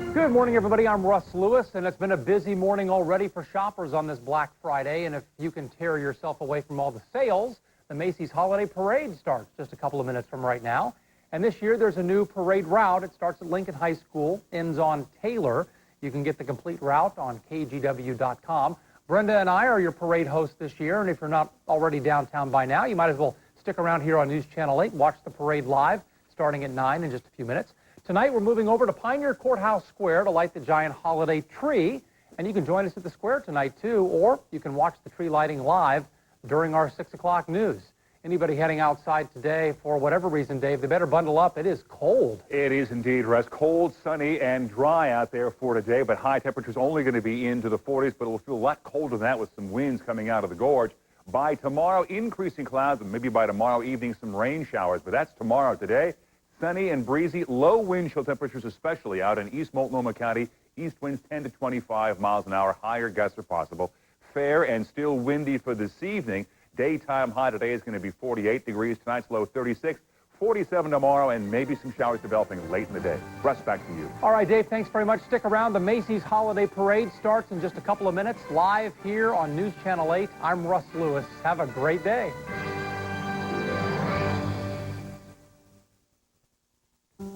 8. Good morning, everybody. I'm Russ Lewis, and it's been a busy morning already for shoppers on this Black Friday. And if you can tear yourself away from all the sales, the Macy's Holiday Parade starts just a couple of minutes from right now. And this year, there's a new parade route. It starts at Lincoln High School, ends on Taylor. You can get the complete route on kgw.com. Brenda and I are your parade hosts this year, and if you're not already downtown by now, you might as well stick around here on News Channel 8, watch the parade live, starting at 9 in just a few minutes. Tonight, we're moving over to Pioneer Courthouse Square to light the giant holiday tree, and you can join us at the square tonight, too, or you can watch the tree lighting live during our 6 o'clock news. Anybody heading outside today, for whatever reason, Dave, they better bundle up. It is cold. It is indeed, Russ. Cold, sunny, and dry out there for today, but high temperatures only going to be into the 40s, but it'll feel a lot colder than that with some winds coming out of the gorge. By tomorrow, increasing clouds, and maybe by tomorrow evening, some rain showers, but that's tomorrow. Today, sunny and breezy, low wind chill temperatures, especially out in East Multnomah County. East winds 10 to 25 miles an hour, higher gusts are possible. Fair and still windy for this evening. Daytime high today is going to be 48 degrees. Tonight's low 36, 47 tomorrow, and maybe some showers developing late in the day. Russ, back to you. All right, Dave, thanks very much. Stick around. The Macy's Holiday Parade starts in just a couple of minutes, live here on News Channel 8. I'm Russ Lewis. Have a great day.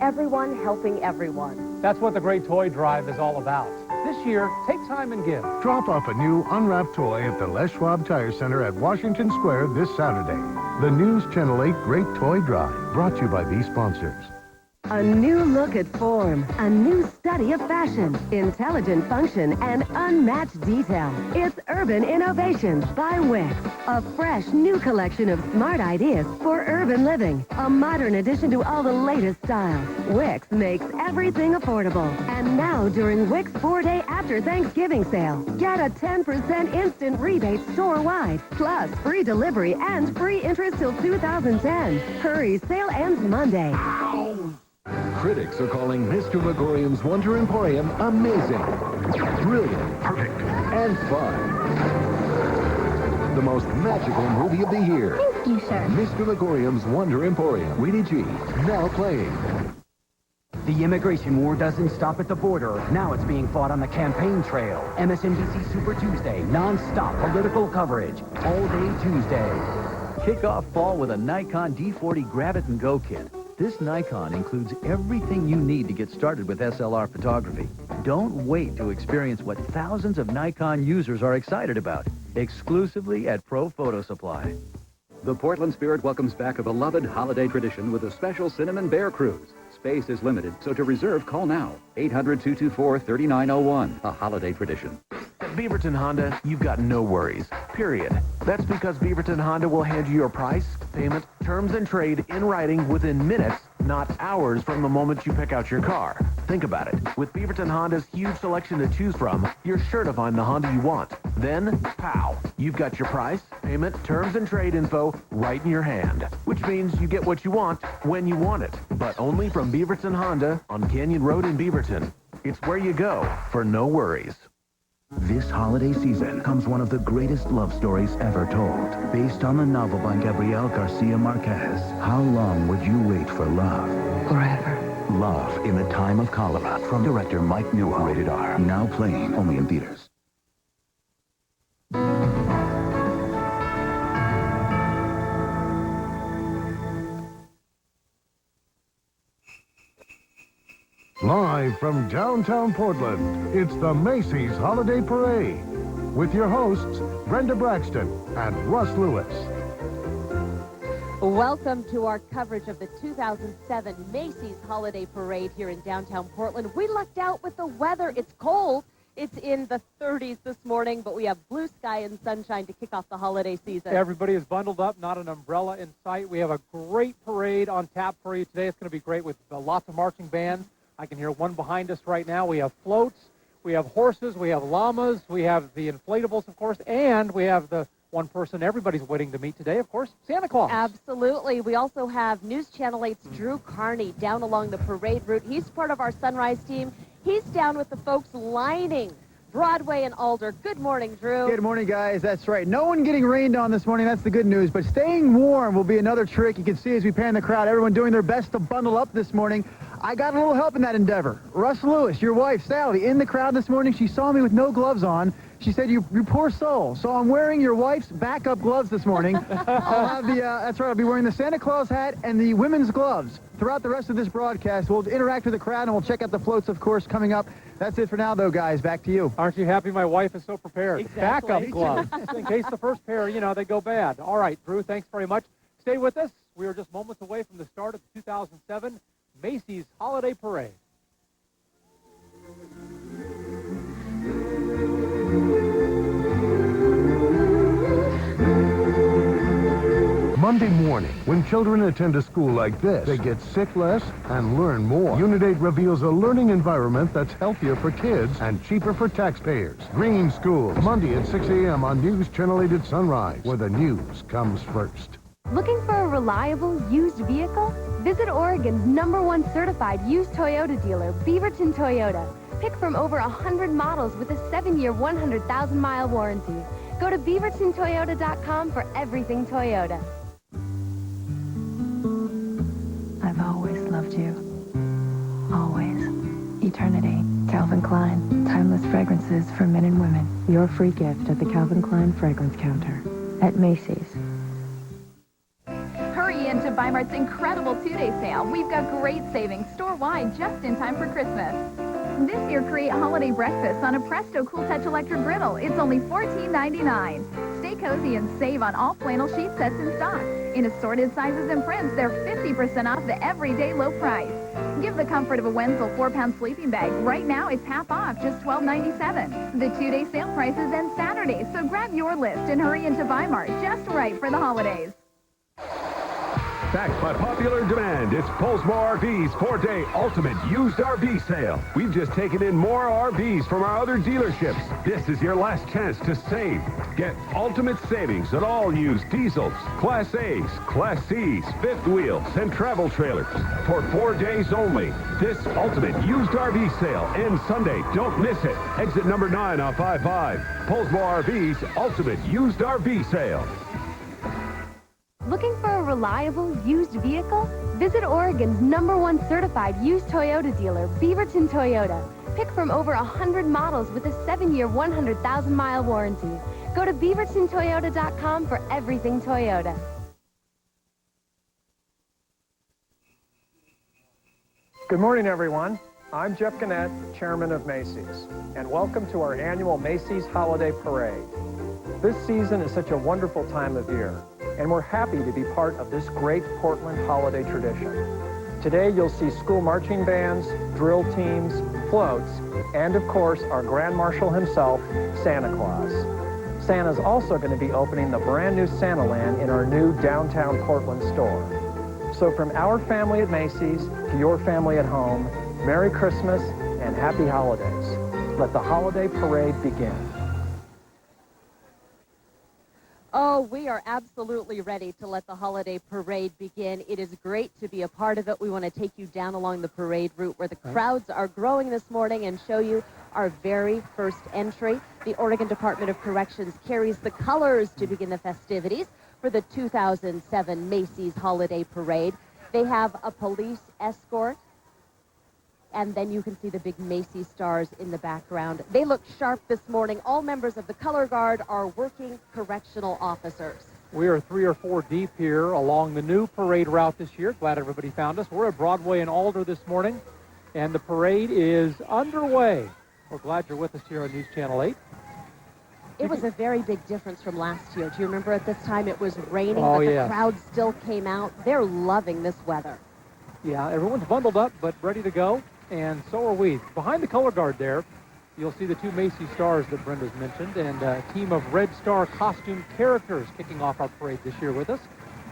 Everyone helping everyone. That's what the Great Toy Drive is all about. This year, take time and give. Drop off a new unwrapped toy at the Les Schwab Tire Center at Washington Square this Saturday. The News Channel 8 Great Toy Drive, brought to you by these sponsors. A new look at form, a new study of fashion, intelligent function, and unmatched detail. It's Urban Innovations by Wix. A fresh new collection of smart ideas for urban living. A modern addition to all the latest styles. Wix makes everything affordable. And now during Wix 4-day after Thanksgiving sale, get a 10% instant rebate store-wide, plus free delivery and free interest till 2010. Hurry, sale ends Monday. Critics are calling Mr. Megorium's Wonder Emporium amazing, brilliant, perfect, and fun. The most magical movie of the year. Thank you, sir. Mr. Megorium's Wonder Emporium. Rated G. Now playing. The immigration war doesn't stop at the border. Now it's being fought on the campaign trail. MSNBC Super Tuesday, non-stop political coverage. All day Tuesday. Kick off fall with a Nikon D40 Grab It and Go kit. This Nikon includes everything you need to get started with SLR photography. Don't wait to experience what thousands of Nikon users are excited about. Exclusively at Pro Photo Supply. The Portland Spirit welcomes back a beloved holiday tradition with a special Cinnamon Bear Cruise. Space is limited, so to reserve, call now. 800-224-3901. A holiday tradition. At Beaverton Honda, you've got no worries, period. That's because Beaverton Honda will hand you your price, payment, terms, and trade in writing within minutes, not hours from the moment you pick out your car. Think about it. With Beaverton Honda's huge selection to choose from, you're sure to find the Honda you want. Then, pow, you've got your price, payment, terms, and trade info right in your hand. Which means you get what you want when you want it. But only from Beaverton Honda on Canyon Road in Beaverton. It's where you go for no worries. This holiday season comes one of the greatest love stories ever told. Based on the novel by Gabriel Garcia Marquez, How Long Would You Wait for Love? Forever. Love in the Time of Cholera, from director Mike Newell. Rated R. Now playing only in theaters. Live from downtown Portland, it's the Macy's Holiday Parade with your hosts, Brenda Braxton and Russ Lewis. Welcome to our coverage of the 2007 Macy's Holiday Parade here in downtown Portland. We lucked out with the weather. It's cold. It's in the 30s this morning, but we have blue sky and sunshine to kick off the holiday season. Everybody is bundled up, not an umbrella in sight. We have a great parade on tap for you today. It's going to be great with lots of marching bands. I can hear one behind us right now. We have floats, we have horses, we have llamas, we have the inflatables, of course, and we have the one person everybody's waiting to meet today, of course, Santa Claus. Absolutely. We also have News Channel 8's Drew Carney down along the parade route. He's part of our Sunrise team. He's down with the folks lining Broadway and Alder. Good morning, Drew. Good morning, guys. That's right. No one getting rained on this morning. That's the good news. But staying warm will be another trick. You can see as we pan the crowd, everyone doing their best to bundle up this morning. I got a little help in that endeavor. Russ Lewis, your wife, Sally, in the crowd this morning. She saw me with no gloves on. She said, you poor soul. So I'm wearing your wife's backup gloves this morning. I'll have the, that's right, I'll be wearing the Santa Claus hat and the women's gloves throughout the rest of this broadcast. We'll interact with the crowd and we'll check out the floats, of course, coming up. That's it for now, though, guys. Back to you. Aren't you happy my wife is so prepared? Exactly. Backup gloves, in case the first pair, they go bad. All right, Drew, thanks very much. Stay with us. We are just moments away from the start of the 2007 Macy's Holiday Parade. Monday morning, when children attend a school like this, they get sick less and learn more. Unit 8 reveals a learning environment that's healthier for kids and cheaper for taxpayers. Green Schools, Monday at 6 a.m. on News Channel 8 at Sunrise, where the news comes first. Looking for a reliable used vehicle? Visit Oregon's #1 certified used Toyota dealer, Beaverton Toyota. Pick from over 100 models with a 7-year, 100,000-mile warranty. Go to BeavertonToyota.com for everything Toyota. I've always loved you. Always. Eternity. Calvin Klein. Timeless fragrances for men and women. Your free gift at the Calvin Klein fragrance counter at Macy's. Hurry into Weimart's incredible 2-day sale. We've got great savings store-wide just in time for Christmas. This year, create holiday breakfast on a Presto Cool Touch electric griddle. It's only $14.99. Stay cozy and save on all flannel sheet sets in stock. In assorted sizes and prints, they're 50% off the everyday low price. Give the comfort of a Wenzel 4-pound sleeping bag. Right now, it's half off, just $12.97. The 2-day sale prices end Saturday, so grab your list and hurry into Weimar, just right for the holidays. Backed by popular demand, it's Polesmore RV's 4-day ultimate used RV sale. We've just taken in more RVs from our other dealerships. This is your last chance to save. Get ultimate savings on all used diesels, Class A's, Class C's, fifth wheels, and travel trailers for 4 days only. This ultimate used RV sale ends Sunday. Don't miss it. Exit number 9 on 55. Polesmore RV's ultimate used RV sale. Looking for a reliable used vehicle? Visit Oregon's #1 certified used Toyota dealer, Beaverton Toyota. Pick from over 100 models with a 7-year, 100,000-mile warranty. Go to BeavertonToyota.com for everything Toyota. Good morning, everyone. I'm Jeff Gannett, Chairman of Macy's, and welcome to our annual Macy's Holiday Parade. This season is such a wonderful time of year, and we're happy to be part of this great Portland holiday tradition. Today, you'll see school marching bands, drill teams, floats, and of course, our Grand Marshal himself, Santa Claus. Santa's also going to be opening the brand new Santa Land in our new downtown Portland store. So from our family at Macy's to your family at home, Merry Christmas and Happy Holidays. Let the holiday parade begin. Oh, we are absolutely ready to let the holiday parade begin. It is great to be a part of it. We want to take you down along the parade route where the crowds are growing this morning and show you our very first entry. The Oregon Department of Corrections carries the colors to begin the festivities for the 2007 Macy's Holiday Parade. They have a police escort, and then you can see the big Macy's stars in the background. They look sharp this morning. All members of the Color Guard are working correctional officers. We are 3 or 4 deep here along the new parade route this year. Glad everybody found us. We're at Broadway and Alder this morning, and the parade is underway. We're glad you're with us here on News Channel 8. It was a very big difference from last year. Do you remember at this time it was raining, but the crowd still came out? They're loving this weather. Yeah, everyone's bundled up but ready to go, and so are we. Behind the Color Guard there, you'll see the two Macy's stars that Brenda's mentioned and a team of Red Star costume characters kicking off our parade this year with us.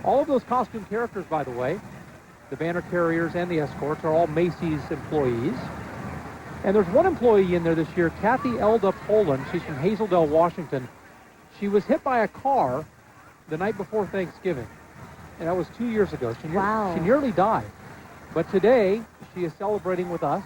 All of those costume characters, by the way, the banner carriers and the escorts, are all Macy's employees. And there's one employee in there this year, Kathy Elda Poland. She's from Hazeldale, Washington. She was hit by a car the night before Thanksgiving, and that was 2 years ago. She nearly died. But today, she is celebrating with us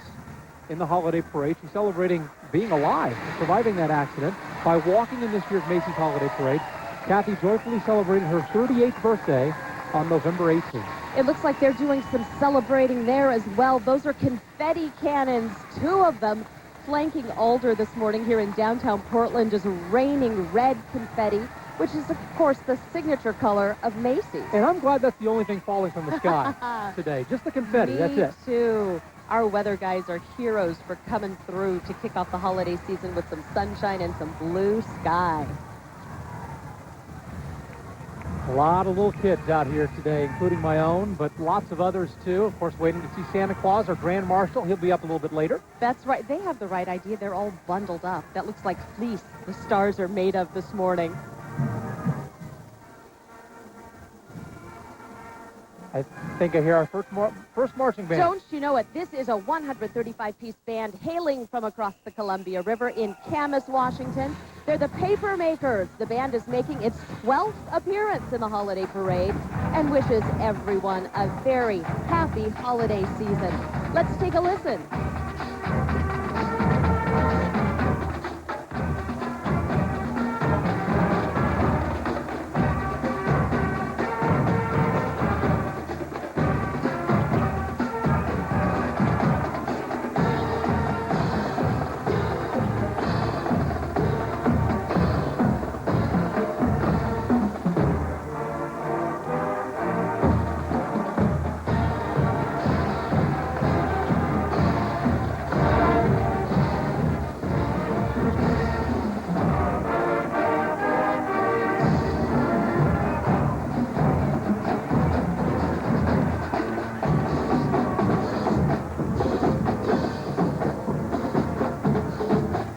in the holiday parade. She's celebrating being alive, surviving that accident, by walking in this year's Macy's Holiday Parade. Kathy joyfully celebrated her 38th birthday on November 18th. It looks like they're doing some celebrating there as well. Those are confetti cannons, 2 of them, flanking Alder this morning here in downtown Portland, just raining red confetti, which is, of course, the signature color of Macy's. And I'm glad that's the only thing falling from the sky today. Just the confetti, that's it. Me too. Our weather guys are heroes for coming through to kick off the holiday season with some sunshine and some blue sky. A lot of little kids out here today, including my own, but lots of others too. Of course, waiting to see Santa Claus, our Grand Marshal. He'll be up a little bit later. That's right. They have the right idea. They're all bundled up. That looks like fleece the stars are made of this morning. I think I hear our first marching band. Don't you know it? This is a 135-piece band hailing from across the Columbia River in Camas, Washington. They're the Paper Makers. The band is making its 12th appearance in the holiday parade and wishes everyone a very happy holiday season. Let's take a listen.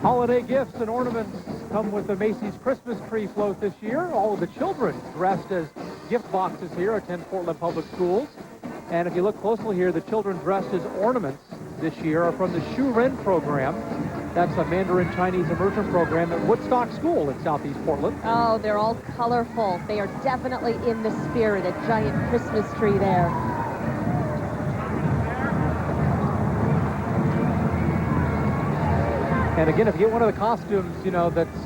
Holiday gifts and ornaments come with the Macy's Christmas tree float this year. All of the children dressed as gift boxes here attend Portland Public Schools. And if you look closely here, the children dressed as ornaments this year are from the Shu Ren program. That's a Mandarin Chinese immersion program at Woodstock School in Southeast Portland. Oh, they're all colorful. They are definitely in the spirit. A giant Christmas tree there. And again, if you get one of the costumes, you know, that's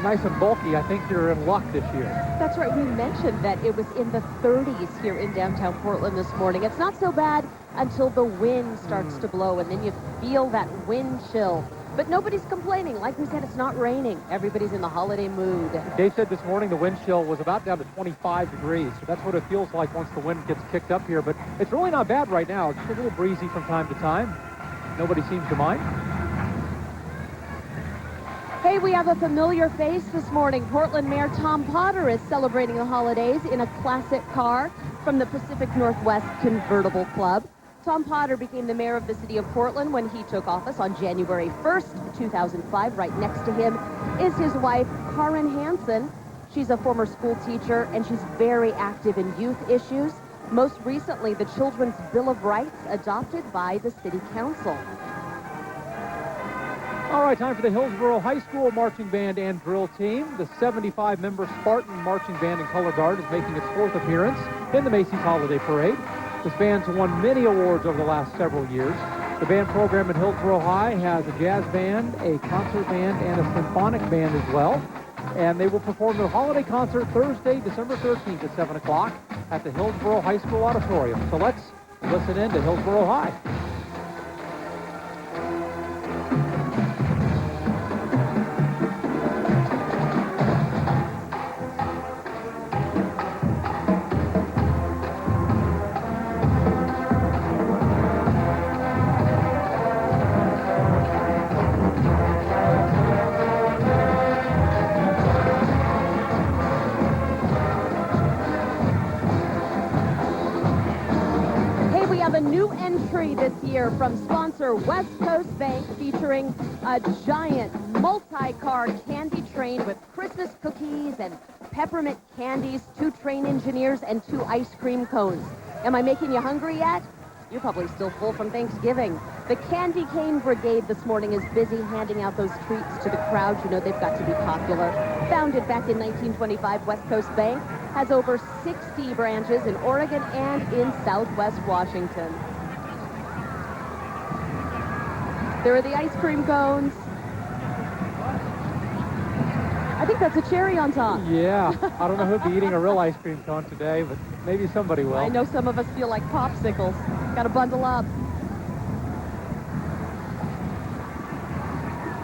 nice and bulky, I think you're in luck this year. That's right. We mentioned that it was in the 30s here in downtown Portland this morning. It's not so bad until the wind starts to blow, and then you feel that wind chill. But nobody's complaining. Like we said, it's not raining. Everybody's in the holiday mood. Dave said this morning the wind chill was about down to 25 degrees. So that's what it feels like once the wind gets kicked up here. But it's really not bad right now. It's just a little breezy from time to time. Nobody seems to mind. Hey, we have a familiar face this morning. Portland Mayor Tom Potter is celebrating the holidays in a classic car from the Pacific Northwest Convertible Club. Tom Potter became the mayor of the city of Portland when he took office on January 1st, 2005. Right next to him is his wife, Karen Hansen. She's a former school teacher, and she's very active in youth issues. Most recently, the Children's Bill of Rights adopted by the city council. All right, time for the Hillsborough High School marching band and drill team. The 75-member Spartan Marching Band and Color Guard is making its 4th appearance in the Macy's Holiday Parade. This band's won many awards over the last several years. The band program at Hillsborough High has a jazz band, a concert band, and a symphonic band as well. And they will perform their holiday concert Thursday, December 13th at 7 o'clock at the Hillsborough High School Auditorium. So let's listen in to Hillsborough High. new entry this year from sponsor West Coast Bank, featuring a giant multi-car candy train with Christmas cookies and peppermint candies, 2 train engineers, and 2 ice cream cones. Am I making you hungry yet? You're probably still full from Thanksgiving. The Candy Cane Brigade this morning is busy handing out those treats to the crowd. You know they've got to be popular. Founded back in 1925, West Coast Bank has over 60 branches in Oregon and in Southwest Washington. There are the ice cream cones. I think that's a cherry on top. Yeah, I don't know who'd be eating a real ice cream cone today, but maybe somebody will. I know some of us feel like popsicles. Got to bundle up.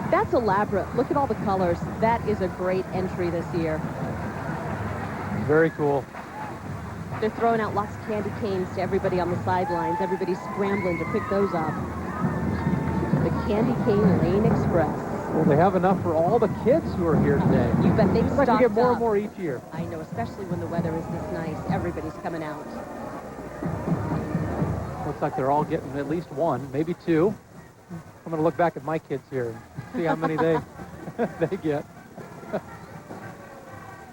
That's elaborate. Look at all the colors. That is a great entry this year. Very cool. They're throwing out lots of candy canes to everybody on the sidelines. Everybody's scrambling to pick those up. The Candy Cane Lane Express. Well, they have enough for all the kids who are here today. You bet they've Seems like we stocked get more up. and more each year. I know, especially when the weather is this nice. Everybody's coming out. Looks like they're all getting at least 1, maybe 2. I'm going to look back at my kids here and see how many they get.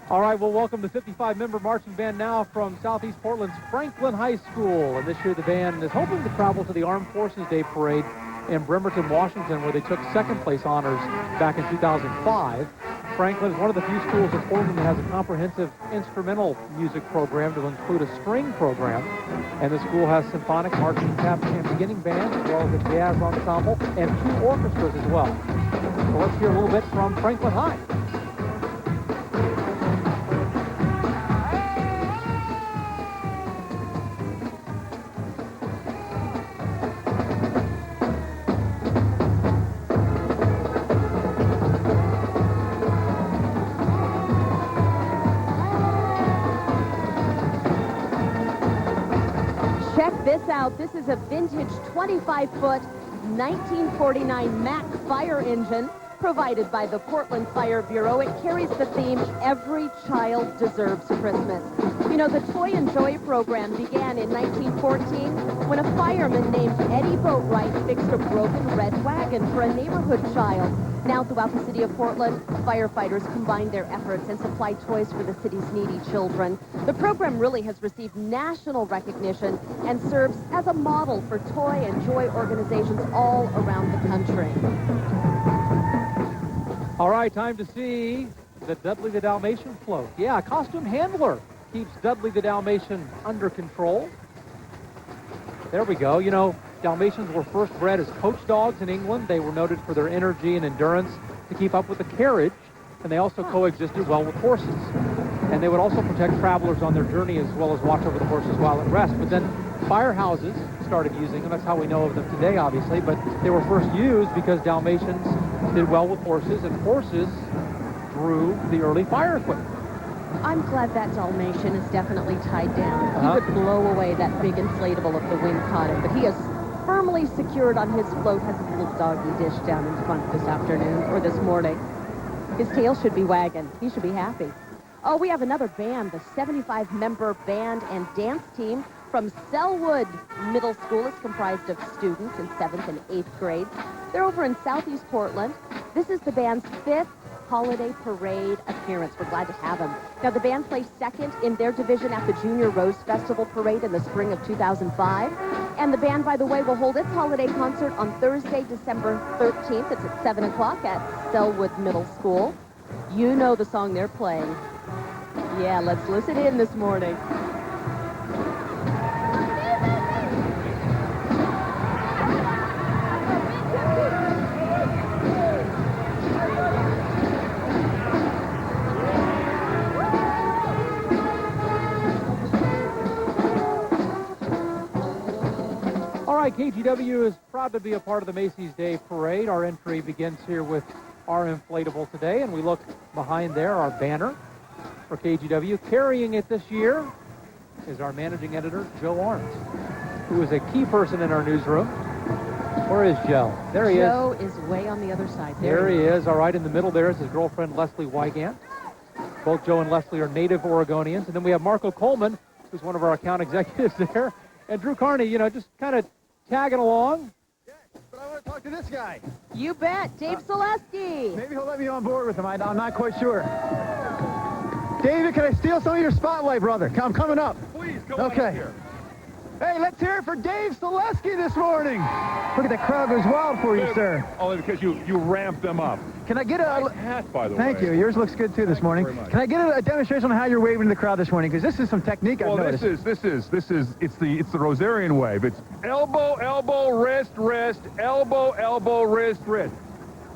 All right, we'll welcome the 55-member marching band now from Southeast Portland's Franklin High School. And this year the band is hoping to travel to the Armed Forces Day Parade in Bremerton, Washington, where they took second-place honors back in 2005. Franklin is one of the few schools in Portland that has a comprehensive instrumental music program to include a string program. And the school has symphonic, marching, tap, and beginning band, as well as a jazz ensemble, and 2 orchestras as well. So let's hear a little bit from Franklin High. This out. This is a vintage 25-foot 1949 Mack fire engine provided by the Portland Fire Bureau. It carries the theme, Every Child Deserves a Christmas. You know, the Toy and Joy program began in 1914 when a fireman named Eddie Boatwright fixed a broken red wagon for a neighborhood child. Now throughout the city of Portland, firefighters combine their efforts and supply toys for the city's needy children. The program really has received national recognition and serves as a model for toy and joy organizations all around the country. All right, time to see the Dudley the Dalmatian float. Yeah, a costume handler keeps Dudley the Dalmatian under control. There we go. You know, Dalmatians were first bred as coach dogs in England. They were noted for their energy and endurance to keep up with the carriage, and they also coexisted well with horses. And they would also protect travelers on their journey as well as watch over the horses while at rest. But then firehouses started using them. That's how we know of them today, obviously. But they were first used because Dalmatians did well with horses, and horses drew the early fire equipment. I'm glad that Dalmatian is definitely tied down. He would blow away that big inflatable if the wind caught him, but he is firmly secured on his float, has a little doggy dish down in front this afternoon, or this morning. His tail should be wagging. He should be happy. Oh, we have another band, the 75-member band and dance team from Selwood Middle School. It's comprised of students in 7th and 8th grades. They're over in Southeast Portland. This is the band's 5th holiday parade appearance. We're glad to have them. Now, the band placed second in their division at the Junior Rose Festival Parade in the spring of 2005. And the band, by the way, will hold its holiday concert on Thursday, December 13th. It's at 7 o'clock at Selwood Middle School. You know the song they're playing. Yeah, let's listen in this morning. All right, KGW is proud to be a part of the Macy's Day Parade. Our entry begins here with our inflatable today, and we look behind there, our banner for KGW. Carrying it this year is our managing editor, Joe Arndt, who is a key person in our newsroom. Where is Joe? There he is. Joe is way on the other side. There he is. All right, in the middle there is his girlfriend, Leslie Wygant. Both Joe and Leslie are native Oregonians. And then we have Marco Coleman, who's one of our account executives there. And Drew Carney, just kind of tagging along. But I want to talk to this guy. You bet. Dave Selesky. Maybe he'll let me on board with him. I'm not quite sure. David, can I steal some of your spotlight, brother? I'm coming up. Please, go on up here. Hey, let's hear it for Dave Selesky this morning. Look at that crowd goes wild for you, sir. Only because you ramped them up. Can I get a nice hat, by the way? Thank you. Yours looks good too this morning. Can I get a demonstration on how you're waving to the crowd this morning? Because this is some technique I've noticed. It's the Rosarian wave. It's elbow, elbow, wrist, wrist, elbow, elbow, wrist, wrist.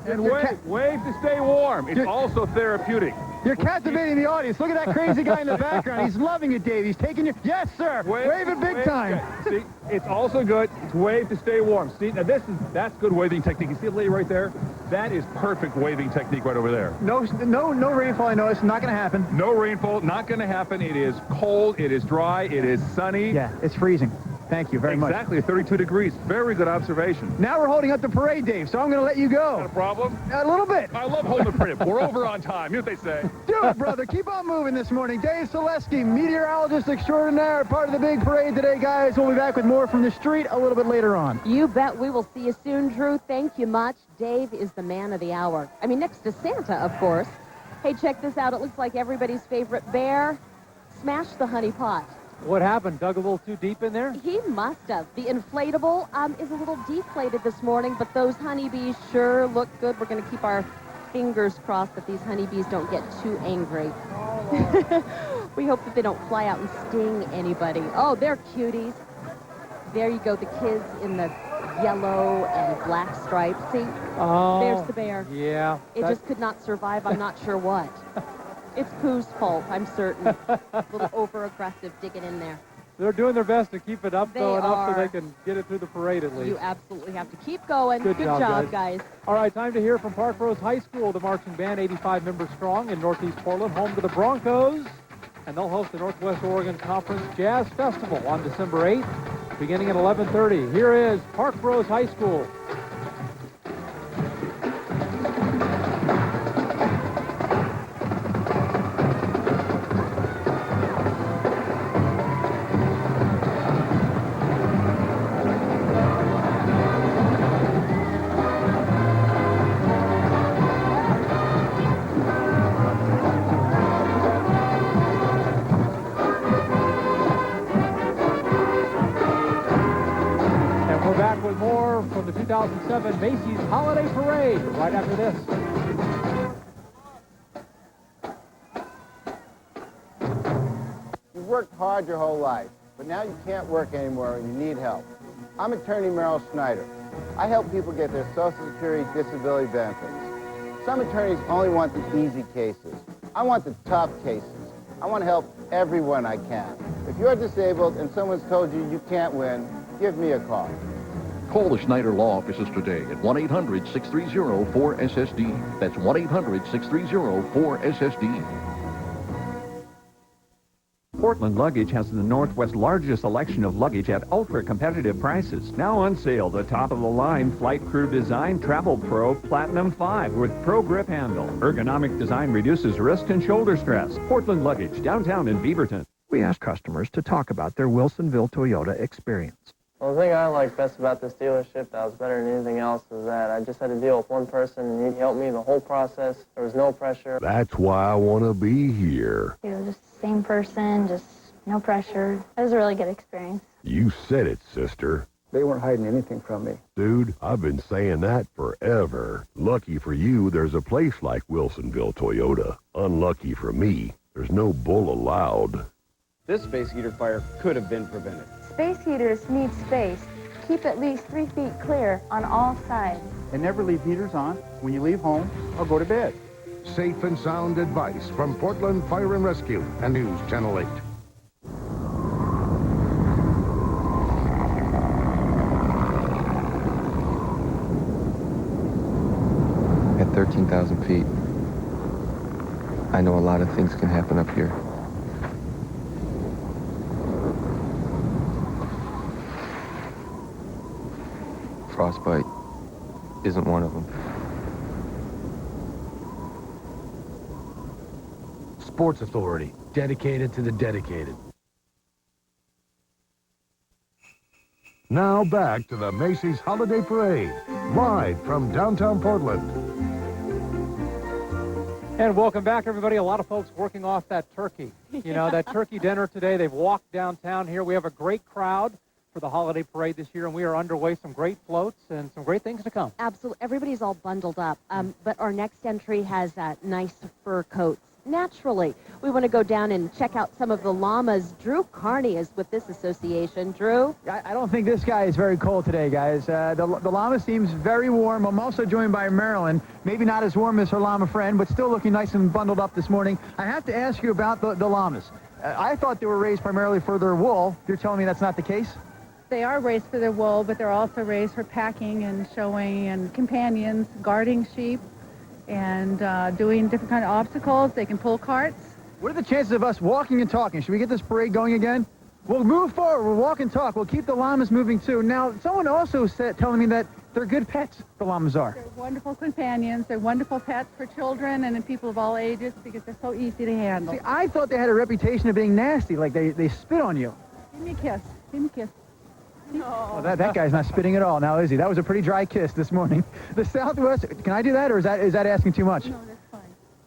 And wave to stay warm. It's also therapeutic. You're captivating the audience. Look at that crazy guy in the background. He's loving it, Dave. He's taking you. Yes, sir. Wave it big time. See, it's also good. It's wave to stay warm. See, now that's good waving technique. You see the lady right there? That is perfect waving technique right over there. No rainfall. I know it's not going to happen. No rainfall. Not going to happen. It is cold. It is dry. It is sunny. Yeah, it's freezing. Thank you very much. Exactly, 32 degrees. Very good observation. Now we're holding up the parade, Dave, so I'm going to let you go. Not a problem? A little bit. I love holding the parade. We're over on time. You know what they say. Do it, brother. Keep on moving this morning. Dave Selesky, meteorologist extraordinaire, part of the big parade today, guys. We'll be back with more from the street a little bit later on. You bet. We will see you soon, Drew. Thank you much. Dave is the man of the hour. I mean, next to Santa, of course. Hey, check this out. It looks like everybody's favorite bear smashed the honey pot. What happened? Dug a little too deep in there? He must have. The inflatable is a little deflated this morning, but those honeybees sure look good. We're going to keep our fingers crossed that these honeybees don't get too angry. We hope that they don't fly out and sting anybody. Oh, they're cuties. There you go, the kids in the yellow and black stripes. See? Oh, there's the bear. Yeah. It just could not survive. I'm not sure what. It's Pooh's fault, I'm certain. A little over-aggressive digging in there. They're doing their best to keep it up, They though, enough are. so they can get it through the parade at least. You absolutely have to keep going. Good job, guys. All right, time to hear from Park Rose High School, the marching band, 85 members strong in Northeast Portland, home to the Broncos. And they'll host the Northwest Oregon Conference Jazz Festival on December 8th, beginning at 11:30. Here is Park Rose High School. With more from the 2007 Macy's Holiday Parade right after this. You've worked hard your whole life, but now you can't work anymore and you need help. I'm attorney Merrill Snyder. I help people get their Social Security disability benefits. Some attorneys only want the easy cases. I want the tough cases. I want to help everyone I can. If you're disabled and someone's told you you can't win, give me a call. Call the Schneider Law offices today at 1-800-630-4SSD. That's 1-800-630-4SSD. Portland Luggage has the Northwest's largest selection of luggage at ultra-competitive prices. Now on sale, the top-of-the-line Flight Crew Design Travel Pro Platinum 5 with Pro Grip Handle. Ergonomic design reduces wrist and shoulder stress. Portland Luggage, downtown in Beaverton. We asked customers to talk about their Wilsonville Toyota experience. Well, the thing I like best about this dealership that was better than anything else is that I just had to deal with one person and he helped me the whole process. There was no pressure. That's why I want to be here. It was just the same person, just no pressure. It was a really good experience. You said it, sister. They weren't hiding anything from me. Dude, I've been saying that forever. Lucky for you, there's a place like Wilsonville Toyota. Unlucky for me, there's no bull allowed. This space heater fire could have been prevented. Space heaters need space. Keep at least 3 feet clear on all sides. And never leave heaters on when you leave home or go to bed. Safe and sound advice from Portland Fire and Rescue and News Channel 8. At 13,000 feet, I know a lot of things can happen up here. Frostbite isn't one of them. Sports Authority, dedicated to the dedicated. Now back to the Macy's Holiday Parade, live from downtown Portland. And welcome back, everybody. A lot of folks working off that turkey. You know, that turkey dinner today. They've walked downtown here. We have a great crowd for the holiday parade this year, and we are underway. Some great floats and some great things to come. Absolutely. Everybody's all bundled up. But our next entry has nice fur coats. Naturally, we want to go down and check out some of the llamas. Drew Carney is with this association. Drew? I don't think this guy is very cold today, guys. The llama seems very warm. I'm also joined by Marilyn. Maybe not as warm as her llama friend, but still looking nice and bundled up this morning. I have to ask you about the llamas. I thought they were raised primarily for their wool. You're telling me that's not the case? They are raised for their wool, but they're also raised for packing and showing and companions, guarding sheep, and doing different kind of obstacles. They can pull carts. What are the chances of us walking and talking? Should we get this parade going again? We'll move forward. We'll walk and talk. We'll keep the llamas moving, too. Now, someone also said, telling me that they're good pets, the llamas are. They're wonderful companions. They're wonderful pets for children and people of all ages because they're so easy to handle. See, I thought they had a reputation of being nasty, like they spit on you. Give me a kiss. Give me a kiss. Well, that guy's not spitting at all now, is he? That was a pretty dry kiss this morning. The Southwest, can I do that, or is that asking too much? No, that's fine.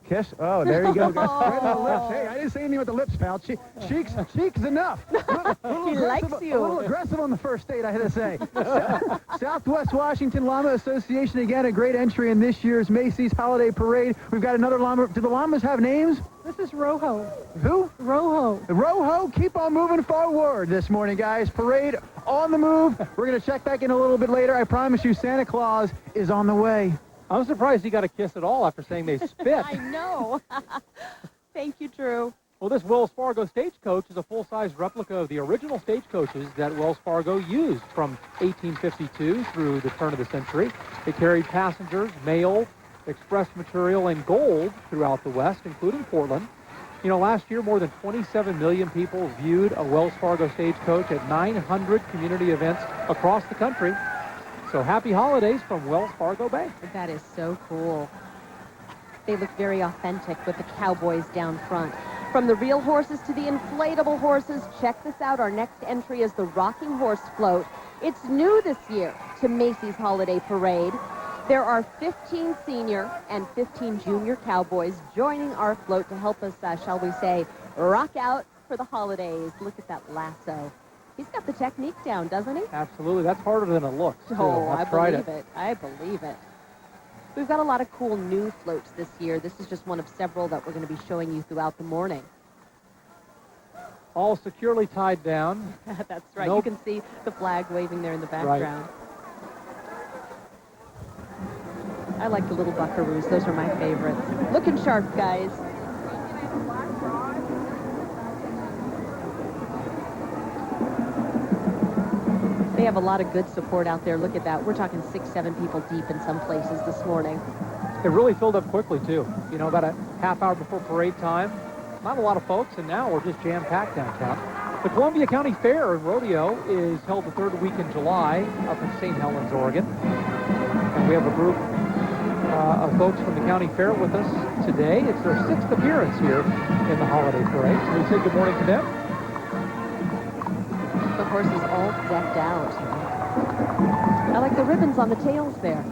Kiss? Oh, there you go. Right on the lips. Hey, I didn't say anything with the lips, pal. Cheeks enough. He likes you. A little aggressive on the first date, I had to say. Southwest Washington Llama Association, again, a great entry in this year's Macy's Holiday Parade. We've got another llama. Do the llamas have names? This is Rojo. Who? Rojo. Rojo, keep on moving forward this morning, guys. Parade on the move. We're going to check back in a little bit later. I promise you, Santa Claus is on the way. I'm surprised he got a kiss at all after saying they spit. I know. Thank you, Drew. Well, this Wells Fargo stagecoach is a full-size replica of the original stagecoaches that Wells Fargo used from 1852 through the turn of the century. It carried passengers, mail, express material, and gold throughout the West, including Portland. You know, last year, more than 27 million people viewed a Wells Fargo stagecoach at 900 community events across the country. So happy holidays from Wells Fargo Bank. That is so cool. They look very authentic with the cowboys down front. From the real horses to the inflatable horses, check this out. Our next entry is the Rocking Horse Float. It's new this year to Macy's Holiday Parade. There are 15 senior and 15 junior cowboys joining our float to help us, shall we say, rock out for the holidays. Look at that lasso. He's got the technique down, doesn't he? Absolutely. That's harder than it looks, too. Oh, I've I tried believe it. I believe it. We've got a lot of cool new floats this year. This is just one of several that we're going to be showing you throughout the morning. All securely tied down. That's right. Nope. You can see the flag waving there in the background. Right. I like the little buckaroos. Those are my favorites. Looking sharp, guys. They have a lot of good support out there. Look at that. We're talking 6, 7 people deep in some places this morning. It really filled up quickly, too. You know, about a half hour before parade time. Not a lot of folks, and now we're just jam-packed downtown. The Columbia County Fair and Rodeo is held the third week in July up in St. Helens, Oregon. And we have a group of folks from the county fair with us today. It's their 6th appearance here in the holiday parade. So we say good morning to them. The horses all decked out. I like the ribbons on the tails there.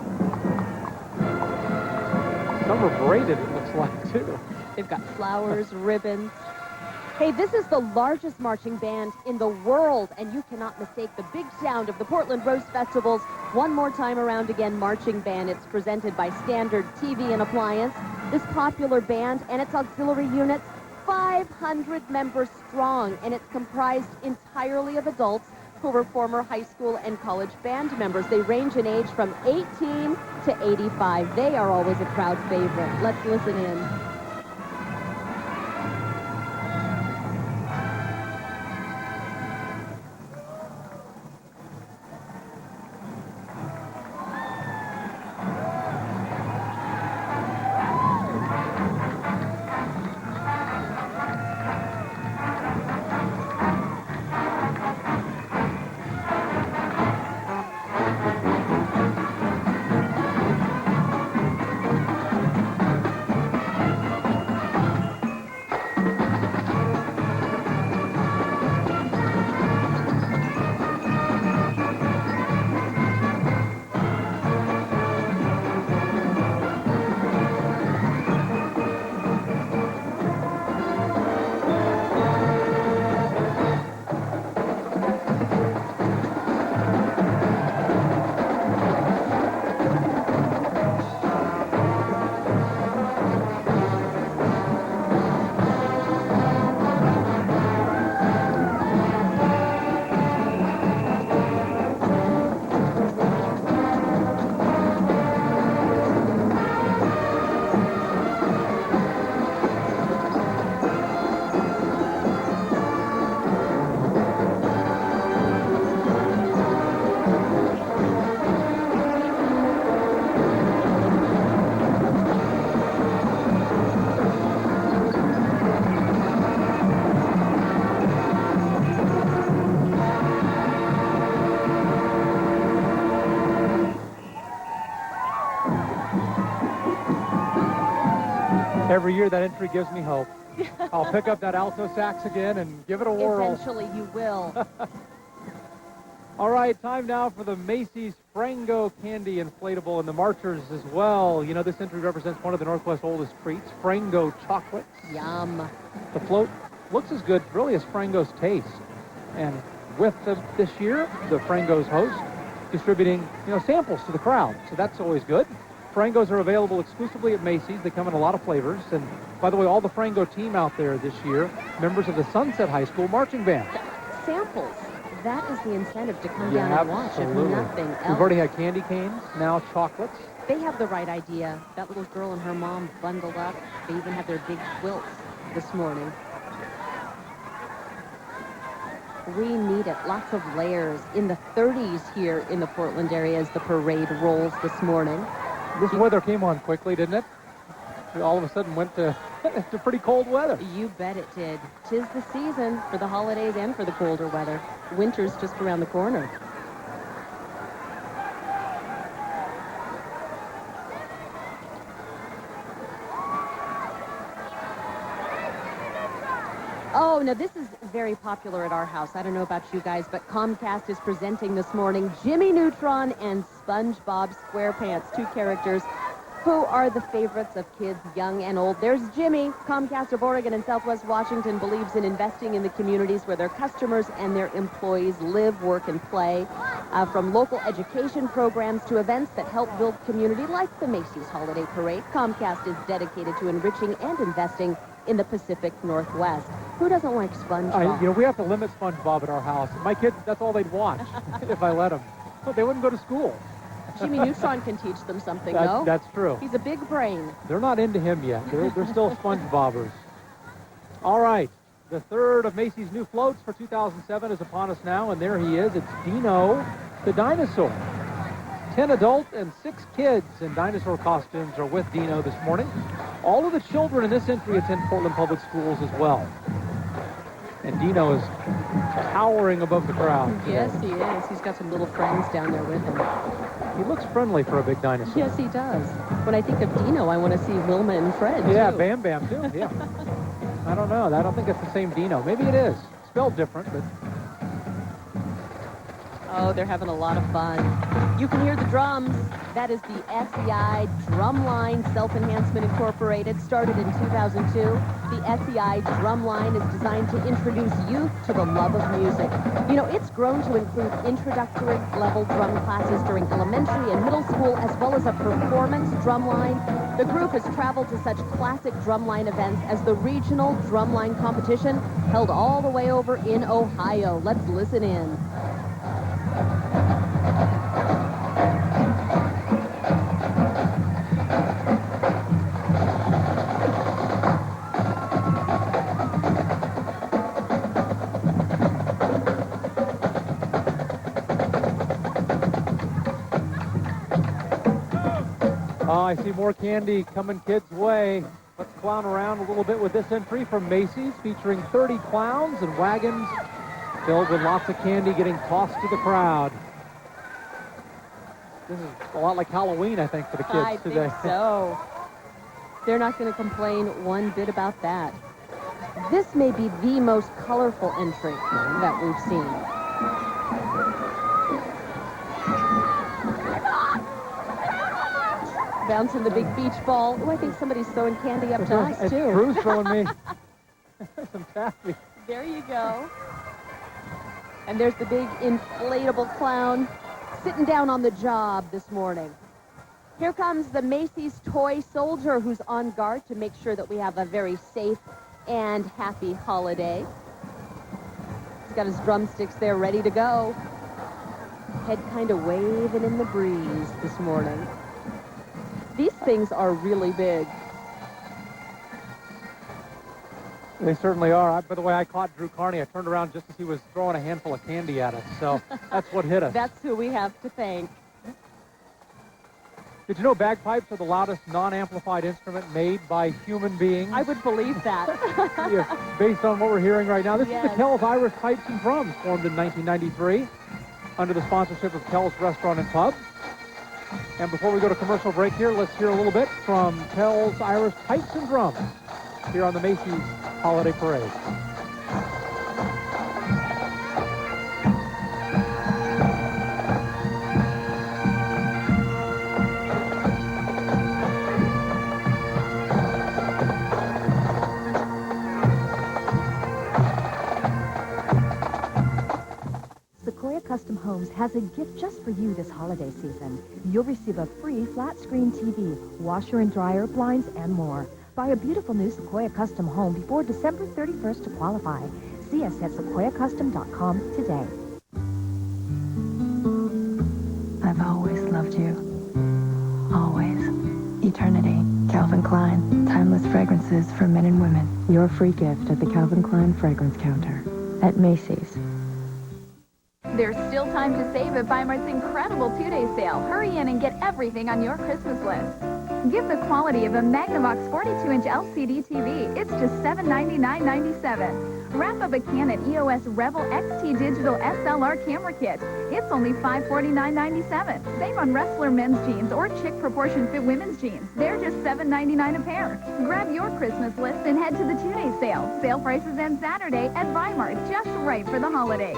Some are braided, it looks like, too. They've got flowers, ribbons. Hey, this is the largest marching band in the world, and you cannot mistake the big sound of the Portland Rose Festival's One More Time Around Again marching band. It's presented by Standard TV and Appliance. This popular band and its auxiliary units, 500 members strong, and it's comprised entirely of adults who were former high school and college band members. They range in age from 18 to 85. They are always a crowd favorite. Let's listen in. Every year that entry gives me hope. I'll pick up that alto sax again and give it a whirl. Eventually you will. All right, time now for the Macy's Frango Candy Inflatable and the Marchers as well. You know, this entry represents one of the Northwest oldest treats, Frango chocolates. Yum. The float looks as good, really, as Frango's taste. And with this year, the Frango's host distributing, samples to the crowd. So that's always good. Frangos are available exclusively at Macy's. They come in a lot of flavors. And by the way, all the Frango team out there this year, members of the Sunset High School Marching Band. Samples. That is the incentive to come down and watch, if nothing else. We've already had candy canes, now chocolates. They have the right idea. That little girl and her mom bundled up. They even have their big quilts this morning. We need it. Lots of layers. In the 30s here in the Portland area as the parade rolls this morning. This weather came on quickly, didn't it? We all of a sudden went to pretty cold weather. You bet it did. 'Tis the season for the holidays and for the colder weather. Winter's just around the corner. Oh, now this is very popular at our house. I don't know about you guys, but Comcast is presenting this morning Jimmy Neutron and SpongeBob SquarePants, two characters who are the favorites of kids young and old. There's Jimmy. Comcast of Oregon and Southwest Washington believes in investing in the communities where their customers and their employees live, work, and play. From local education programs to events that help build community like the Macy's Holiday Parade, Comcast is dedicated to enriching and investing in the Pacific Northwest. Who doesn't like SpongeBob? We have to limit SpongeBob at our house. My kids, that's all they'd watch if I let them. But they wouldn't go to school. Jimmy Neutron can teach them something, though. That's true. He's a big brain. They're not into him yet. They're still SpongeBobbers. All right. The third of Macy's new floats for 2007 is upon us now, and there he is. It's Dino the dinosaur. 10 adults and 6 kids in dinosaur costumes are with Dino this morning. All of the children in this entry attend Portland Public Schools as well. And Dino is towering above the crowd today. Yes, he is. He's got some little friends down there with him. He looks friendly for a big dinosaur. Yes, he does. When I think of Dino, I want to see Wilma and Fred, Yeah, too. Bam Bam, too. Yeah. I don't know. I don't think it's the same Dino. Maybe it is. Spelled different, but... Oh, they're having a lot of fun. You can hear the drums. That is the SEI Drumline Self-Enhancement Incorporated, started in 2002. The SEI Drumline is designed to introduce youth to the love of music. You know, it's grown to include introductory level drum classes during elementary and middle school, as well as a performance drumline. The group has traveled to such classic drumline events as the Regional Drumline Competition, held all the way over in Ohio. Let's listen in. I see more candy coming kids' way. Let's clown around a little bit with this entry from Macy's, featuring 30 clowns and wagons filled with lots of candy getting tossed to the crowd. This is a lot like Halloween, I think, for the kids today. I think so. They're not going to complain one bit about that. This may be the most colorful entry that we've seen. Bouncing the big beach ball. Oh, I think somebody's throwing candy up to us, too. Drew's throwing me some taffy. There you go. And there's the big inflatable clown sitting down on the job this morning. Here comes the Macy's toy soldier who's on guard to make sure that we have a very safe and happy holiday. He's got his drumsticks there ready to go. Head kind of waving in the breeze this morning. These things are really big. They certainly are. By the way, I caught Drew Carney. I turned around just as he was throwing a handful of candy at us. So that's what hit us. That's who we have to thank. Did you know bagpipes are the loudest non-amplified instrument made by human beings? I would believe that. Yeah, based on what we're hearing right now. This Yes. is the Kells Irish Pipes and Drums, formed in 1993 under the sponsorship of Kells Restaurant and Pub. And before we go to commercial break here, let's hear a little bit from Pell's Irish Pipes and Drums here on the Macy's Holiday Parade. Sequoia Custom Homes has a gift just for you this holiday season. You'll receive a free flat-screen TV, washer and dryer, blinds, and more. Buy a beautiful new Sequoia Custom home before December 31st to qualify. See us at sequoiacustom.com today. I've always loved you. Always. Eternity. Calvin Klein. Timeless fragrances for men and women. Your free gift at the Calvin Klein fragrance counter at Macy's. There's still time to save at Weimart's incredible two-day sale. Hurry in and get everything on your Christmas list. Give the quality of a Magnavox 42-inch LCD TV. It's just $799.97. Wrap up a Canon EOS Rebel XT Digital SLR camera kit. It's only $549.97. Save on Wrestler men's jeans or Chick Proportion Fit women's jeans. They're just $7.99 a pair. Grab your Christmas list and head to the two-day sale. Sale prices end Saturday at Weimart, just right for the holidays.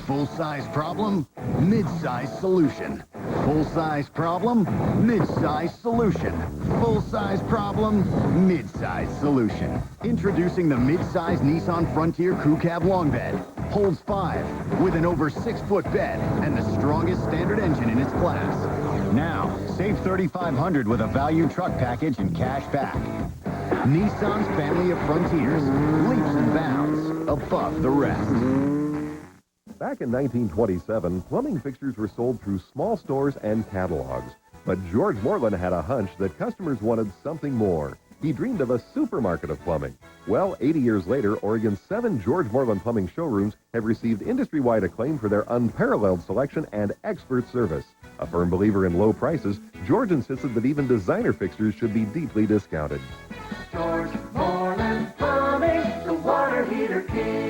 Full-size problem, mid-size solution. Full-size problem, mid-size solution. Full-size problem, mid-size solution. Introducing the mid-size Nissan Frontier Crew Cab Long Bed. Holds 5 with an over 6-foot bed and the strongest standard engine in its class. Now, save $3,500 with a value truck package and cash back. Nissan's family of Frontiers, leaps and bounds above the rest. Back in 1927, plumbing fixtures were sold through small stores and catalogs. But George Moreland had a hunch that customers wanted something more. He dreamed of a supermarket of plumbing. Well, 80 years later, Oregon's 7 George Moreland plumbing showrooms have received industry-wide acclaim for their unparalleled selection and expert service. A firm believer in low prices, George insisted that even designer fixtures should be deeply discounted. George Moreland Plumbing, the water heater king.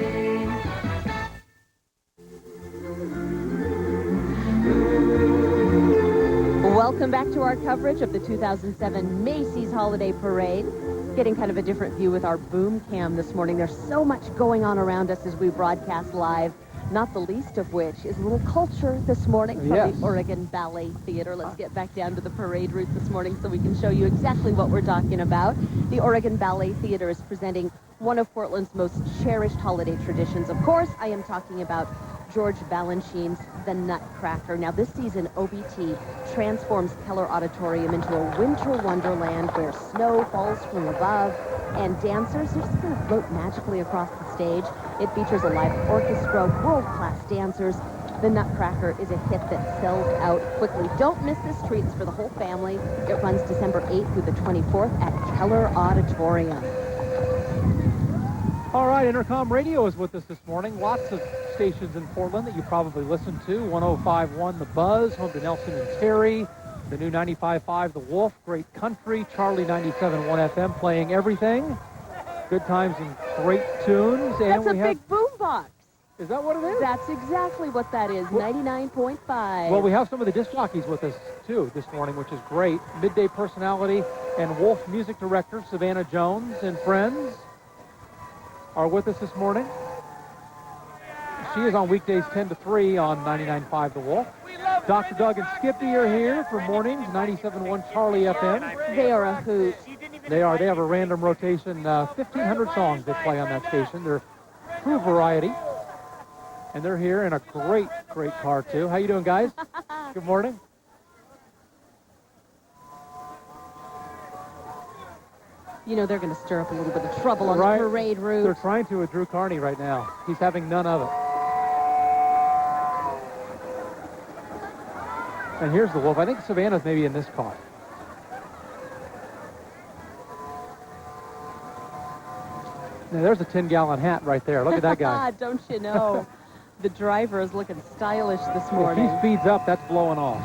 Welcome back to our coverage of the 2007 Macy's Holiday Parade. Getting kind of a different view with our boom cam this morning. There's so much going on around us as we broadcast live, not the least of which is a little culture this morning from the Oregon Ballet Theater. Let's get back down to the parade route this morning so we can show you exactly what we're talking about. The Oregon Ballet Theater is presenting one of Portland's most cherished holiday traditions. Of course, I am talking about George Balanchine's The Nutcracker. Now, this season, OBT transforms Keller Auditorium into a winter wonderland where snow falls from above and dancers are just going to float magically across the stage. It features a live orchestra, world-class dancers. The Nutcracker is a hit that sells out quickly. Don't miss this treat. It's for the whole family. It runs December 8th through the 24th at Keller Auditorium. All right, Intercom Radio is with us this morning. Lots of stations in Portland that you probably listen to. 105.1 The Buzz, home to Nelson and Terry. The new 95.5 The Wolf, great country. Charlie 97.1 FM playing everything. Good times and great tunes. And That's a big boom box. Is that what it is? That's exactly what that is, 99.5. Well, we have some of the disc jockeys with us, too, this morning, which is great. Midday personality and Wolf music director Savannah Jones and friends are with us this morning. She is on weekdays 10 to 3 on 99.5 The Wolf. Dr. Doug and Skippy are here for mornings, 97.1 Charlie FM. They are a hoot. They are. They have a random rotation, 1,500 songs they play on that station. They're true variety. And they're here in a great, great car, too. How you doing, guys? Good morning. You know, they're going to stir up a little bit of trouble on the parade route. They're trying to with Drew Carney right now. He's having none of it. And here's the Wolf. I think Savannah's maybe in this car. Now, there's a 10-gallon hat right there. Look at that guy. Don't you know? The driver is looking stylish this morning. If he speeds up, that's blowing off.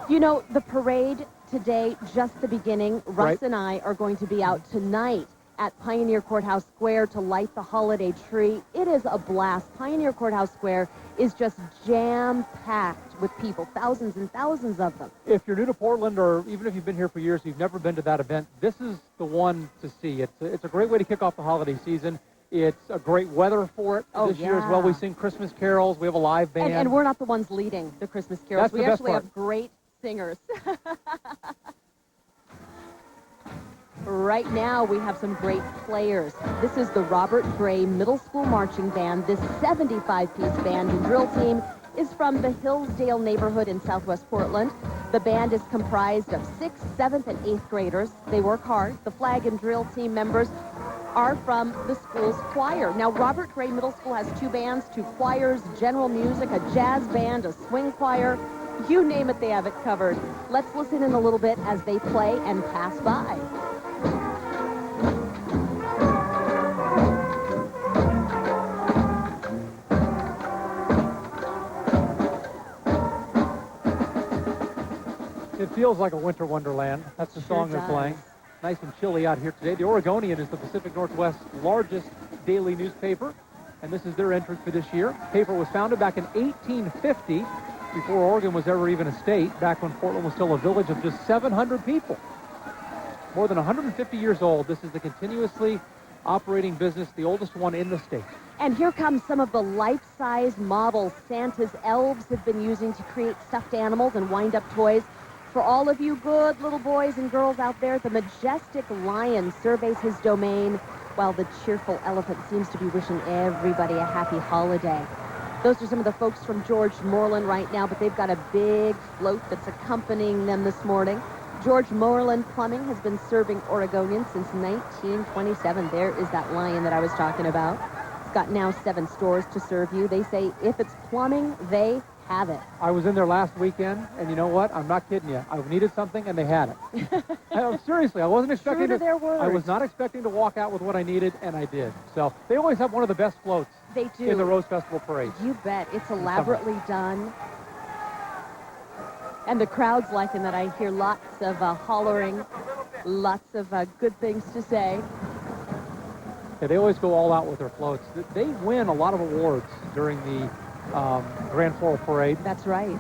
You know, the parade today, just the beginning. Russ and I are going to be out tonight at Pioneer Courthouse Square to light the holiday tree. It is a blast. Pioneer Courthouse Square is just jam-packed with people, thousands and thousands of them. If you're new to Portland, or even if you've been here for years, you've never been to that event, this is the one to see. It's a great way to kick off the holiday season. It's a great weather for it this year as well. We sing Christmas carols. We have a live band. And we're not the ones leading the Christmas carols. That's we the best actually part. have great singers. Right now, we have some great players. This is the Robert Gray Middle School Marching Band. This 75-piece band and drill team is from the Hillsdale neighborhood in southwest Portland. The band is comprised of 6th, 7th, and 8th graders. They work hard. The flag and drill team members are from the school's choir. Now, Robert Gray Middle School has 2 bands, 2 choirs, general music, a jazz band, a swing choir. You name it, they have it covered. Let's listen in a little bit as they play and pass by. It feels like a winter wonderland. That's the song they're playing. Nice and chilly out here today. The Oregonian is the Pacific Northwest's largest daily newspaper, and this is their entrance for this year. The paper was founded back in 1850, before Oregon was ever even a state, back when Portland was still a village of just 700 people. More than 150 years old, this is the continuously operating business, the oldest one in the state. And here comes some of the life-size models Santa's elves have been using to create stuffed animals and wind-up toys. For all of you good little boys and girls out there, the majestic lion surveys his domain, while the cheerful elephant seems to be wishing everybody a happy holiday. Those are some of the folks from George Moreland right now, but they've got a big float that's accompanying them this morning. George Moreland Plumbing has been serving Oregonians since 1927. There is that lion that I was talking about. It's got now 7 stores to serve you. They say if it's plumbing, they have it. I was in there last weekend, and you know what? I'm not kidding you. I needed something, and they had it. Seriously, I wasn't expecting True to their word. I was not expecting to walk out with what I needed, and I did. So they always have one of the best floats They do. in the Rose Festival parade. You bet. It's elaborately done. And the crowd's liking that. I hear lots of hollering, lots of good things to say. Yeah, they always go all out with their floats. They win a lot of awards during the Grand Floral Parade. That's right.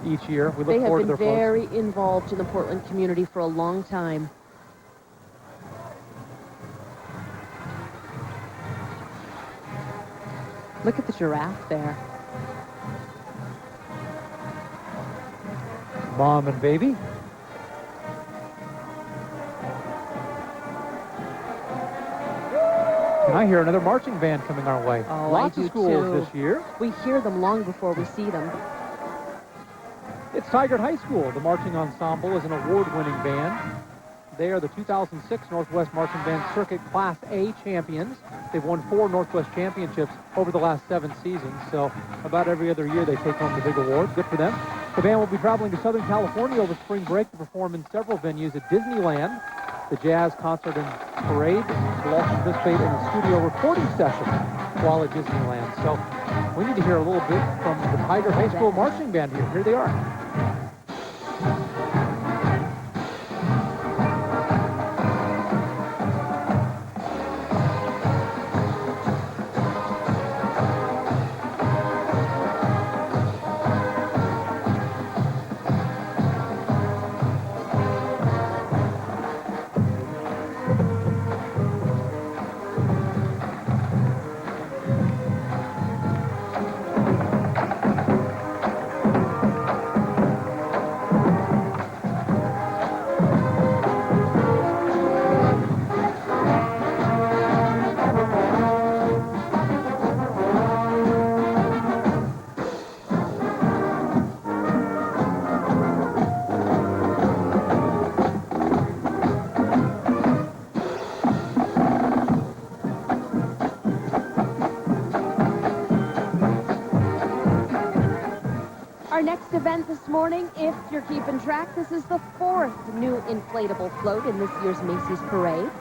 Each year. We look They have forward to been their floats. very involved in the Portland community for a long time. Look at the giraffe there. Mom and baby. And I hear another marching band coming our way. Oh, Lots I of do schools too. this year. We hear them long before we see them. It's Tigard High School. The marching ensemble is an award-winning band. They are the 2006 Northwest Marching Band Circuit Class A champions. They've won 4 Northwest championships over the last 7 seasons, so about every other year they take home the big award. Good for them. The band will be traveling to Southern California over spring break to perform in several venues at Disneyland, the Jazz Concert and Parade. Will also participate in a studio recording session while at Disneyland. So we need to hear a little bit from the Tigard High School Marching Band here. Here they are. Our next event this morning, if you're keeping track, this is the 4th new inflatable float in this year's Macy's Parade.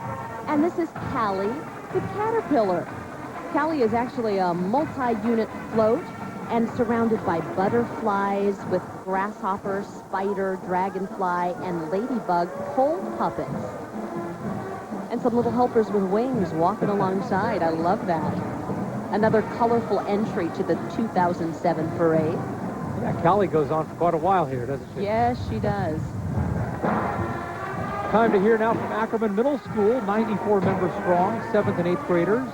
And this is Callie the Caterpillar. Callie is actually a multi-unit float and surrounded by butterflies with grasshopper, spider, dragonfly, and ladybug pole puppets. And some little helpers with wings walking alongside. I love that. Another colorful entry to the 2007 parade. Yeah, Callie goes on for quite a while here, doesn't she? Yes, she does. Time to hear now from Ackerman Middle School, 94 members strong, 7th and 8th graders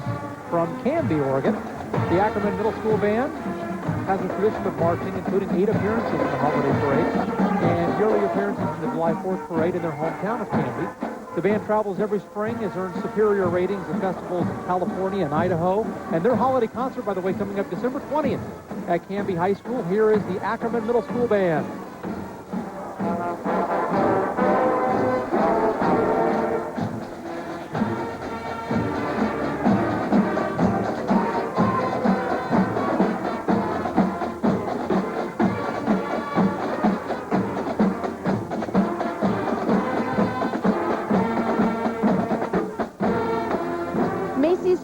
from Canby, Oregon. The Ackerman Middle School Band has a tradition of marching, including 8 appearances in the holiday parade and yearly appearances in the July 4th parade in their hometown of Canby. The band travels every spring, has earned superior ratings at festivals in California and Idaho. And their holiday concert, by the way, coming up December 20th at Canby High School. Here is the Ackerman Middle School Band.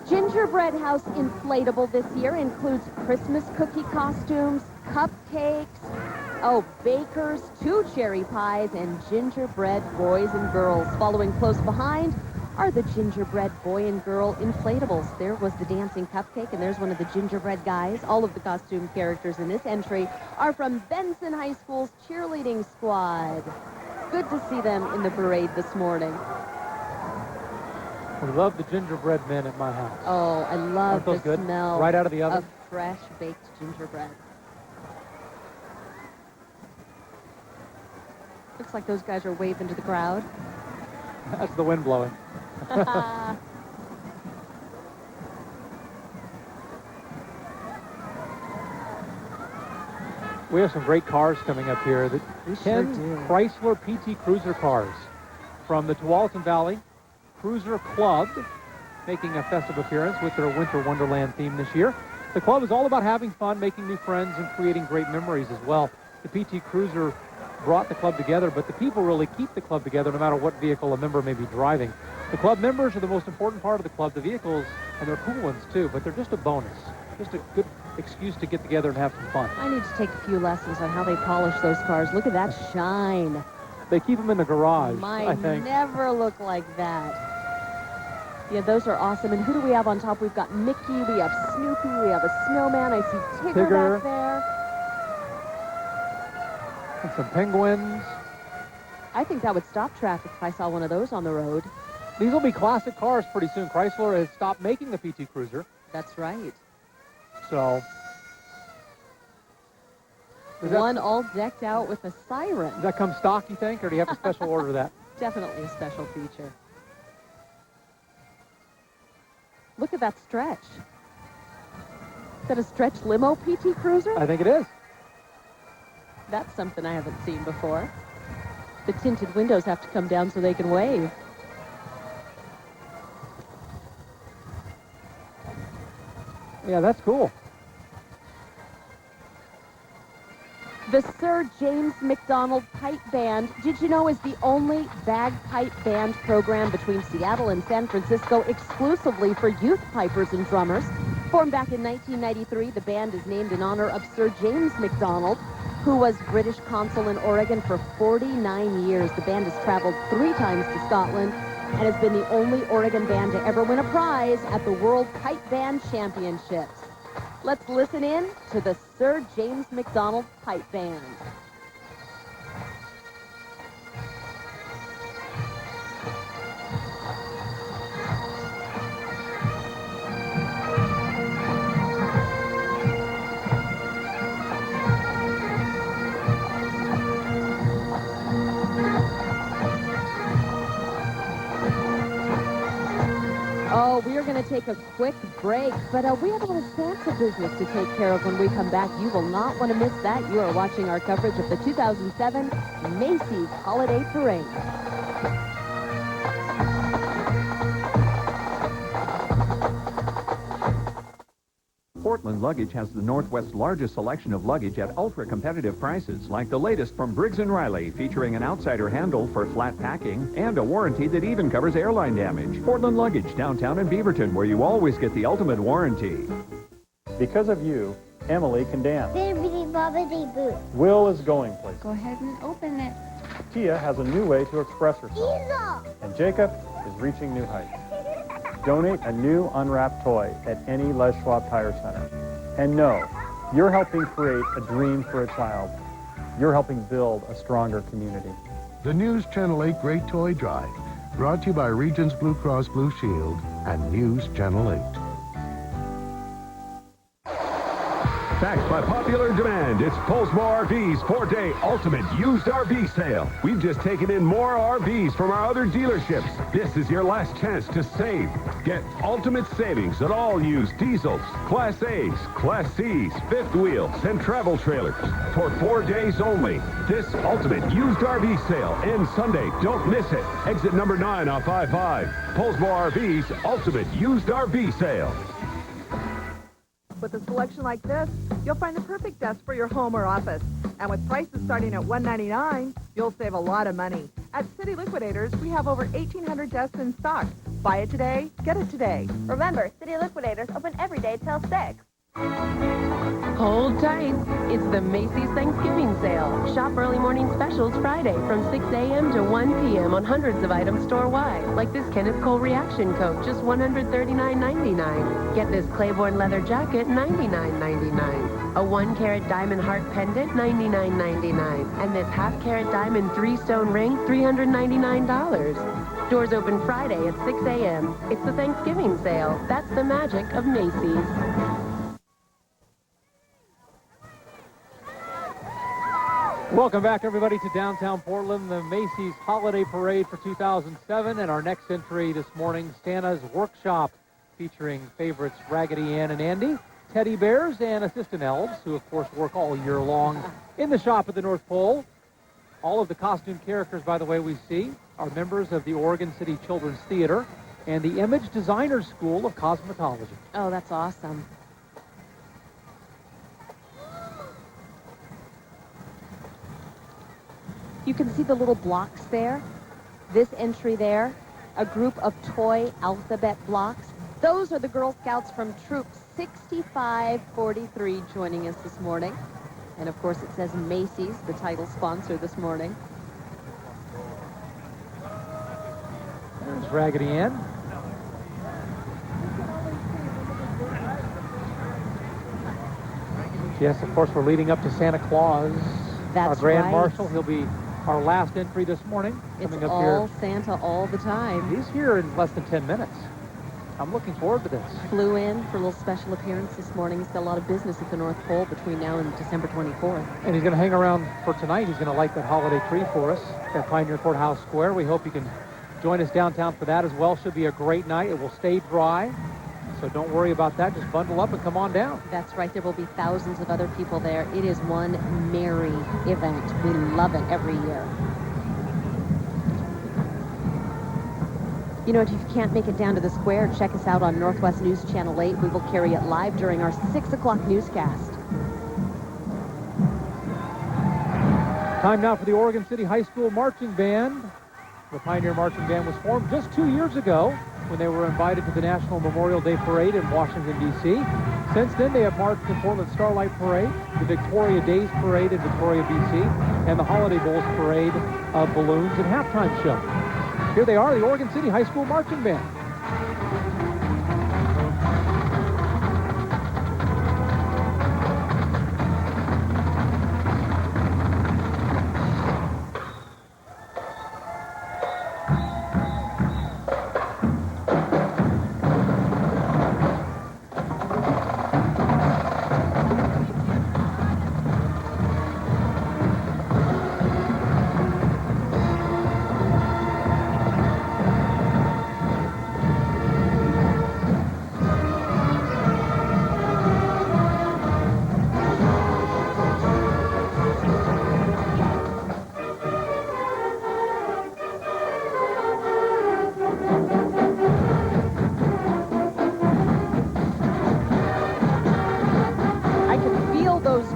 Gingerbread House inflatable this year includes Christmas cookie costumes, cupcakes, bakers, 2 cherry pies, and gingerbread boys and girls. Following close behind are the gingerbread boy and girl inflatables. There was the dancing cupcake, and there's one of the gingerbread guys. All of the costume characters in this entry are from Benson High School's cheerleading squad. Good to see them in the parade this morning. We love the gingerbread men at my house. Oh, I love the good? smell right out of the oven. Of fresh baked gingerbread. Looks like those guys are waving to the crowd. That's the wind blowing. We have some great cars coming up here. The 10 Chrysler PT Cruiser cars from the Tualatin Valley Cruiser Club making a festive appearance with their Winter Wonderland theme this year. The club is all about having fun, making new friends, and creating great memories as well. The PT Cruiser brought the club together, but the people really keep the club together no matter what vehicle a member may be driving. The club members are the most important part of the club. The vehicles, and they're cool ones too, but they're just a bonus. Just a good excuse to get together and have some fun. I need to take a few lessons on how they polish those cars. Look at that shine. They keep them in the garage, I think. Mine never look like that. Yeah, those are awesome. And who do we have on top? We've got Mickey, we have Snoopy, we have a snowman. I see Tigger back there. And some penguins. I think that would stop traffic if I saw one of those on the road. These will be classic cars pretty soon. Chrysler has stopped making the PT Cruiser. That's right. So. One all decked out with a siren. Does that come stock, you think, or do you have a special order of that? Definitely a special feature. Look at that stretch. Is that a stretch limo PT Cruiser? I think it is. That's something I haven't seen before. The tinted windows have to come down so they can wave. Yeah, that's cool. The Sir James McDonald Pipe Band, did you know, is the only bagpipe band program between Seattle and San Francisco exclusively for youth pipers and drummers. Formed back in 1993, the band is named in honor of Sir James McDonald, who was British consul in Oregon for 49 years. The band has traveled 3 times to Scotland and has been the only Oregon band to ever win a prize at the World Pipe Band Championships. Let's listen in to the Sir James McDonald Pipe Band. Oh, we are going to take a quick break, but we have a little Santa business to take care of when we come back. You will not want to miss that. You are watching our coverage of the 2007 Macy's Holiday Parade. Portland Luggage has the Northwest's largest selection of luggage at ultra-competitive prices, like the latest from Briggs & Riley, featuring an outsider handle for flat packing and a warranty that even covers airline damage. Portland Luggage, downtown in Beaverton, where you always get the ultimate warranty. Because of you, Emily can dance. Bibbidi-bobbidi-boo. Will is going places. Go ahead and open it. Tia has a new way to express herself. Easel. And Jacob is reaching new heights. Donate a new unwrapped toy at any Les Schwab Tire Center. And know, you're helping create a dream for a child. You're helping build a stronger community. The News Channel 8 Great Toy Drive, brought to you by Regions Blue Cross Blue Shield and News Channel 8. Backed by popular demand, it's Polesmore RV's 4-day ultimate used RV sale. We've just taken in more RVs from our other dealerships. This is your last chance to save. Get ultimate savings on all used diesels, Class A's, Class C's, fifth wheels, and travel trailers for 4 days only. This ultimate used RV sale ends Sunday. Don't miss it. Exit number 9 off I-5. Polesmore RV's ultimate used RV sale. With a selection like this, you'll find the perfect desk for your home or office. And with prices starting at $199, you'll save a lot of money. At City Liquidators, we have over 1,800 desks in stock. Buy it today, get it today. Remember, City Liquidators open every day till 6. Hold tight. It's the Macy's Thanksgiving sale. Shop early morning specials Friday from 6 a.m. to 1 p.m. on hundreds of items store-wide, like this Kenneth Cole reaction coat, just $139.99. Get this Claiborne leather jacket, $99.99. A 1-carat diamond heart pendant, $99.99. And this half-carat diamond 3-stone ring, $399. Doors open Friday at 6 a.m. It's the Thanksgiving sale. That's the magic of Macy's. Welcome back, everybody, to downtown Portland, the Macy's Holiday Parade for 2007. And our next entry this morning, Santa's Workshop, featuring favorites Raggedy Ann and Andy, teddy bears, and assistant elves, who, of course, work all year long in the shop at the North Pole. All of the costume characters, by the way, we see are members of the Oregon City Children's Theater and the Image Designers School of Cosmetology. Oh, that's awesome. You can see the little blocks there. This entry there, a group of toy alphabet blocks. Those are the Girl Scouts from Troop 6543 joining us this morning. And, of course, it says Macy's, the title sponsor this morning. There's Raggedy Ann. Yes, of course, we're leading up to Santa Claus. That's our Grand right. Marshal. He'll be our last entry this morning. It's coming up all here. Santa all the time. He's here in less than 10 minutes. I'm looking forward to this. Flew in for a little special appearance this morning. He's got a lot of business at the North Pole between now and December 24th. And he's going to hang around for tonight. He's going to light that holiday tree for us at Pioneer Courthouse Square. We hope you can join us downtown for that as well. Should be a great night. It will stay dry, so don't worry about that. Just bundle up and come on down. That's right. There will be thousands of other people there. It is one merry event. We love it every year. You know, if you can't make it down to the square, check us out on Northwest News Channel 8. We will carry it live during our 6 o'clock newscast. Time now for the Oregon City High School Marching Band. The Pioneer Marching Band was formed just 2 years ago when they were invited to the National Memorial Day Parade in Washington, D.C. Since then, they have marched the Portland Starlight Parade, the Victoria Days Parade in Victoria, B.C., and the Holiday Bowls Parade of Balloons and Halftime Show. Here they are, the Oregon City High School Marching Band.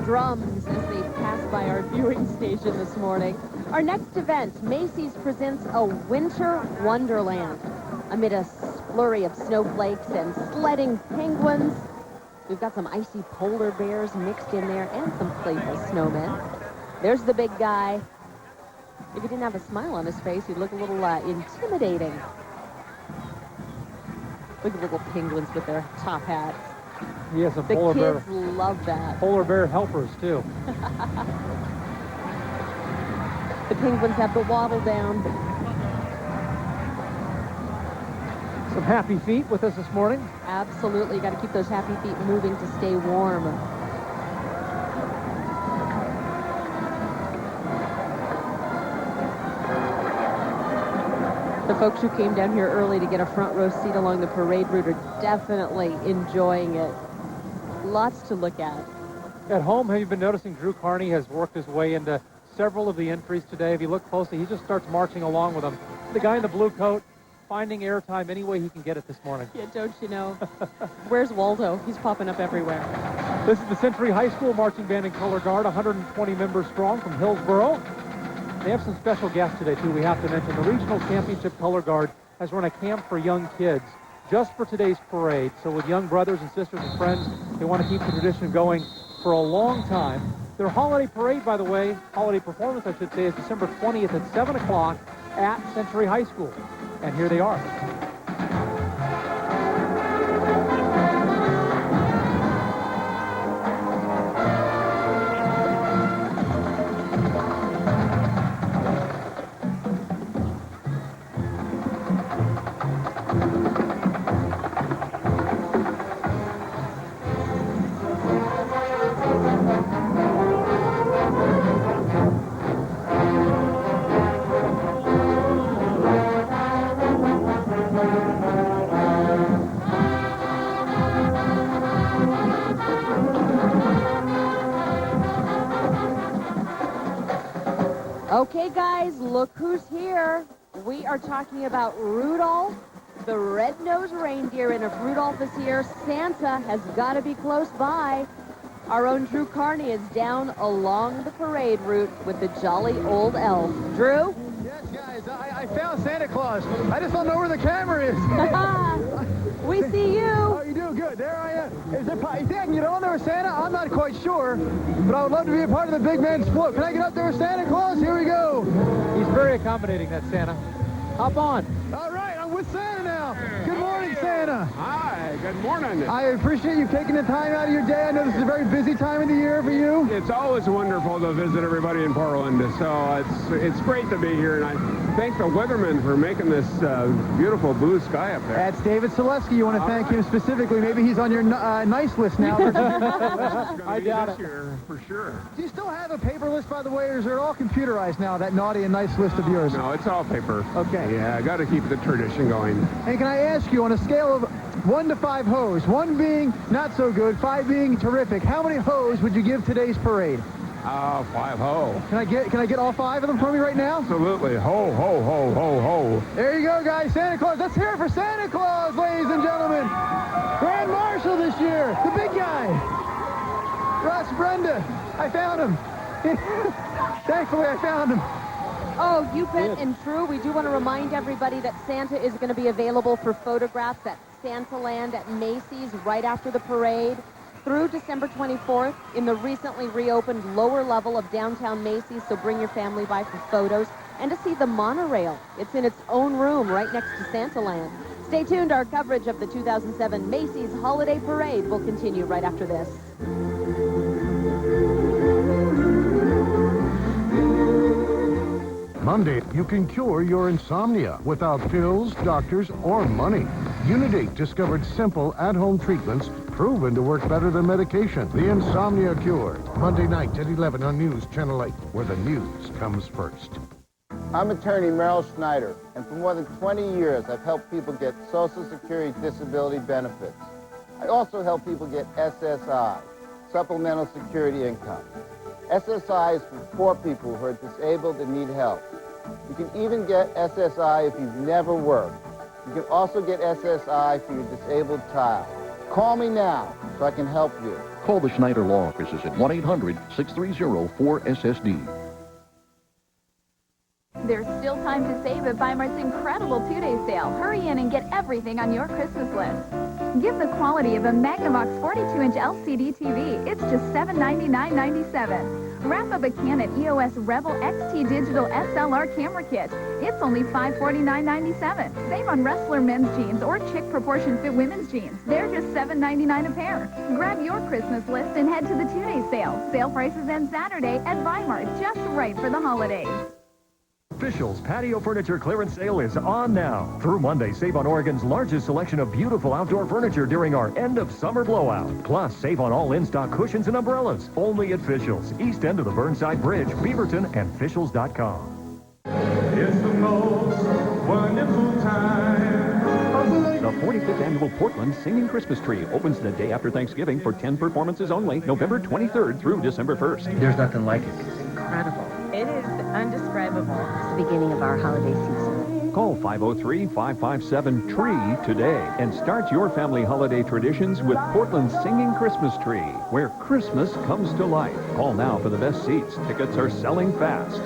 Drums as they pass by our viewing station this morning. Our next event, Macy's presents a winter wonderland. Amid a flurry of snowflakes and sledding penguins, we've got some icy polar bears mixed in there and some playful snowmen. There's the big guy. If he didn't have a smile on his face, he'd look a little intimidating. Look at the little penguins with their top hats. Yes, a The polar bear. kids love that. Polar bear helpers, too. The penguins have the waddle down. Some happy feet with us this morning. Absolutely. You got to keep those happy feet moving to stay warm. The folks who came down here early to get a front row seat along the parade route are definitely enjoying it. Lots to look at. At home, have you been noticing Drew Carney has worked his way into several of the entries today? If you look closely, he just starts marching along with them. The guy in the blue coat, finding airtime any way he can get it this morning. Yeah, don't you know? Where's Waldo? He's popping up everywhere. This is the Century High School Marching Band and Color Guard, 120 members strong from Hillsboro. They have some special guests today, too, we have to mention. The Regional Championship Color Guard has run a camp for young kids just for today's parade. So with young brothers and sisters and friends, they want to keep the tradition going for a long time. Their holiday parade, by the way, holiday performance, I should say, is December 20th at 7 o'clock at Century High School. And here they are. Okay, guys, look who's here. We are talking about Rudolph, the red-nosed reindeer, and if Rudolph is here, Santa has got to be close by. Our own Drew Carney is down along the parade route with the jolly old elf. Drew? Yes, guys, I found Santa Claus. I just don't know where the camera is. We see you. Oh, you do? Good. There I am. Is there, you think I can get on there with Santa? I'm not quite sure, but I would love to be a part of the big man's float. Can I get up there with Santa Claus? Here we go. He's very accommodating, that Santa. Hop on. All right, I'm with Santa now. Good morning, Santa. Hi, good morning. I appreciate you taking the time out of your day. I know this is a very busy time of the year for you. It's always wonderful to visit everybody in Portland, so it's great to be here, and I thank the weatherman for making this beautiful blue sky up there. That's David Selesky. You want to thank him specifically. Maybe he's on your nice list now. I doubt it. Year, for sure. Do you still have a paper list, by the way, or is it all computerized now, that naughty and nice list of yours? No, it's all paper. Okay. Yeah, I got to keep the tradition going. And can I ask you, on a scale of 1 to 5 hoes, 1 being not so good, 5 being terrific, how many hoes would you give today's parade? 5 ho. Can I get all 5 of them for me right now? Absolutely. Ho, ho, ho, ho, ho. There you go, guys. Santa Claus. Let's hear it for Santa Claus, ladies and gentlemen. Grand Marshal this year. The big guy. Russ Brenda. I found him. Thankfully, I found him. Oh, you bet. And Drew, we do want to remind everybody that Santa is going to be available for photographs at Santaland at Macy's right after the parade through December 24th in the recently reopened lower level of downtown Macy's, so bring your family by for photos and to see the monorail. It's in its own room right next to Santaland. Stay tuned. Our coverage of the 2007 Macy's Holiday Parade will continue right after this. Monday, you can cure your insomnia without pills, doctors, or money. Unidate discovered simple at-home treatments proven to work better than medication. The Insomnia Cure. Monday night at 11 on News Channel 8, where the news comes first. I'm attorney Merrill Schneider, and for more than 20 years, I've helped people get Social Security disability benefits. I also help people get SSI, Supplemental Security Income. SSI is for poor people who are disabled and need help. You can even get SSI if you've never worked. You can also get SSI for your disabled child. Call me now so I can help you. Call the Schneider Law Offices at 1-800-630-4SSD. There's still time to save at Weimart's incredible 2-day sale. Hurry in and get everything on your Christmas list. Give the quality of a Magnavox 42-inch LCD TV. It's just $799.97. Wrap up a Canon EOS Rebel XT Digital SLR camera kit. It's only $549.97. Save on Wrestler men's jeans or chick proportion fit women's jeans. They're just $7.99 a pair. Grab your Christmas list and head to the 2-day sale. Sale prices end Saturday at Weimar, just right for the holidays. Official's patio furniture clearance sale is on now. Through Monday, save on Oregon's largest selection of beautiful outdoor furniture during our end of summer blowout. Plus, save on all in-stock cushions and umbrellas. Only at Official's, east end of the Burnside Bridge, Beaverton, and Officials.com. It's the most wonderful time. The 45th Annual Portland Singing Christmas Tree opens the day after Thanksgiving for 10 performances only, November 23rd through December 1st. There's nothing like it. It's incredible. It is undescribable. It's the beginning of our holiday season. Call 503-557-TREE today and start your family holiday traditions with Portland's Singing Christmas Tree, where Christmas comes to life. Call now for the best seats. Tickets are selling fast.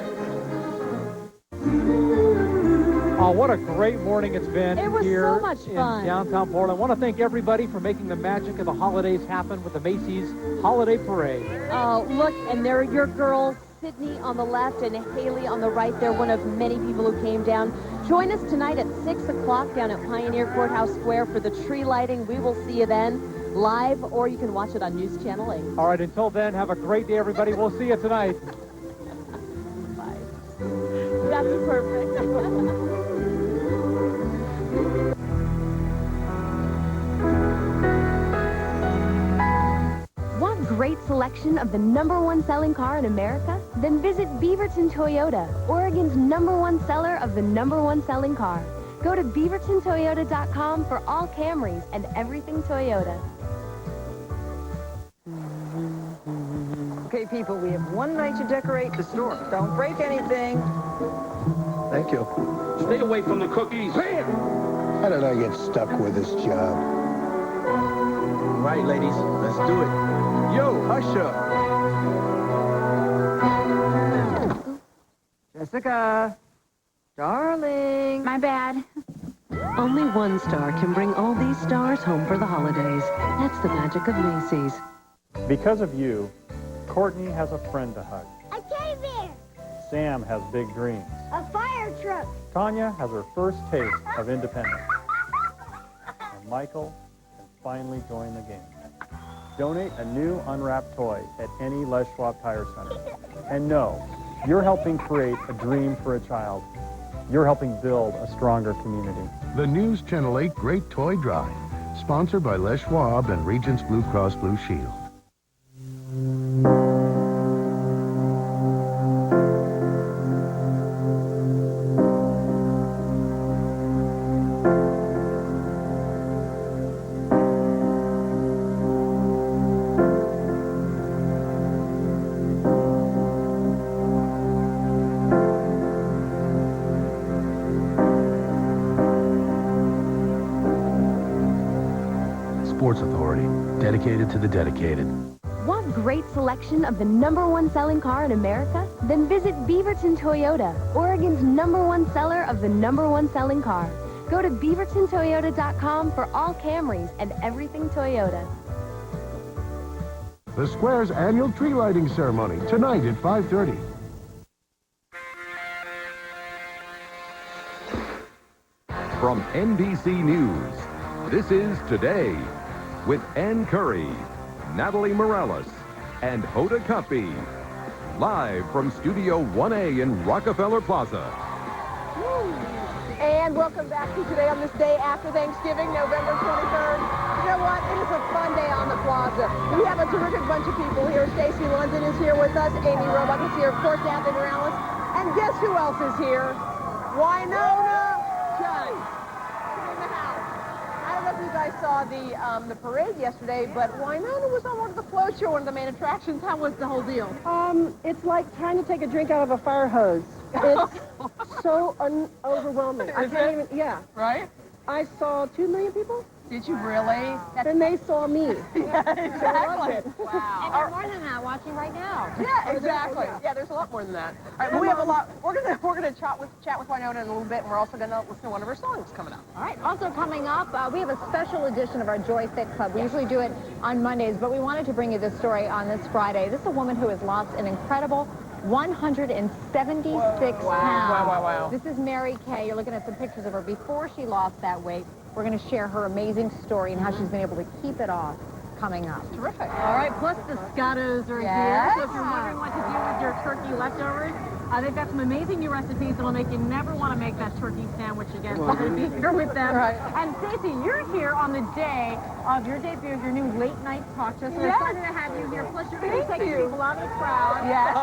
Oh, what a great morning it's been It was here so much fun. in downtown Portland. I want to thank everybody for making the magic of the holidays happen with the Macy's Holiday Parade. Oh, look, and there are your girls, Sydney on the left and Haley on the right. They're one of many people who came down. Join us tonight at 6 o'clock down at Pioneer Courthouse Square for the tree lighting. We will see you then live, or you can watch it on News Channel 8. All right, until then, have a great day, everybody. We'll see you tonight. Bye. That's perfect. Great selection of the #1 selling car in America? Then visit Beaverton Toyota, Oregon's #1 seller of the #1 selling car. Go to beavertontoyota.com for all Camrys and everything Toyota. Okay, people, we have one night to decorate the store. Don't break anything. Thank you. Stay away from the cookies. Bam! How did I get stuck with this job? All right, ladies, let's do it. Yo, Usher. Jessica. Darling. My bad. Only one star can bring all these stars home for the holidays. That's the magic of Macy's. Because of you, Courtney has a friend to hug. A Care Bear. Sam has big dreams. A fire truck. Tanya has her first taste of independence. And Michael can finally join the game. Donate a new unwrapped toy at any Les Schwab Tire Center. And know, you're helping create a dream for a child. You're helping build a stronger community. The News Channel 8 Great Toy Drive, sponsored by Les Schwab and Regents Blue Cross Blue Shield. Sports Authority, dedicated to the dedicated. Want great selection of the #1 selling car in America? Then visit Beaverton Toyota, Oregon's #1 seller of the #1 selling car. Go to beavertontoyota.com for all Camrys and everything Toyota. The Square's annual tree lighting ceremony, tonight at 5:30. From NBC News, this is Today with Ann Curry, Natalie Morales, and Hoda Kotb. Live from Studio 1A in Rockefeller Plaza. And welcome back to Today on this day after Thanksgiving, November 23rd. You know what? It is a fun day on the plaza. We have a terrific bunch of people here. Stacy London is here with us. Amy Roebuck is here. Of course, Natalie Morales. And guess who else is here? Winona Judd in the house. I don't know if you guys saw the parade yesterday, but Winona was on one of the floats here, one of the main attractions. How was the whole deal? It's like trying to take a drink out of a fire hose. It's so overwhelming. I can't even, yeah. Right? I saw 2 million people. Did you really? And they saw me. Yeah, exactly. Wow. And there's more than that watching right now. Yeah, exactly. Yeah, there's a lot more than that. All right, well, we have a lot. We're gonna chat with Winona in a little bit, and we're also gonna listen to one of her songs coming up. All right. Also coming up, we have a special edition of our Joy Fit Club. We usually do it on Mondays, but we wanted to bring you this story on this Friday. This is a woman who has lost an incredible 176 pounds. Wow. This is Mary Kay. You're looking at some pictures of her before she lost that weight. We're going to share her amazing story and how she's been able to keep it off coming up. Terrific. All right, plus the Scottos are here. So if you're wondering what to do with your turkey leftovers, they've got some amazing new recipes that will make you never want to make that turkey sandwich again. We're going to be here with them. Right. And Stacey, you're here on the day of your debut of your new late night talk show. So we're excited to have you here. Plus, you're going to be taking people out of the crowd. Yes.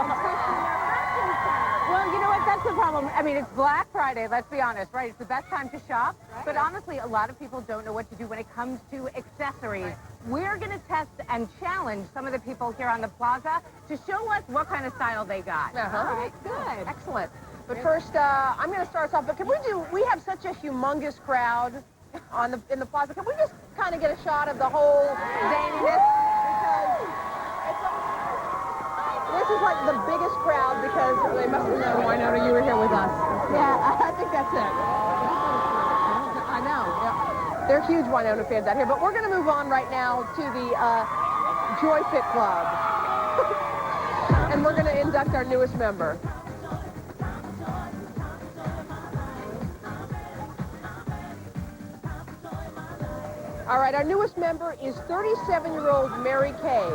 Well, you know what? That's the problem. I mean, it's Black Friday, let's be honest, right? It's the best time to shop. Right. But honestly, a lot of people don't know what to do when it comes to accessories. Right. We're going to test and challenge some of the people here on the plaza to show us what kind of style they got. All right, good. Excellent. But first, I'm going to start us off. But we have such a humongous crowd in the plaza. Can we just kind of get a shot of the whole zaniness? This is like the biggest crowd because they must have known Winona, you were here with us. Yeah, I think that's it. I know. Yeah. They're huge Winona fans out here, but we're going to move on right now to the Joy Fit Club. And we're going to induct our newest member. All right, our newest member is 37-year-old Mary Kay.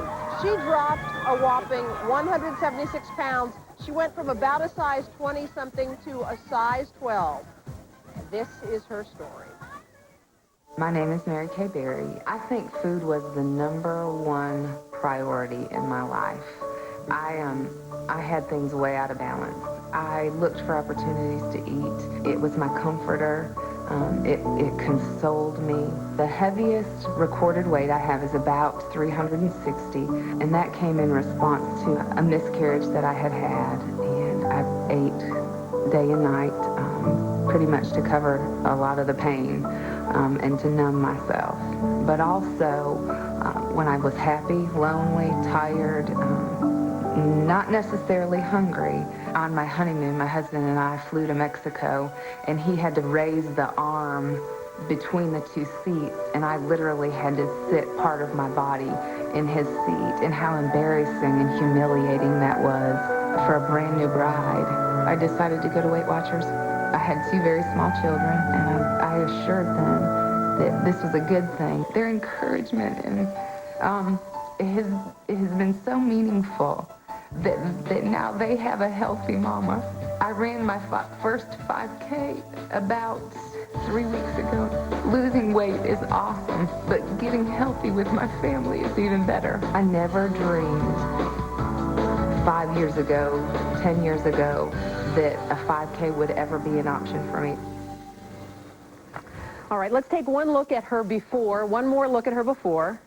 She dropped a whopping 176 pounds. She went from about a size 20-something to a size 12. This is her story. My name is Mary Kay Berry. I think food was the #1 priority in my life. I had things way out of balance. I looked for opportunities to eat. It was my comforter. It consoled me. The heaviest recorded weight I have is about 360, and that came in response to a miscarriage that I had had, and I ate day and night, pretty much to cover a lot of the pain and to numb myself. But also, when I was happy, lonely, tired, not necessarily hungry. On my honeymoon, my husband and I flew to Mexico, and he had to raise the arm between the two seats, and I literally had to sit part of my body in his seat, and how embarrassing and humiliating that was for a brand new bride. I decided to go to Weight Watchers. I had 2 very small children, and I assured them that this was a good thing. Their encouragement and it has been so meaningful. That now they have a healthy mama. I ran my first 5K about 3 weeks ago. Losing weight is awesome, but getting healthy with my family is even better. I never dreamed 5 years ago, 10 years ago, that a 5K would ever be an option for me. All right, let's take one look at her before, one more look at her before.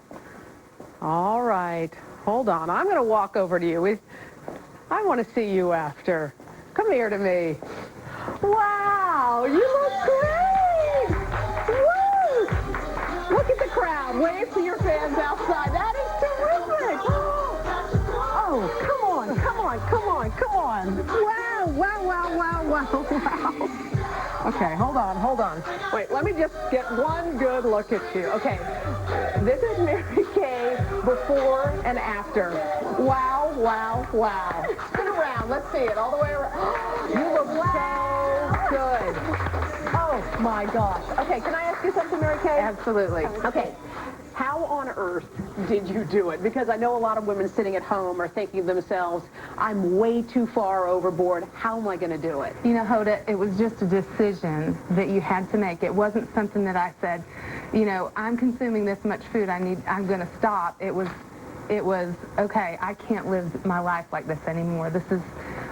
All right, hold on. I'm going to walk over to you. I want to see you after. Come here to me. Wow, you look great! Woo! Look at the crowd. Wave to your fans outside. That is terrific! Oh, come on, come on, come on, come on. Wow, wow, wow, wow, wow, wow. Okay, hold on, hold on. Wait, let me just get one good look at you. Okay, this is Mary Kay before and after. Wow, wow, wow. Spin around, let's see it all the way around. You look so good. Oh my gosh. Okay, can I ask you something, Mary Kay? Absolutely. Okay. How on earth did you do it? Because I know a lot of women sitting at home are thinking to themselves, I'm way too far overboard. How am I going to do it? You know, Hoda, it was just a decision that you had to make. It wasn't something that I said, you know, I'm consuming this much food. I'm going to stop. It was, okay, I can't live my life like this anymore.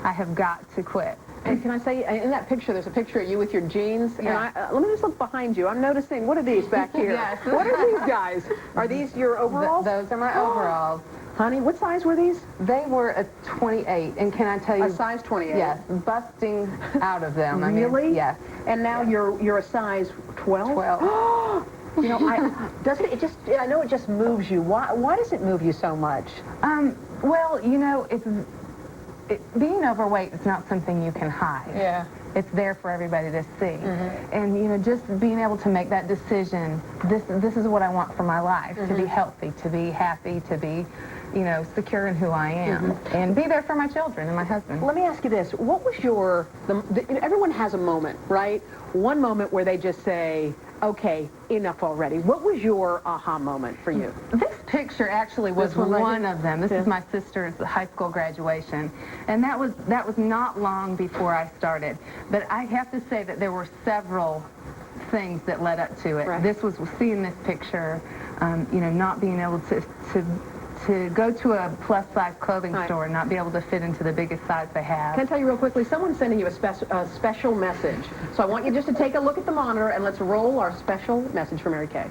I have got to quit. And can I say, in that picture, there's a picture of you with your jeans. Yeah. And let me just look behind you. I'm noticing, what are these back here? Yes. What are these guys? Are these your overalls? Those are my overalls. Honey, what size were these? They were a 28, and can I tell you? A size 28? Yes, busting out of them. Really? Yes. And now you're a size 12? 12. You know, I know it just moves you. Why does it move you so much? Well, you know, being overweight is not something you can hide. Yeah. It's there for everybody to see. And, you know, just being able to make that decision, this is what I want for my life, to be healthy, to be happy, to be, you know, secure in who I am, and be there for my children and my husband. Let me ask you this. What was you know, everyone has a moment, right? One moment where they just say, okay, enough already. What was your aha moment for you? This picture actually was one of them. This is my sister's high school graduation, and that was not long before I started. But I have to say that there were several things that led up to it. Right. This was seeing this picture, you know, not being able to go to a plus-size clothing store and not be able to fit into the biggest size they have. Can I tell you real quickly, someone's sending you a special message. So I want you just to take a look at the monitor and let's roll our special message for Mary Kay.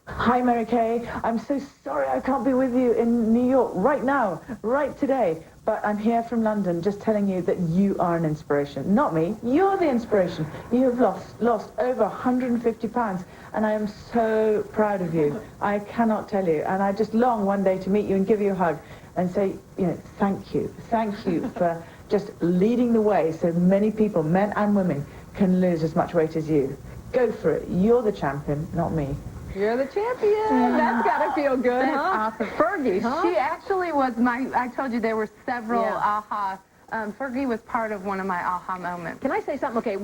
Hi, Mary Kay. I'm so sorry I can't be with you in New York right now, right today. But I'm here from London just telling you that you are an inspiration. Not me. You're the inspiration. You have lost over 150 pounds, and I am so proud of you. I cannot tell you. And I just long one day to meet you and give you a hug and say, you know, thank you. Thank you for just leading the way so many people, men and women, can lose as much weight as you. Go for it. You're the champion, not me. You're the champion. That's got to feel good, That's huh? awesome. Fergie, huh? She actually was I told you there were several aha. Fergie was part of one of my aha moments. Can I say something? Okay,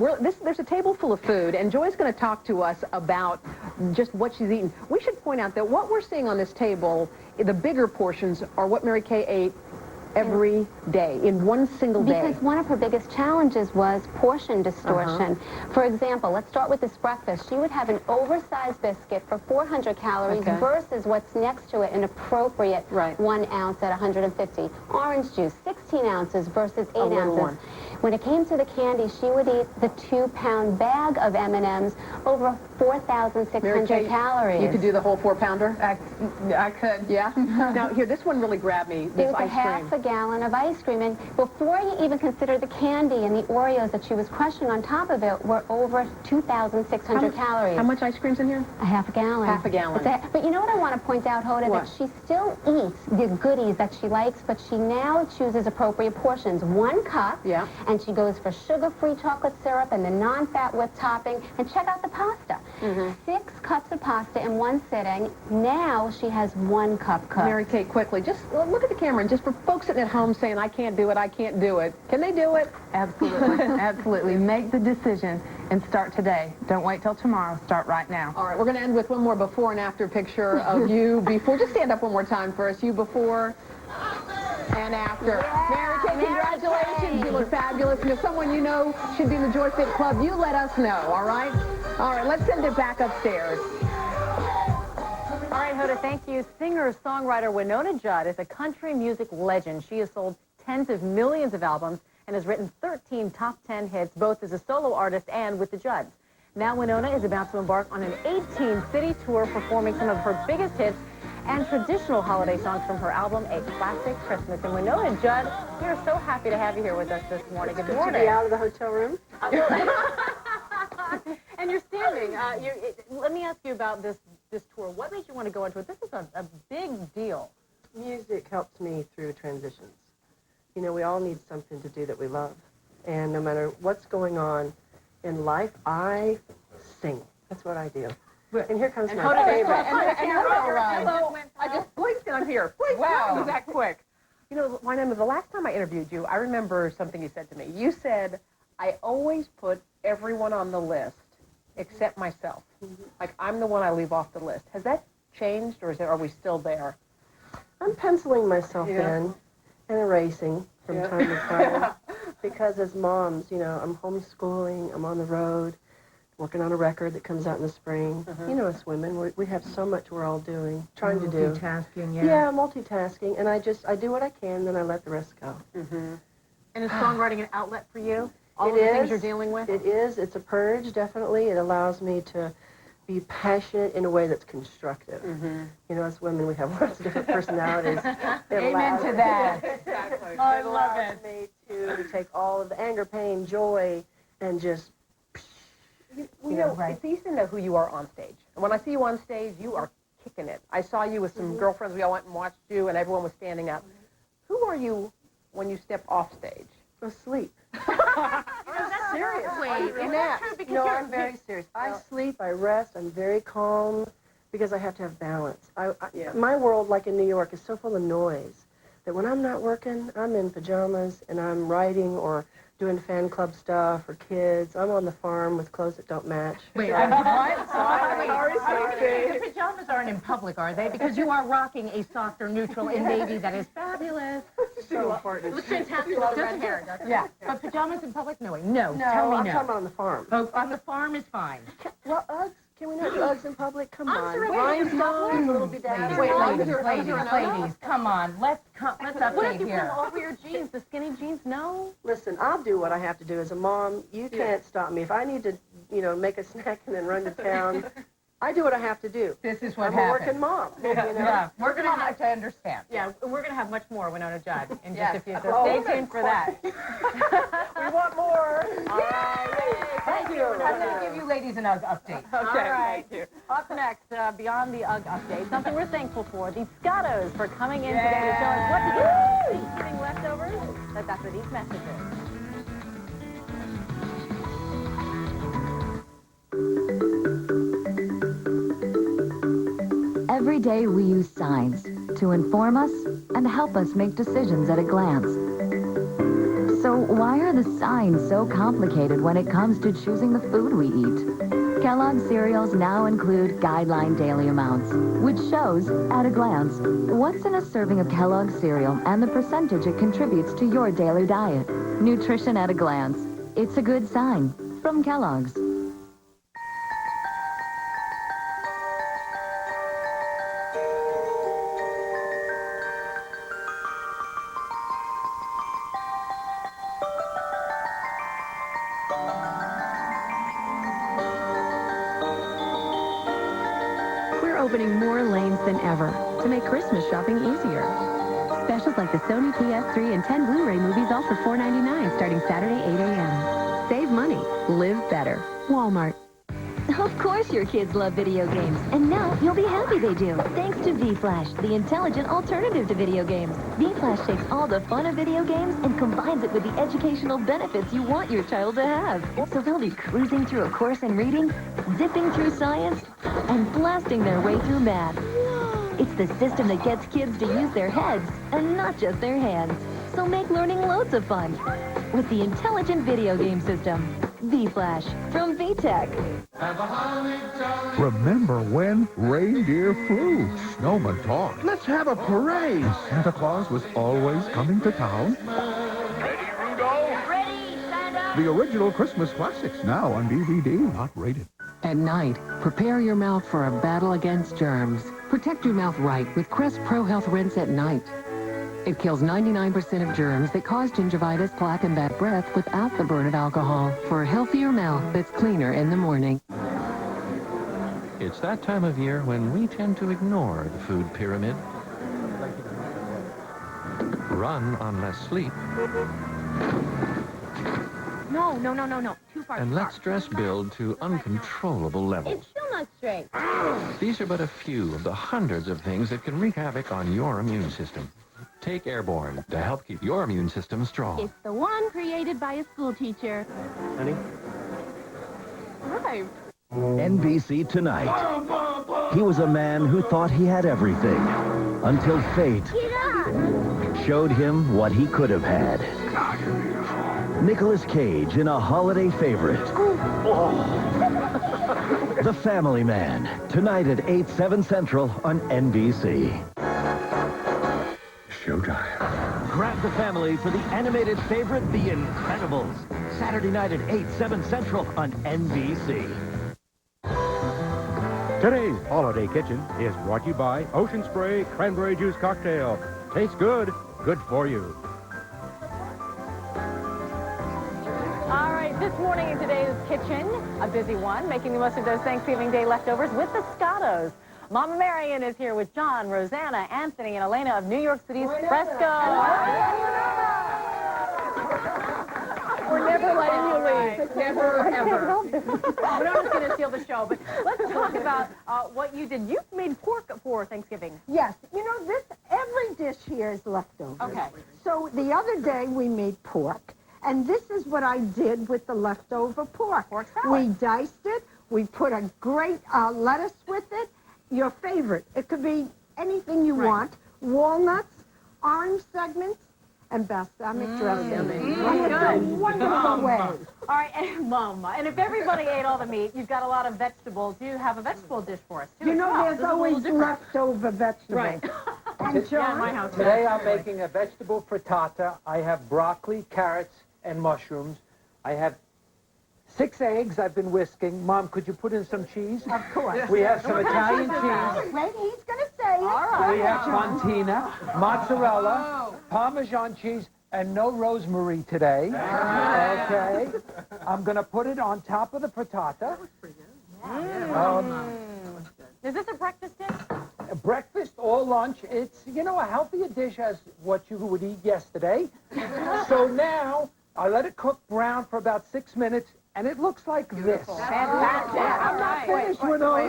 there's a table full of food, and Joy's going to talk to us about just what she's eaten. We should point out that what we're seeing on this table, the bigger portions, are what Mary Kay ate every day, in one single day. Because one of her biggest challenges was portion distortion. For example, let's start with this breakfast. She would have an oversized biscuit for 400 calories versus what's next to it, an appropriate 1 ounce at 150. Orange juice, 16 ounces versus 8 ounces. When it came to the candy, she would eat the 2-pound bag of M&Ms, over 4,600 calories. You could do the whole 4-pounder? I could. Yeah? Now, here, this one really grabbed me, this ice cream. Half a gallon of ice cream, and before you even consider the candy and the Oreos that she was crushing on top of it were over 2,600 calories. How much ice cream's in here? A half a gallon. Half a gallon. But you know what I want to point out, Hoda? What? That she still eats the goodies that she likes, but she now chooses appropriate portions. 1 cup, and she goes for sugar-free chocolate syrup and the non-fat whipped topping, and check out the pasta. 6 cups of pasta in one sitting. Now she has 1 cup cooked. Mary Kay, quickly, just look at the camera, and just for folks sitting at home saying, I can't do it, I can't do it. Can they do it? Absolutely. Absolutely. Make the decision and start today. Don't wait till tomorrow. Start right now. All right, we're going to end with one more before and after picture of you before. Just stand up one more time for us. You before and after. Mary Kay, congratulations. You look fabulous. And if someone you know should be in the Joy Fit Club, you let us know, all right? All right, let's send it back upstairs. All right, Hoda, thank you. Singer-songwriter Winona Judd is a country music legend. She has sold tens of millions of albums and has written 13 top 10 hits, both as a solo artist and with the Judds. Now Winona is about to embark on an 18-city tour performing some of her biggest hits and traditional holiday songs from her album, A Classic Christmas. And Winona Judd, we are so happy to have you here with us this morning. Good morning. To be out of the hotel room. And you're standing. Let me ask you about this tour. What made you want to go into it? This is a big deal. Music helps me through transitions. You know, we all need something to do that we love. And no matter what's going on in life, I sing. That's what I do. And here comes my favorite. I just blinked and I'm here. Wow, was that quick? You know, Winona, the last time I interviewed you, I remember something you said to me. You said, I always put everyone on the list except myself. Like, I'm the one I leave off the list. Has that changed, or are we still there? I'm penciling myself in and erasing from time to time. Because as moms, you know, I'm homeschooling, I'm on the road, working on a record that comes out in the spring. You know, us women, we have so much we're all doing, trying to do. Multitasking, Yeah, multitasking. And I do what I can, then I let the rest go. And is songwriting an outlet for you? All It of the is. things you're dealing with? It is. It's a purge, definitely. It allows me to be passionate in a way that's constructive. You know, as women, we have lots of different personalities. Amen to that. Exactly. I It love allows me to take all of the anger, pain, joy, and just You know, it's easy to know who you are on stage. And when I see you on stage, you are kicking it. I saw you with some girlfriends. We all went and watched you, and everyone was standing up. Who are you when you step off stage? Asleep. That's Seriously. Is that true? Because No, you're I'm very serious. I sleep, I rest, I'm very calm because I have to have balance. My world, like in New York, is so full of noise that when I'm not working, I'm in pajamas and I'm writing or doing fan club stuff for kids. I'm on the farm with clothes that don't match. Wait, what? Sorry. The pajamas aren't in public, are they? Because you are rocking a softer neutral in navy that is fabulous. So important. Looks fantastic with red hair, doesn't it? Yeah. But pajamas in public? No way. No. No, Tell me I'm no. talking about on the farm. Oh, on the farm is fine. Well, Uggs. Can we not do Uggs in public? Come on. Uggs are Rhinestones, little bedazzled. Ladies, come on. Let's update What if you here. put them over your jeans, the skinny jeans? No. Listen, I'll do what I have to do as a mom. You can't stop me. If I need to, make a snack and then run to town, I do what I have to do. This is what I'm happens. a working mom. Yeah, we're going to have to understand. Yeah, we're going to have much more Winona Judd in just Yes. a few. So stay tuned for that. We want more. All right. Thank you. I'm going to give you ladies an UGG update. All right. Thank you. Up next, beyond the UGG update, something we're thankful for, the Scottos for coming in today to show us what to do with Thanksgiving leftovers. That's after these messages. Every day we use signs to inform us and help us make decisions at a glance. So why are the signs so complicated when it comes to choosing the food we eat? Kellogg's cereals now include guideline daily amounts, which shows, at a glance, what's in a serving of Kellogg's cereal and the percentage it contributes to your daily diet. Nutrition at a glance. It's a good sign from Kellogg's. Opening more lanes than ever to make Christmas shopping easier. Specials like the Sony PS3 and 10 Blu-ray movies all for $4.99 starting Saturday 8 a.m. Save money. Live better. Walmart. Of course your kids love video games, and now you'll be happy they do, thanks to V-Flash, the intelligent alternative to video games. V-Flash takes all the fun of video games and combines it with the educational benefits you want your child to have. So they'll be cruising through a course in reading, zipping through science, and blasting their way through math. It's the system that gets kids to use their heads and not just their hands. So make learning loads of fun with the intelligent video game system. V-Flash from VTech. Remember when reindeer flew? Snowman talked. Let's have a parade. Santa Claus was always coming to town. Ready, Rudolph? Ready, Santa. The original Christmas classics now on DVD, not rated. At night, prepare your mouth for a battle against germs. Protect your mouth right with Crest Pro Health Rinse at night. It kills 99% of germs that cause gingivitis, plaque, and bad breath without the burn of alcohol for a healthier mouth that's cleaner in the morning. It's that time of year when we tend to ignore the food pyramid, run on less sleep, No. Too far. and let stress build to uncontrollable levels. It's still not straight. These are but a few of the hundreds of things that can wreak havoc on your immune system. Take Airborne to help keep your immune system strong. It's the one created by a school teacher. Honey? Hi. NBC Tonight. He was a man who thought he had everything until fate showed him what he could have had. Nicolas Cage in a holiday favorite. The Family Man. Tonight at 8/7 Central on NBC. Showtime. Grab the family for the animated favorite, The Incredibles. Saturday night at 8/7 Central on NBC. Today's Holiday Kitchen is brought to you by Ocean Spray Cranberry Juice Cocktail. Tastes good, good for you. All right, this morning in today's kitchen, a busy one, making the most of those Thanksgiving Day leftovers with the Scottos. Mama Marion is here with John, Rosanna, Anthony, and Elena of New York City's Fresco. We're never letting you leave. Never, ever. We're not just going to steal the show, but let's talk about what you did. You made pork for Thanksgiving. Yes. You know, every dish here is leftover. Okay. So the other day we made pork, and this is what I did with the leftover pork. Pork salad. We diced it. We put a great lettuce with it. Your favorite. It could be anything you want. Walnuts, orange segments, and balsamic dressing. Good. Wonderful way. All right, and Mama. And if everybody ate all the meat, you've got a lot of vegetables. You have a vegetable dish for us, too. You know, as well. there's always leftover vegetables. Right. And John, Yeah, in my house. Today I'm making a vegetable frittata. I have broccoli, carrots, and mushrooms. I have 6 eggs I've been whisking. Mom, could you put in some cheese? Of course. We have some Italian cheese. Wait, he's going to say it. All right. We have fontina, mozzarella, Parmesan cheese, and no rosemary today. Okay. I'm going to put it on top of the frittata. Is this a breakfast dish? Breakfast or lunch, it's, you know, a healthier dish as what you would eat yesterday. So now, I let it cook brown for about 6 minutes, and it looks like this. Fantastic. I'm not finished with all what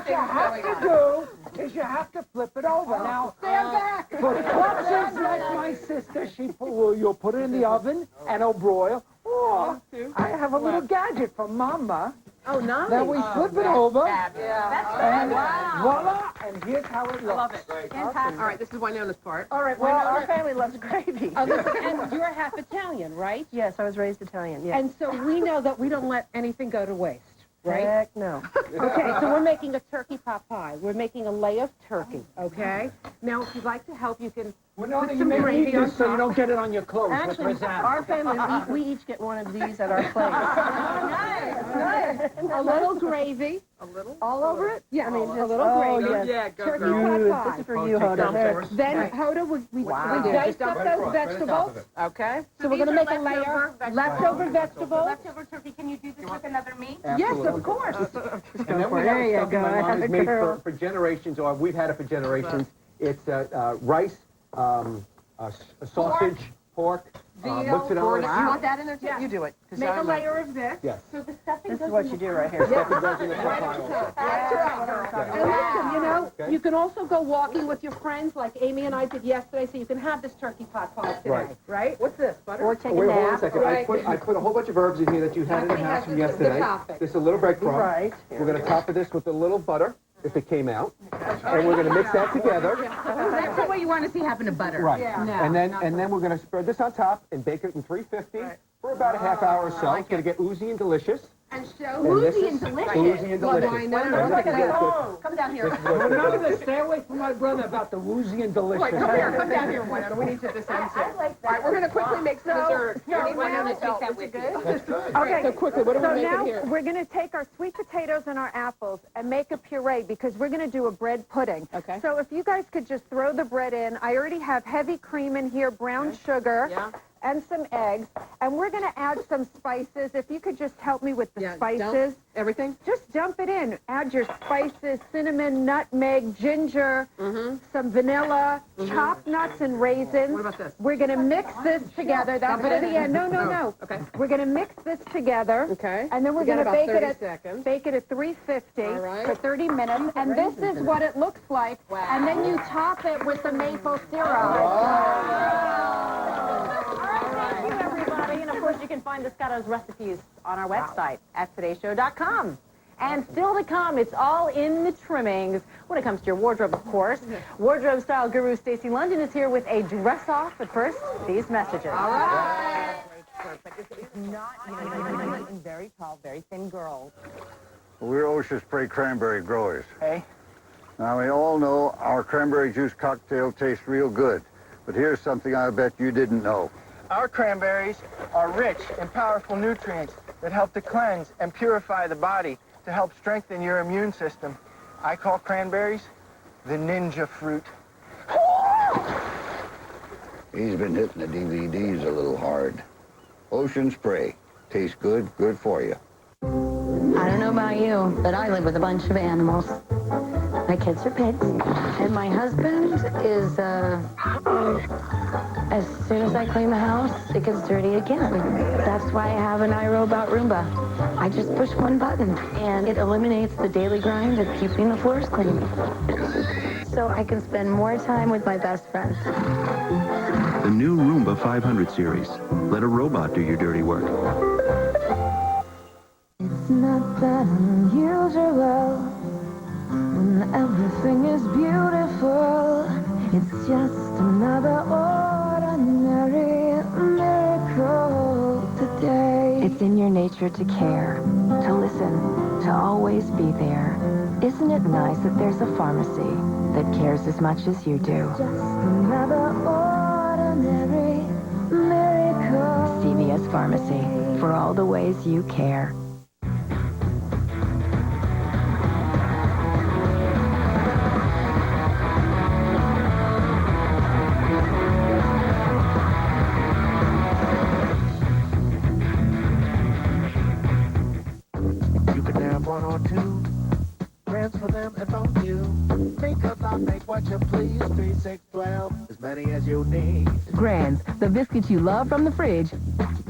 you have to do is you have to flip it over. Now, Stand back. for klutzers like my sister, you'll put it in the oven and it'll broil. Or I have a little gadget from Mama. Oh, nice. Then we flip it over, That's and voila, and here's how it looks. I love it. Fantastic. All right, this is Winona's part. All right, well, our family loves gravy. Oh, listen, and you're half Italian, right? Yes, I was raised Italian, yes. And so we know that we don't let anything go to waste, right? Heck no. Okay, so we're making a turkey pot pie. We're making a lay of turkey, okay? Now, if you'd like to help, you can Well, no, put you some make gravy on this so you top. don't get it on your clothes. Actually, our family, we each get one of these at our place. Nice. A little gravy. A little? All over it? Yeah, I mean, a little gravy. Yes. Turkey pot pie. This is for you, Hoda. Then, Hoda, we diced up those vegetables. Okay. So we're going to make a layer. Leftover vegetables. Leftover turkey, can you do this with another meat? Yes, of course. And then we have something my mom has made for generations, or we've had it for generations. It's rice, sausage, pork, mozzarella. You want that in there too? Yeah. You do it. Make a layer of this. Yes. So the stuffing This goes is what in you the do right here. Stuffing goes in the pot pie. And listen, you know, you can also go walking with your friends like Amy and I did yesterday, so you can have this turkey pot pie today, right? What's this, butter? Or take a Wait, hold on a nap. second. I put a whole bunch of herbs in here that you had in the house from yesterday. topic. Just a little breadcrumb. Right. We're going to top of this with a little butter, if it came out. And we're going to mix that together. That's the way you want to see happen to butter. Right. Yeah. And then we're going to spread this on top and bake it in 350 for about a half hour or so. It's going to get oozy and delicious. And show And this woozy is and delicious. Oozy and delicious. Why not? And Like this a is what's good. song. Come down here. Remember, stay away from my brother about the woozy and delicious. Wait, come here. Come down here, Winona. We need to this end too. All right, we're going to quickly make some dessert. Here, Winona, take that with you. Okay, so quickly, what are we So making now here? we're going to take our sweet potatoes and our apples and make a puree because we're going to do a bread pudding. Okay. So if you guys could just throw the bread in. I already have heavy cream in here, brown sugar, and some eggs. And we're going to add some spices. If you could just help me with the spices. Everything? Just dump it in. Add your spices, cinnamon, nutmeg, ginger, some vanilla, chopped nuts and raisins. What about this? We're going to mix this together. That's Dump it for the in? end. No. Okay. We're going to mix this together. Okay. And then we're We got going to about bake 30 it at seconds. bake it at 350 All right. for 30 minutes. And this is what it looks like. Wow. And then you top it with the maple syrup. Thank you, everybody. And, of course, you can find Scotto's recipes on our website at todayshow.com. And still to come, it's all in the trimmings when it comes to your wardrobe, of course. Wardrobe style guru Stacey London is here with a dress-off. But first, these messages. All right. It's not very tall, very thin girls. We're Ocean Spray cranberry growers. Hey. Now, we all know our cranberry juice cocktail tastes real good, but here's something I bet you didn't know. Our cranberries are rich in powerful nutrients that help to cleanse and purify the body to help strengthen your immune system. I call cranberries the ninja fruit. He's been hitting the DVDs a little hard. Ocean Spray. Tastes good, good for you. I don't know about you, but I live with a bunch of animals. My kids are pigs. And my husband is, as soon as I clean the house, it gets dirty again. That's why I have an iRobot Roomba. I just push one button, and it eliminates the daily grind of keeping the floors clean. So I can spend more time with my best friends. The new Roomba 500 series. Let a robot do your dirty work. It's not that unusual when everything is beautiful. It's just another ordinary miracle today. It's in your nature to care, to listen, to always be there. Isn't it nice that there's a pharmacy that cares as much as you do? Just another ordinary miracle. CVS Pharmacy, for all the ways you care. One or two grams for them and from you. Think of not make what you please. 3, 6, 12, as many as you need. Grands, the biscuits you love from the fridge,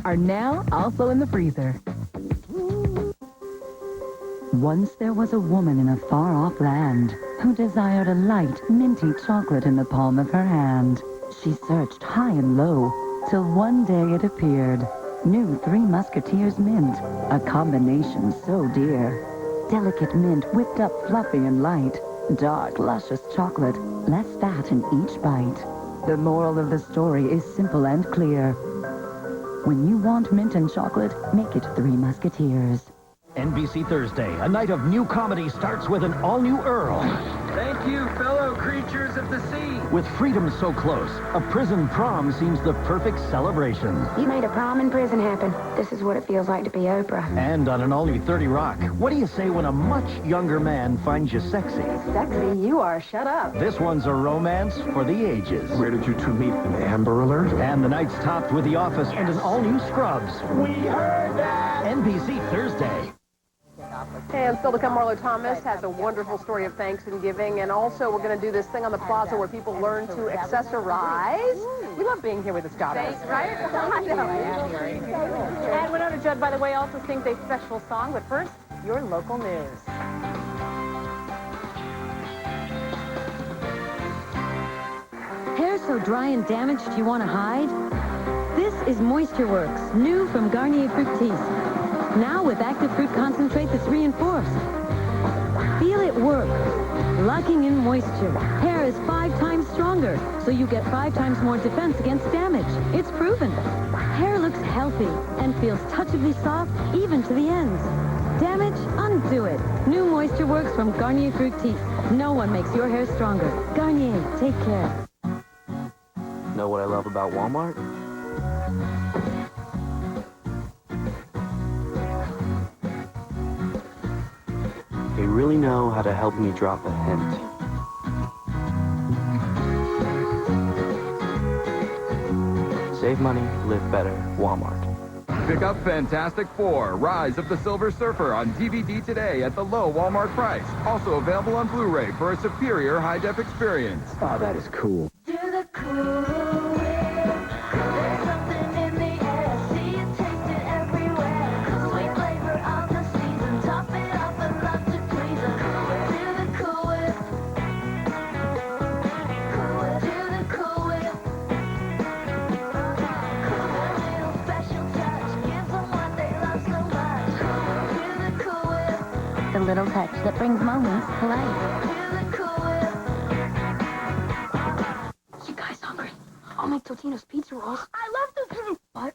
are now also in the freezer. Once there was a woman in a far-off land who desired a light, minty chocolate in the palm of her hand. She searched high and low, till one day it appeared. New Three Musketeers mint, a combination so dear. Delicate mint whipped up fluffy and light. Dark, luscious chocolate, less fat in each bite. The moral of the story is simple and clear. When you want mint and chocolate, make it Three Musketeers. NBC Thursday, a night of new comedy starts with an all-new Earl. Thank you, fellow creatures of the sea. With freedom so close, a prison prom seems the perfect celebration. You made a prom in prison happen. This is what it feels like to be Oprah. And on an all-new 30 Rock, what do you say when a much younger man finds you sexy? Sexy you are. Shut up. This one's a romance for the ages. Where did you two meet? Amber Alert? And the night's topped with The Office and an all-new Scrubs. We heard that! NBC Thursday. And still to come, Marlo Thomas has a wonderful story of Thanksgiving, and also we're going to do this thing on the plaza where people learn to accessorize. We love being here with the Scottish. Right? And Winona Judd, by the way, also sings a special song, but first, your local news. Hair so dry and damaged you want to hide? This is Moisture Works, new from Garnier Fructis. Now with active fruit concentrate that's reinforced. Feel it work. Locking in moisture. Hair is 5 times stronger, so you get 5 times more defense against damage. It's proven. Hair looks healthy and feels touchably soft even to the ends. Damage? Undo it. New Moisture Works from Garnier Fructis. No one makes your hair stronger. Garnier, take care. Know what I love about Walmart? They really know how to help me drop a hint. Save money, live better, Walmart. Pick up Fantastic Four, Rise of the Silver Surfer on DVD today at the low Walmart price. Also available on Blu-ray for a superior high-def experience. Oh, that is cool. Do the cool. There's something in the air. See it, taste it everywhere. Sweet flavor of the season. Top it off and love to please her. Do the Cool Whip. Do the Cool Whip. A little special touch gives them what they love so much. Do the Cool Whip. The little touch that brings moments to life. You guys hungry? I'll make Totino's pizza rolls. I love Totino! But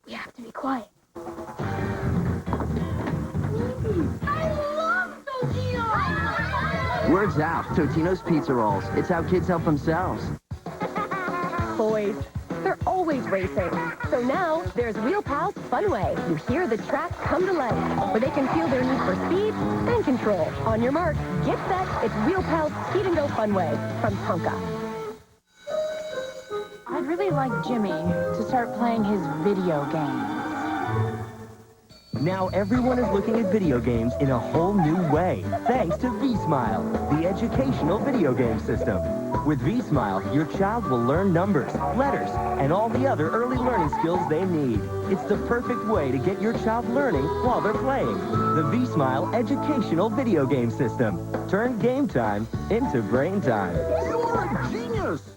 we have to be quiet. I love Totino! Words out. Totino's Pizza Rolls. It's how kids help themselves. Boys, they're always racing. So now there's Wheel Pals Funway. You hear the track come to life, where they can feel their need for speed and control. On your mark, get set. It's Wheel Pals Speed and Go Funway from Tonka. I'd really like Jimmy to start playing his video games. Now everyone is looking at video games in a whole new way, thanks to V-Smile, the educational video game system. With V-Smile, your child will learn numbers, letters, and all the other early learning skills they need. It's the perfect way to get your child learning while they're playing. The V-Smile educational video game system. Turn game time into brain time. You're a genius!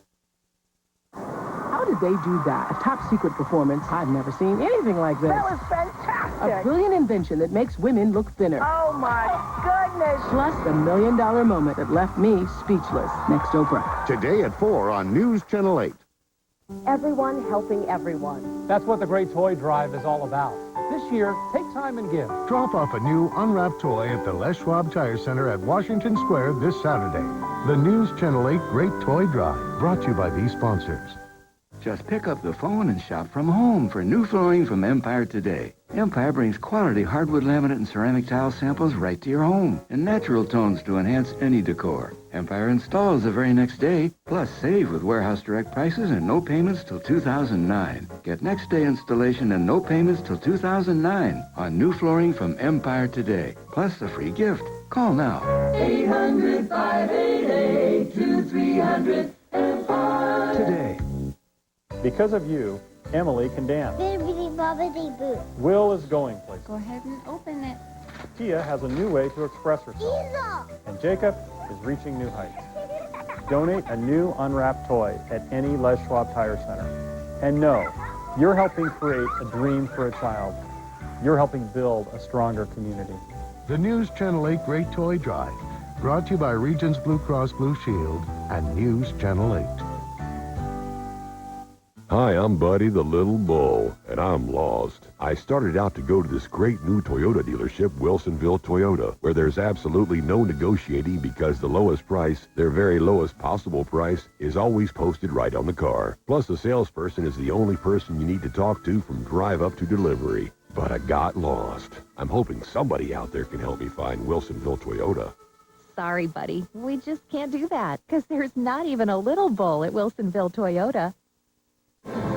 How did they do that? A top secret performance. I've never seen anything like this. That was fantastic. A brilliant invention that makes women look thinner. Oh, my goodness. Plus the $1 million moment that left me speechless. Next Oprah. Today at 4 on News Channel 8. Everyone helping everyone. That's what the Great Toy Drive is all about. This year, take time and give. Drop off a new unwrapped toy at the Les Schwab Tire Center at Washington Square this Saturday. The News Channel 8 Great Toy Drive, brought to you by these sponsors. Just pick up the phone and shop from home for new flooring from Empire today. Empire brings quality hardwood laminate and ceramic tile samples right to your home and natural tones to enhance any decor. Empire installs the very next day, plus save with warehouse direct prices and no payments till 2009. Get next day installation and no payments till 2009 on new flooring from Empire today, plus a free gift. Call now. 800-588-2300 Empire. Today. Because of you, Emily can dance. Bibbidi-bobbidi-boo. Will is going places. Go ahead and open it. Tia has a new way to express herself. Easel. And Jacob is reaching new heights. Donate a new unwrapped toy at any Les Schwab Tire Center. And know, you're helping create a dream for a child. You're helping build a stronger community. The News Channel 8 Great Toy Drive, brought to you by Regions Blue Cross Blue Shield and News Channel 8. Hi, I'm Buddy the Little Bull, and I'm lost. I started out to go to this great new Toyota dealership, Wilsonville Toyota, where there's absolutely no negotiating because the lowest price, their very lowest possible price, is always posted right on the car. Plus, the salesperson is the only person you need to talk to from drive up to delivery. But I got lost. I'm hoping somebody out there can help me find Wilsonville Toyota. Sorry, buddy. We just can't do that because there's not even a little bull at Wilsonville Toyota.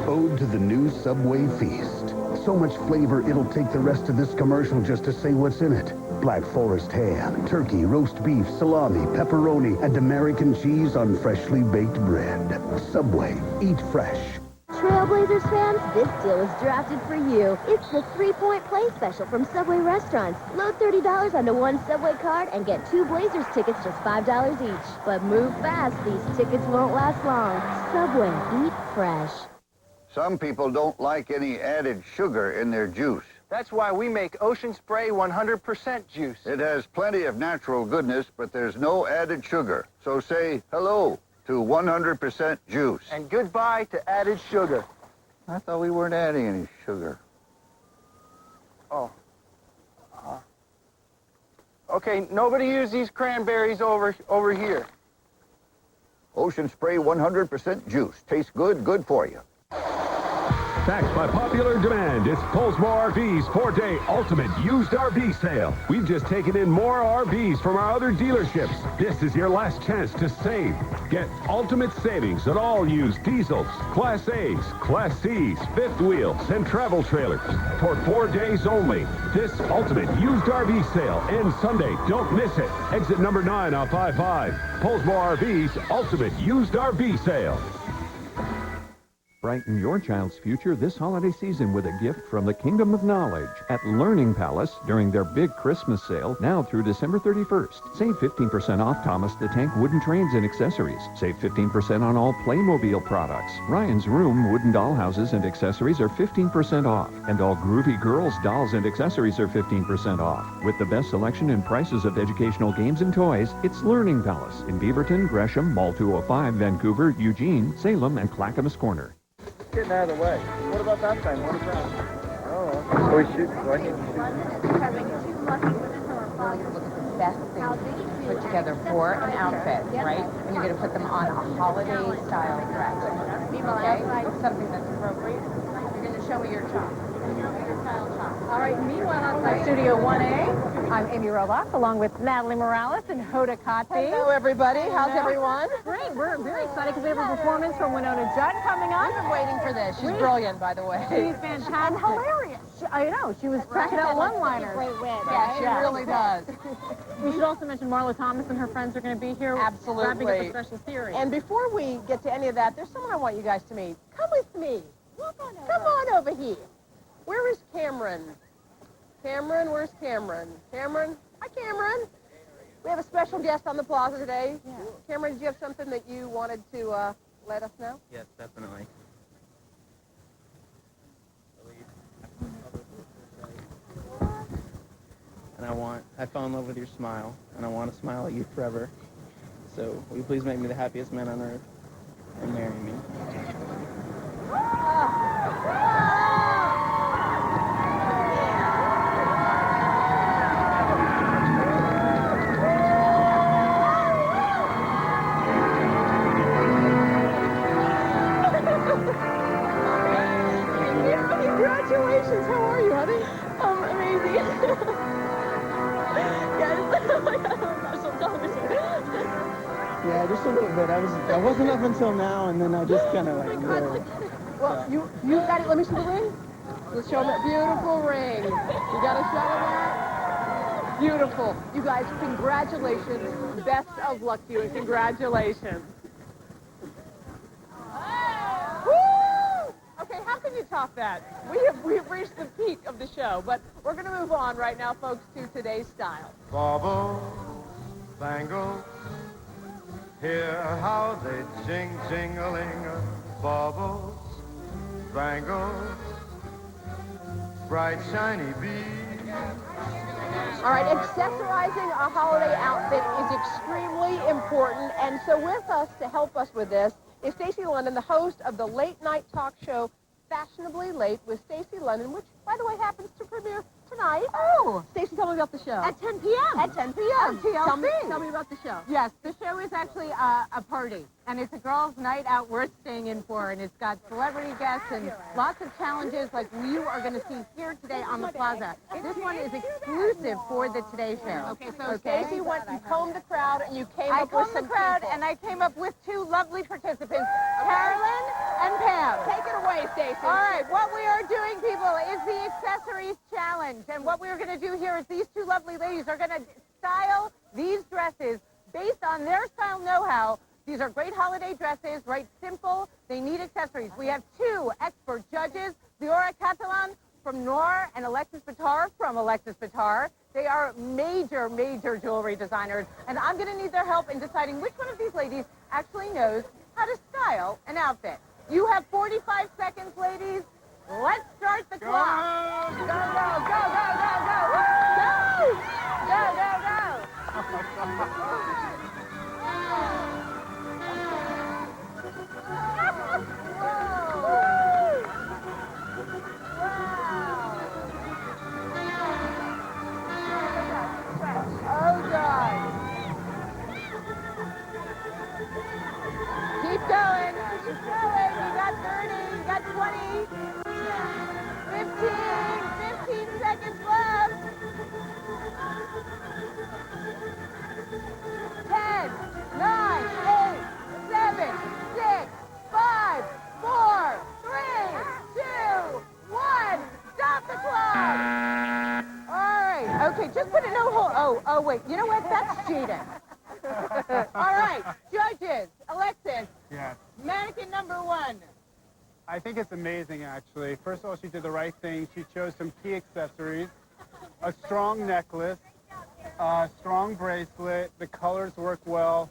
Ode to the new Subway feast. So much flavor, it'll take the rest of this commercial just to say what's in it. Black Forest ham, turkey, roast beef, salami, pepperoni, and American cheese on freshly baked bread. Subway, eat fresh. Trailblazers fans, this deal is drafted for you. It's the 3-point play special from Subway restaurants. Load $30 onto one Subway card and get 2 Blazers tickets just $5 each. But move fast, these tickets won't last long. Subway, eat fresh. Some people don't like any added sugar in their juice. That's why we make Ocean Spray 100% juice. It has plenty of natural goodness, but there's no added sugar. So say hello to 100% juice. And goodbye to added sugar. I thought we weren't adding any sugar. Oh. Okay, nobody use these cranberries over here. Ocean Spray 100% juice. Tastes good, good for you. Backed by popular demand, it's Polesmore RV's 4-day ultimate used RV sale. We've just taken in more RVs from our other dealerships. This is your last chance to save. Get ultimate savings on all used diesels, Class A's, Class C's, fifth wheels, and travel trailers for 4 days only. This ultimate used RV sale ends Sunday. Don't miss it. Exit number 9 on 55. Polesmore RV's ultimate used RV sale. Brighten your child's future this holiday season with a gift from the Kingdom of Knowledge at Learning Palace during their big Christmas sale now through December 31st. Save 15% off Thomas the Tank wooden trains and accessories. Save 15% on all Playmobil products. Ryan's Room wooden dollhouses and accessories are 15% off. And all Groovy Girls dolls and accessories are 15% off. With the best selection and prices of educational games and toys, it's Learning Palace in Beaverton, Gresham, Mall 205, Vancouver, Eugene, Salem, and Clackamas Corner. Getting out of the way. What about that thing? What is that? Oh, so we shoot. Do I need to shoot? Best things to put together for an outfit, right? And you're going to put them on a holiday-style dress. Okay? Something that's appropriate. You're going to show me your chop. All right, meanwhile, outside Studio 1A, I'm Amy Robach, along with Natalie Morales and Hoda Kotb. Hello, everybody. How's everyone? Great. We're very excited because we have a performance from Winona Judd coming up. I've been waiting for this. She's brilliant, by the way. She's fantastic. And hilarious. I know, she was cracking out one-liners. Great win. Yeah, she right? really does. We should also mention Marla Thomas and her friends are going to be here. Absolutely. Wrapping up a special series. And before we get to any of that, there's someone I want you guys to meet. Come with me. Come on over here. Where is Cameron? Cameron, where's Cameron? Cameron? Hi, Cameron. We have a special guest on the plaza today. Yeah. Cameron, did you have something that you wanted to let us know? Yes, definitely. And I fell in love with your smile, and I want to smile at you forever. So, will you please make me the happiest man on earth and marry me? Congratulations. How are you, honey? Amazing. Guys, oh my gosh, on television. Yeah, just a little bit. I wasn't up until now, and then I just kind of like. Well, you got it. Let me see the ring. Let's show them that beautiful ring. You got a shot of that? Beautiful. You guys, congratulations. Best of luck to you, and congratulations. Woo! Okay, how can you top that? We've reached the peak of the show, but we're going to move on right now, folks, to today's style. Baubles, bangles, hear how they jing-jing-a-ling. Baubles, bangles, bright shiny beads. All right, accessorizing a holiday outfit is extremely important, and so with us to help us with this is Stacey London, the host of the late-night talk show Fashionably Late with Stacey London, which, by the way, happens to premiere tonight. Oh! Stacey, tell me about the show. At 10 p.m. At 10 p.m. TLC. Tell me about the show. Yes, the show is actually a party, and it's a girls' night out worth staying in for, and it's got celebrity guests and lots of challenges like you are going to see here today on the plaza. This one is exclusive for the Today Show. Okay, so Stacey you combed the crowd, and you came up with some I combed the crowd, people. and I came up with two lovely participants, Carolyn and Pam. Take it away, Stacey. All right, what we are doing, people, is the accessories challenge, and what we're going to do here is these two lovely ladies are going to style these dresses based on their style know-how. These are great holiday dresses, right? Simple. They need accessories. We have two expert judges, Leora Catalan from Noir and Alexis Bitar from Alexis Bitar. They are major, major jewelry designers, and I'm going to need their help in deciding which one of these ladies actually knows how to style an outfit. You have 45 seconds, ladies. Let's start the clock. Go, go, go, go, go, go. Go! Go, go, go. Oh, God. Keep going. Keep going. You got 30. You got 20. 15 seconds left. 10, 9, 8, 7, 6, 5, 4, 3, 2, 1. Stop the clock. All right. Okay, just put it no hold. Oh, wait. You know what? That's cheating. All right. Judges. Alexis. Yes. Mannequin number 1. I think it's amazing, actually. First of all, she did the right thing. She chose some key accessories, a strong necklace, a strong bracelet. The colors work well.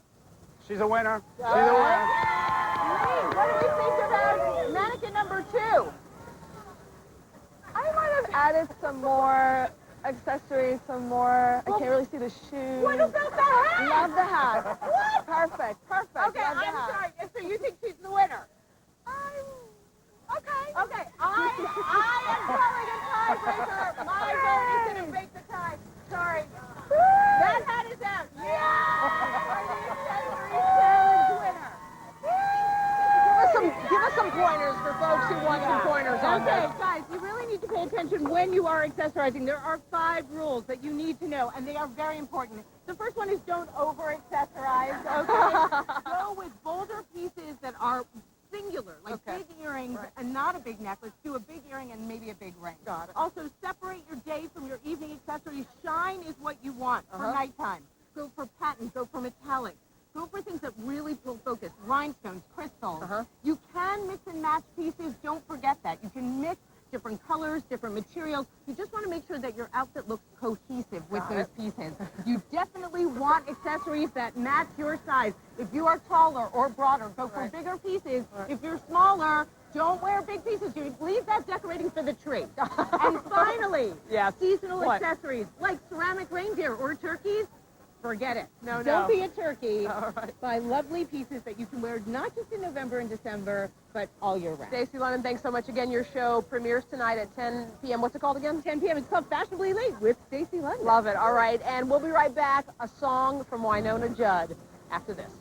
She's a winner. She's a winner. What do we think about mannequin number 2? I might have added some more accessories, some more. I can't really see the shoes. What about the hat? Love the hat. What? Perfect. Okay, Love the I'm hat. sorry. And so you think she's the winner? Okay. I am calling a tiebreaker. My vote is going to break the tie. Sorry. That hat is out. Give us some pointers for folks who want some pointers on Okay, this. guys, you really need to pay attention when you are accessorizing. There are 5 rules that you need to know, and they are very important. The first one is don't over-accessorize, okay? Go with bolder pieces that are singular, like big earrings and not a big necklace. Do a big earring and maybe a big ring. Got it. Also, separate your day from your evening accessories. Shine is what you want for nighttime. Go for patent, go for metallic. Go for things that really pull focus. Rhinestones, crystals. You can mix and match pieces. Don't forget that. You can mix different colors, different materials. You just want to make sure that your outfit looks cohesive with those pieces. You definitely want accessories that match your size. If you are taller or broader, go for bigger pieces. If you're smaller, don't wear big pieces. You leave that decorating for the tree. And finally, seasonal accessories like ceramic reindeer or turkeys. Forget it. Don't be a turkey. Buy lovely pieces that you can wear not just in November and December, but all year round. Stacey London, thanks so much again. Your show premieres tonight at 10 p.m. What's it called again? 10 p.m. It's called Fashionably Late with Stacey London. Love it. All right. And we'll be right back. A song from Winona Judd after this.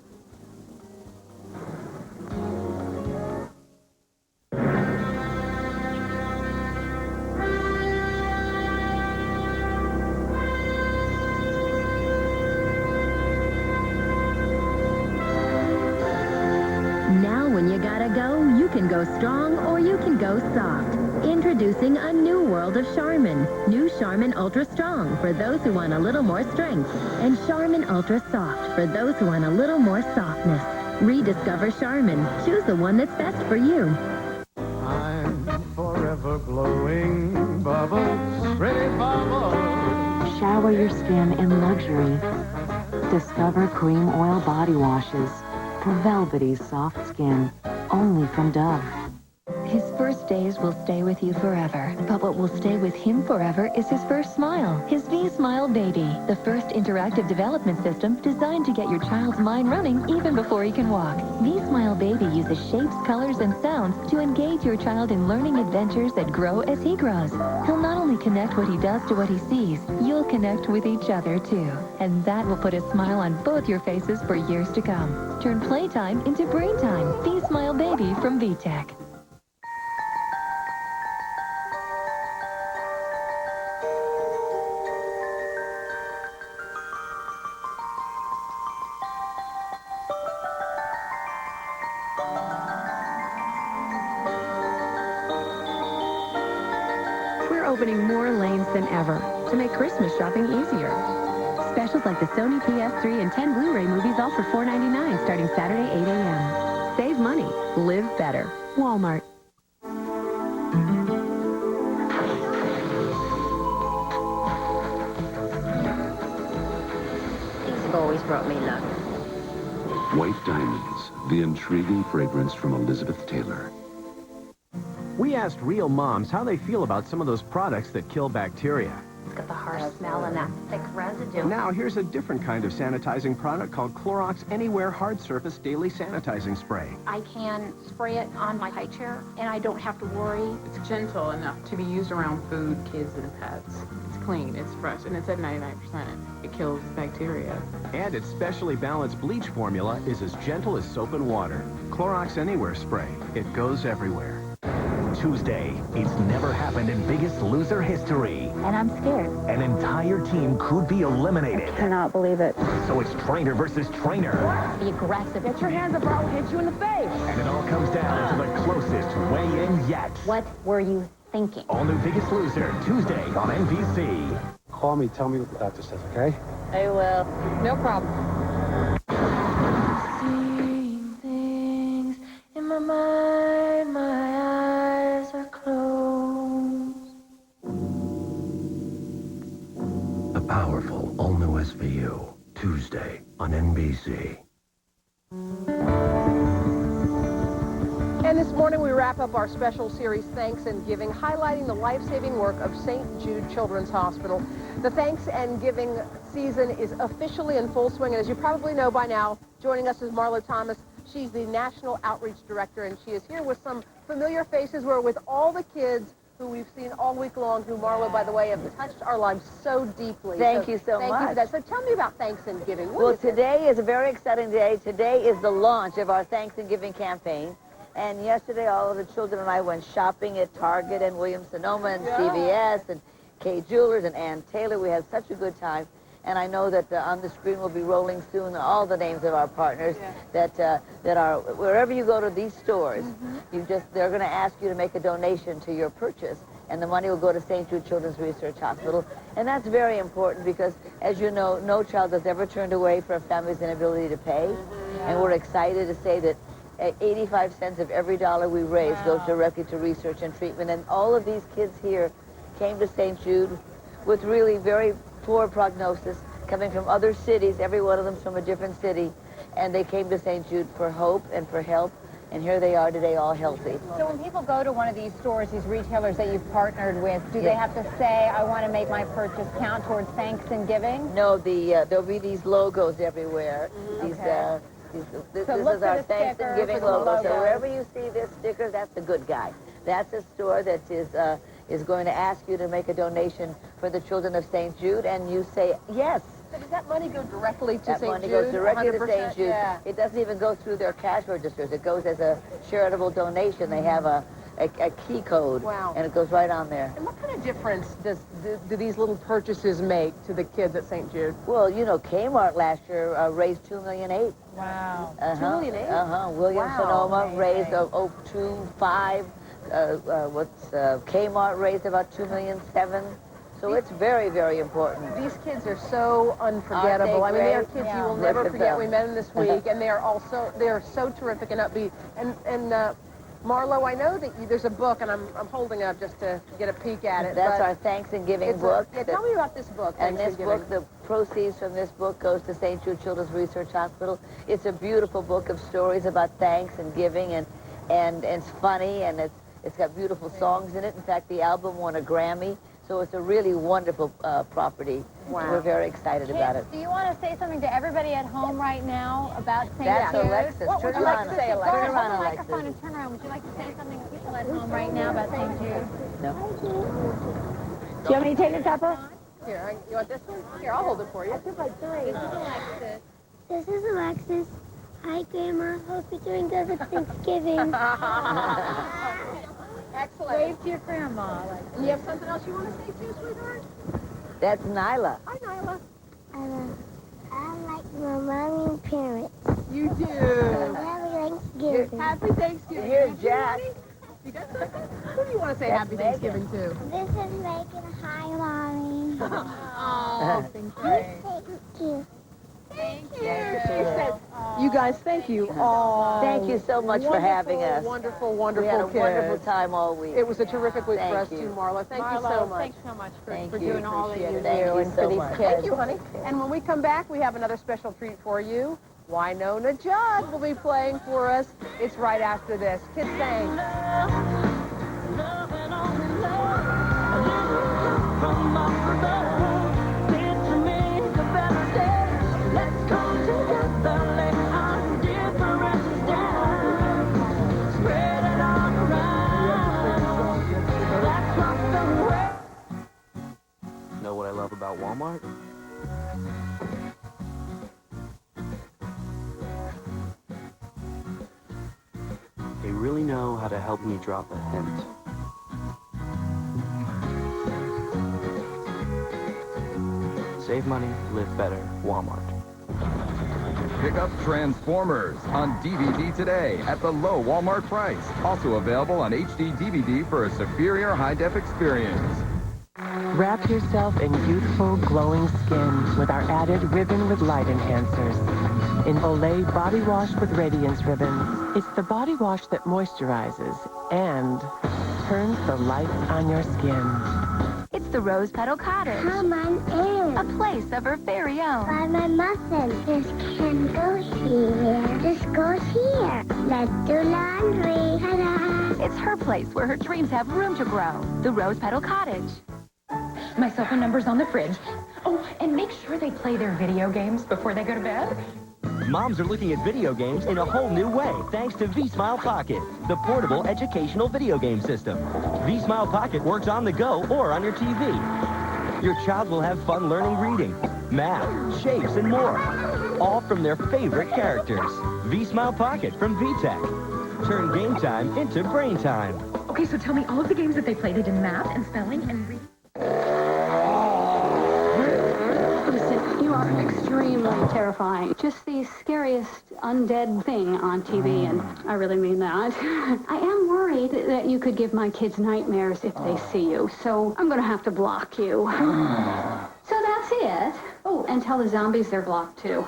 Now when you gotta go, you can go strong or you can go soft. Introducing a new world of Charmin. New Charmin Ultra Strong for those who want a little more strength. And Charmin Ultra Soft for those who want a little more softness. Rediscover Charmin. Choose the one that's best for you. I'm forever glowing bubbles, pretty bubbles. Shower your skin in luxury. Discover cream oil body washes for velvety soft skin, only from Dove. His first days will stay with you forever, but what will stay with him forever is his first smile. His V-Smile Baby, the first interactive development system designed to get your child's mind running even before he can walk. V-Smile Baby uses shapes, colors, and sounds to engage your child in learning adventures that grow as he grows. He'll not only connect what he does to what he sees, you'll connect with each other too. And that will put a smile on both your faces for years to come. Turn playtime into brain time. V-Smile Baby from VTech. We're opening more lanes than ever to make Christmas shopping easier. Specials like the Sony PS3 and 10 Blu-ray movies all for $4.99 starting Saturday 8 a.m. Save money. Live better. Walmart. These have always brought me luck. White Diamonds, the intriguing fragrance from Elizabeth Taylor. We asked real moms how they feel about some of those products that kill bacteria. It's got the harsh smell and that thick residue. Now, here's a different kind of sanitizing product called Clorox Anywhere Hard Surface Daily Sanitizing Spray. I can spray it on my high chair, and I don't have to worry. It's gentle enough to be used around food, kids, and pets. It's clean, it's fresh, and it's at 99%. It kills bacteria. And its specially balanced bleach formula is as gentle as soap and water. Clorox Anywhere Spray. It goes everywhere. Tuesday, it's never happened in Biggest Loser history. And I'm scared. An entire team could be eliminated. I cannot believe it. So it's trainer versus trainer. Be aggressive. Get your hands up or I'll hit you in the face. And it all comes down to the closest weigh-in yet. What were you thinking? All new Biggest Loser, Tuesday on NBC. Call me, tell me what the doctor says, okay? I will. No problem. Seeing things in my mind, my eyes are closed. A powerful, all-new SVU, Tuesday on NBC. And this morning we wrap up our special series, Thanks and Giving, highlighting the life-saving work of St. Jude Children's Hospital. The Thanks and Giving season is officially in full swing, and as you probably know by now, joining us is Marlo Thomas. She's the National Outreach Director, and she is here with some familiar faces. We're with all the kids who we've seen all week long, who, Marlo, by the way, have touched our lives so deeply. Thank you so much. Thank you for that. So tell me about Thanks and Giving. Well, today is a very exciting day. Today is the launch of our Thanks and Giving campaign. And yesterday, all of the children and I went shopping at Target and Williams-Sonoma and CVS and Kay Jewelers and Ann Taylor. We had such a good time. And I know that on the screen will be rolling soon all the names of our partners that are, wherever you go to these stores, they're going to ask you to make a donation to your purchase, and the money will go to St. Jude Children's Research Hospital. And that's very important because, as you know, no child is ever turned away for a family's inability to pay. And we're excited to say that 85 cents of every dollar we raise goes directly to research and treatment. And all of these kids here came to St. Jude with really very poor prognosis, coming from other cities. Every one of them's from a different city. And they came to St. Jude for hope and for help. And here they are today, all healthy. So when people go to one of these stores, these retailers that you've partnered with, do they have to say, I want to make my purchase count towards thanks and giving? No, there'll be these logos everywhere. This is our thanks and giving logo. So wherever you see this sticker, that's the good guy. That's a store that is going to ask you to make a donation for the children of St. Jude, and you say yes. So does that money go directly to St. Jude? That money goes directly to 100%? St. Jude. Yeah. It doesn't even go through their cash registers. It goes as a charitable donation. They have a key code, and it goes right on there. And what kind of difference do these little purchases make to the kids at St. Jude? Well, you know, Kmart last year raised $2.8 million. Wow. $2.8 million? Williams Sonoma raised 2.5. Kmart raised about $2.7 million. So it's very, very important. These kids are so unforgettable. I mean, they are kids you will never forget. We met them this week, and they are so terrific and upbeat. And Marlo, I know that there's a book, and I'm holding up just to get a peek at it. That's our Thanks and Giving book. Tell me about this book. And this book, the proceeds from this book goes to St. Jude Children's Research Hospital. It's a beautiful book of stories about thanks and giving, and it's funny, and it's got beautiful songs in it. In fact, the album won a Grammy. So it's a really wonderful property. Wow. We're very excited about it. Do you want to say something to everybody at home right now about St. Jude? That's Alexis. What would you like to say, Alexis? Turn around, Hold the Alexis. microphone and turn around. Would you like to say something to people at home right now about St. Jude? No. Do you want me to take this, Papa? Here, you want this one? Here, I'll hold it for you. This is Alexis. This is Alexis. Hi, Grandma. Hope you're doing good with Thanksgiving. Excellent. Wave to your grandma. You have something else you want to say too, sweetheart? That's Nyla. Hi, Nyla. I like my mommy and parents. You do. Happy Thanksgiving. Happy Thanksgiving. Here's Jack. You got something? Who do you want to say Happy Thanksgiving to? This is Megan. Hi, Mommy. Oh, thank you. Thank you. You guys, thank you all. Thank you so much for having us. Wonderful, wonderful We had a kids. wonderful time all week. It was a terrific week for us Thank too, you. Marla. Thank you Marlo, so much. thanks so much for Thank you. doing all that you Appreciate do it. Thank you and so for these much. kids. Thank you, honey. And when we come back, we have another special treat for you. Winona Judd will be playing for us. It's right after this. Kids sing. Know what I love about Walmart? They really know how to help me drop a hint. Save money, live better, Walmart. Pick up Transformers on DVD today at the low Walmart price. Also available on HD DVD for a superior high-def experience. Wrap yourself in youthful, glowing skin with our added Ribbon with Light Enhancers. In Olay Body Wash with Radiance Ribbon, it's the body wash that moisturizes and turns the lights on your skin. It's the Rose Petal Cottage. Come on in. A place of her very own. Buy my muffin. This can go here. This goes here. Let's do laundry. Ta-da! It's her place where her dreams have room to grow. The Rose Petal Cottage. My cell phone number's on the fridge. Oh, and make sure they play their video games before they go to bed. Moms are looking at video games in a whole new way thanks to V-Smile Pocket, the portable educational video game system. V-Smile Pocket works on the go or on your TV. Your child will have fun learning reading, math, shapes, and more, all from their favorite characters. V-Smile Pocket from VTech. Turn game time into brain time. Okay, so tell me all of the games that they played. They did math and spelling and reading. Listen, are extremely terrifying. Just the scariest undead thing on TV, and I really mean that. I am worried that you could give my kids nightmares if they see you, so I'm going to have to block you. So that's it. Oh, and tell the zombies they're blocked, too.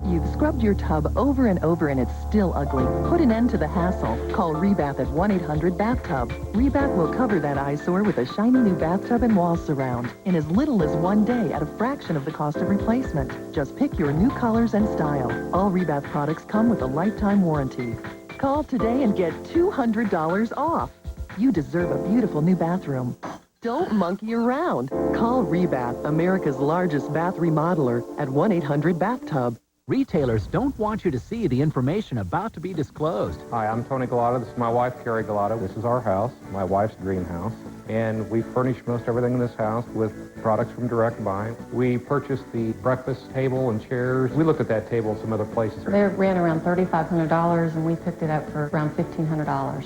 You've scrubbed your tub over and over and it's still ugly. Put an end to the hassle. Call Rebath at 1-800-BATHTUB. Rebath will cover that eyesore with a shiny new bathtub and wall surround in as little as 1 day at a fraction of the cost of replacement. Just pick your new colors and style. All Rebath products come with a lifetime warranty. Call today and get $200 off. You deserve a beautiful new bathroom. Don't monkey around. Call Rebath, America's largest bath remodeler, at 1-800-BATHTUB. Retailers don't want you to see the information about to be disclosed. Hi, I'm Tony Galata. This is my wife, Carrie Galata. This is our house, my wife's greenhouse. And we furnish most everything in this house with products from Direct Buy. We purchased the breakfast table and chairs. We looked at that table in some other places. They ran around $3,500, and we picked it up for around $1,500.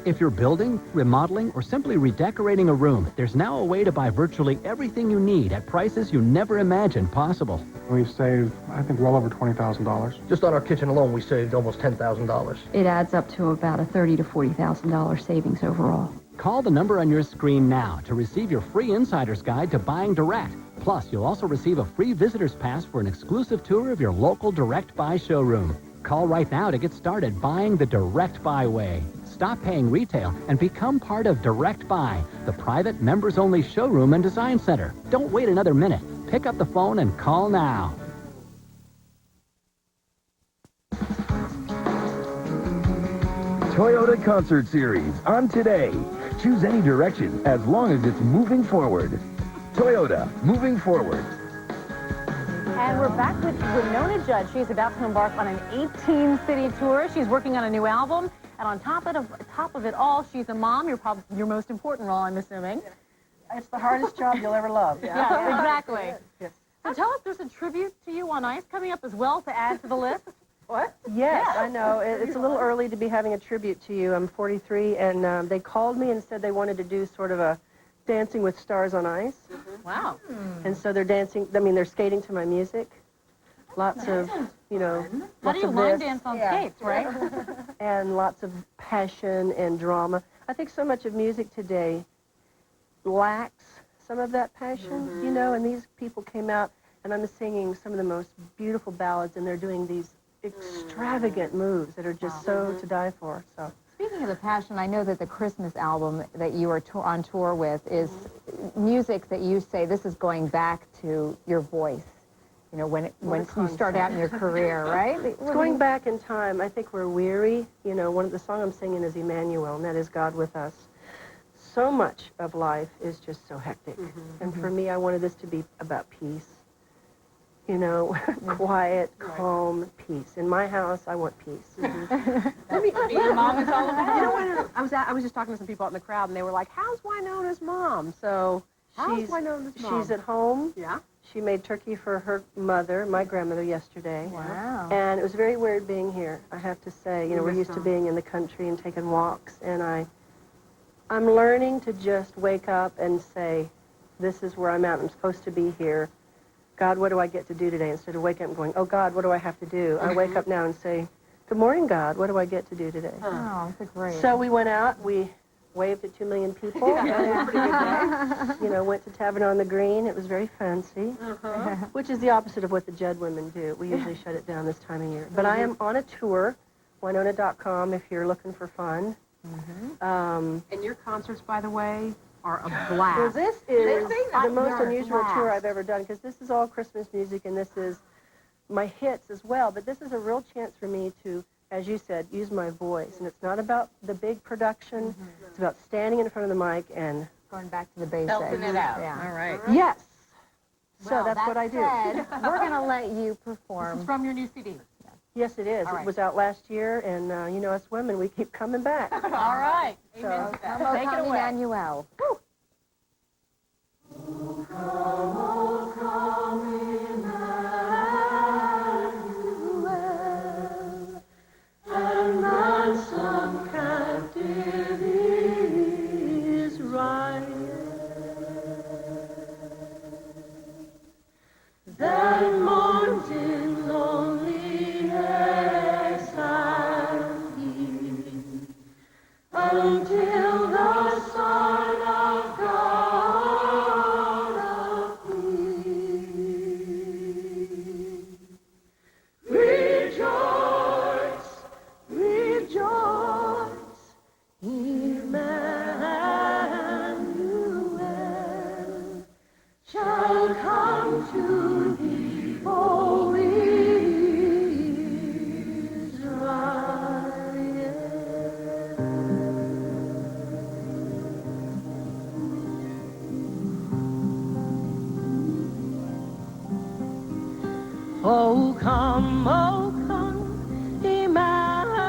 If you're building, remodeling, or simply redecorating a room, there's now a way to buy virtually everything you need at prices you never imagined possible. We've saved, I think, well over $20,000. Just on our kitchen alone, we saved almost $10,000. It adds up to about a $30,000 to $40,000 savings overall. Call the number on your screen now to receive your free insider's guide to buying direct. Plus, you'll also receive a free visitor's pass for an exclusive tour of your local Direct Buy showroom. Call right now to get started buying the Direct Buy way. Stop paying retail and become part of Direct Buy, the private members-only showroom and design center. Don't wait another minute. Pick up the phone and call now. Toyota Concert Series on today. Choose any direction as long as it's moving forward. Toyota, moving forward. And we're back with Winona Judd. She's about to embark on an 18-city tour. She's working on a new album. And on top of it all, she's a mom. Your most important role, I'm assuming. It's the hardest job you'll ever love. Yeah, exactly. Yes. So tell us, there's a tribute to you on ice coming up as well to add to the list. What? Yes, I know. It's a little early to be having a tribute to you. I'm 43, and they called me and said they wanted to do sort of a Dancing with Stars on Ice. Wow. And so they're dancing, they're skating to my music. Lots of, How do you line dance on skates, right? And lots of passion and drama. I think so much of music today lacks some of that passion, and these people came out, and I'm singing some of the most beautiful ballads, and they're doing these extravagant moves that are just so to die for. So. Speaking of the passion, I know that the Christmas album that you are on tour with is music that you say this is going back to your voice. When you start out in your career, right? It's going back in time. I think we're weary. One of the songs I'm singing is Emmanuel, and that is God with us. So much of life is just so hectic. And for me, I wanted this to be about peace. Quiet, calm, peace. In my house, I want peace. Your mom is all about. I was just talking to some people out in the crowd, and they were like, "How's Winona's mom?" So she's at home. Yeah. She made turkey for her mother, my grandmother, yesterday. Wow. And it was very weird being here, I have to say. We're used to being in the country and taking walks, and I'm learning to just wake up and say, this is where I'm at. I'm supposed to be here. God, what do I get to do today? Instead of waking up and going, oh, God, what do I have to do? I wake up now and say, good morning, God. What do I get to do today? Oh, that's great. So we went out. We waved at 2 million people. Had a pretty good day. Went to Tavern on the Green. It was very fancy, which is the opposite of what the Judd women do. We usually shut it down this time of year. But I am on a tour, Winona.com, if you're looking for fun. And your concerts, by the way, are a blast. Well, this is the most unusual tour I've ever done, because this is all Christmas music, and this is my hits as well. But this is a real chance for me to, as you said, use my voice. And it's not about the big production. It's about standing in front of the mic and going back to the basics. Belting it out. Yeah. All right. Yes. Well, so that's what I do. We're going to let you perform. This is from your new CD. Yes, it is. All right. It was out last year, and us women, we keep coming back. All right. Amen to that. Take it away. Emmanuel. And ransom captive Israel. Oh, come, Emmanuel.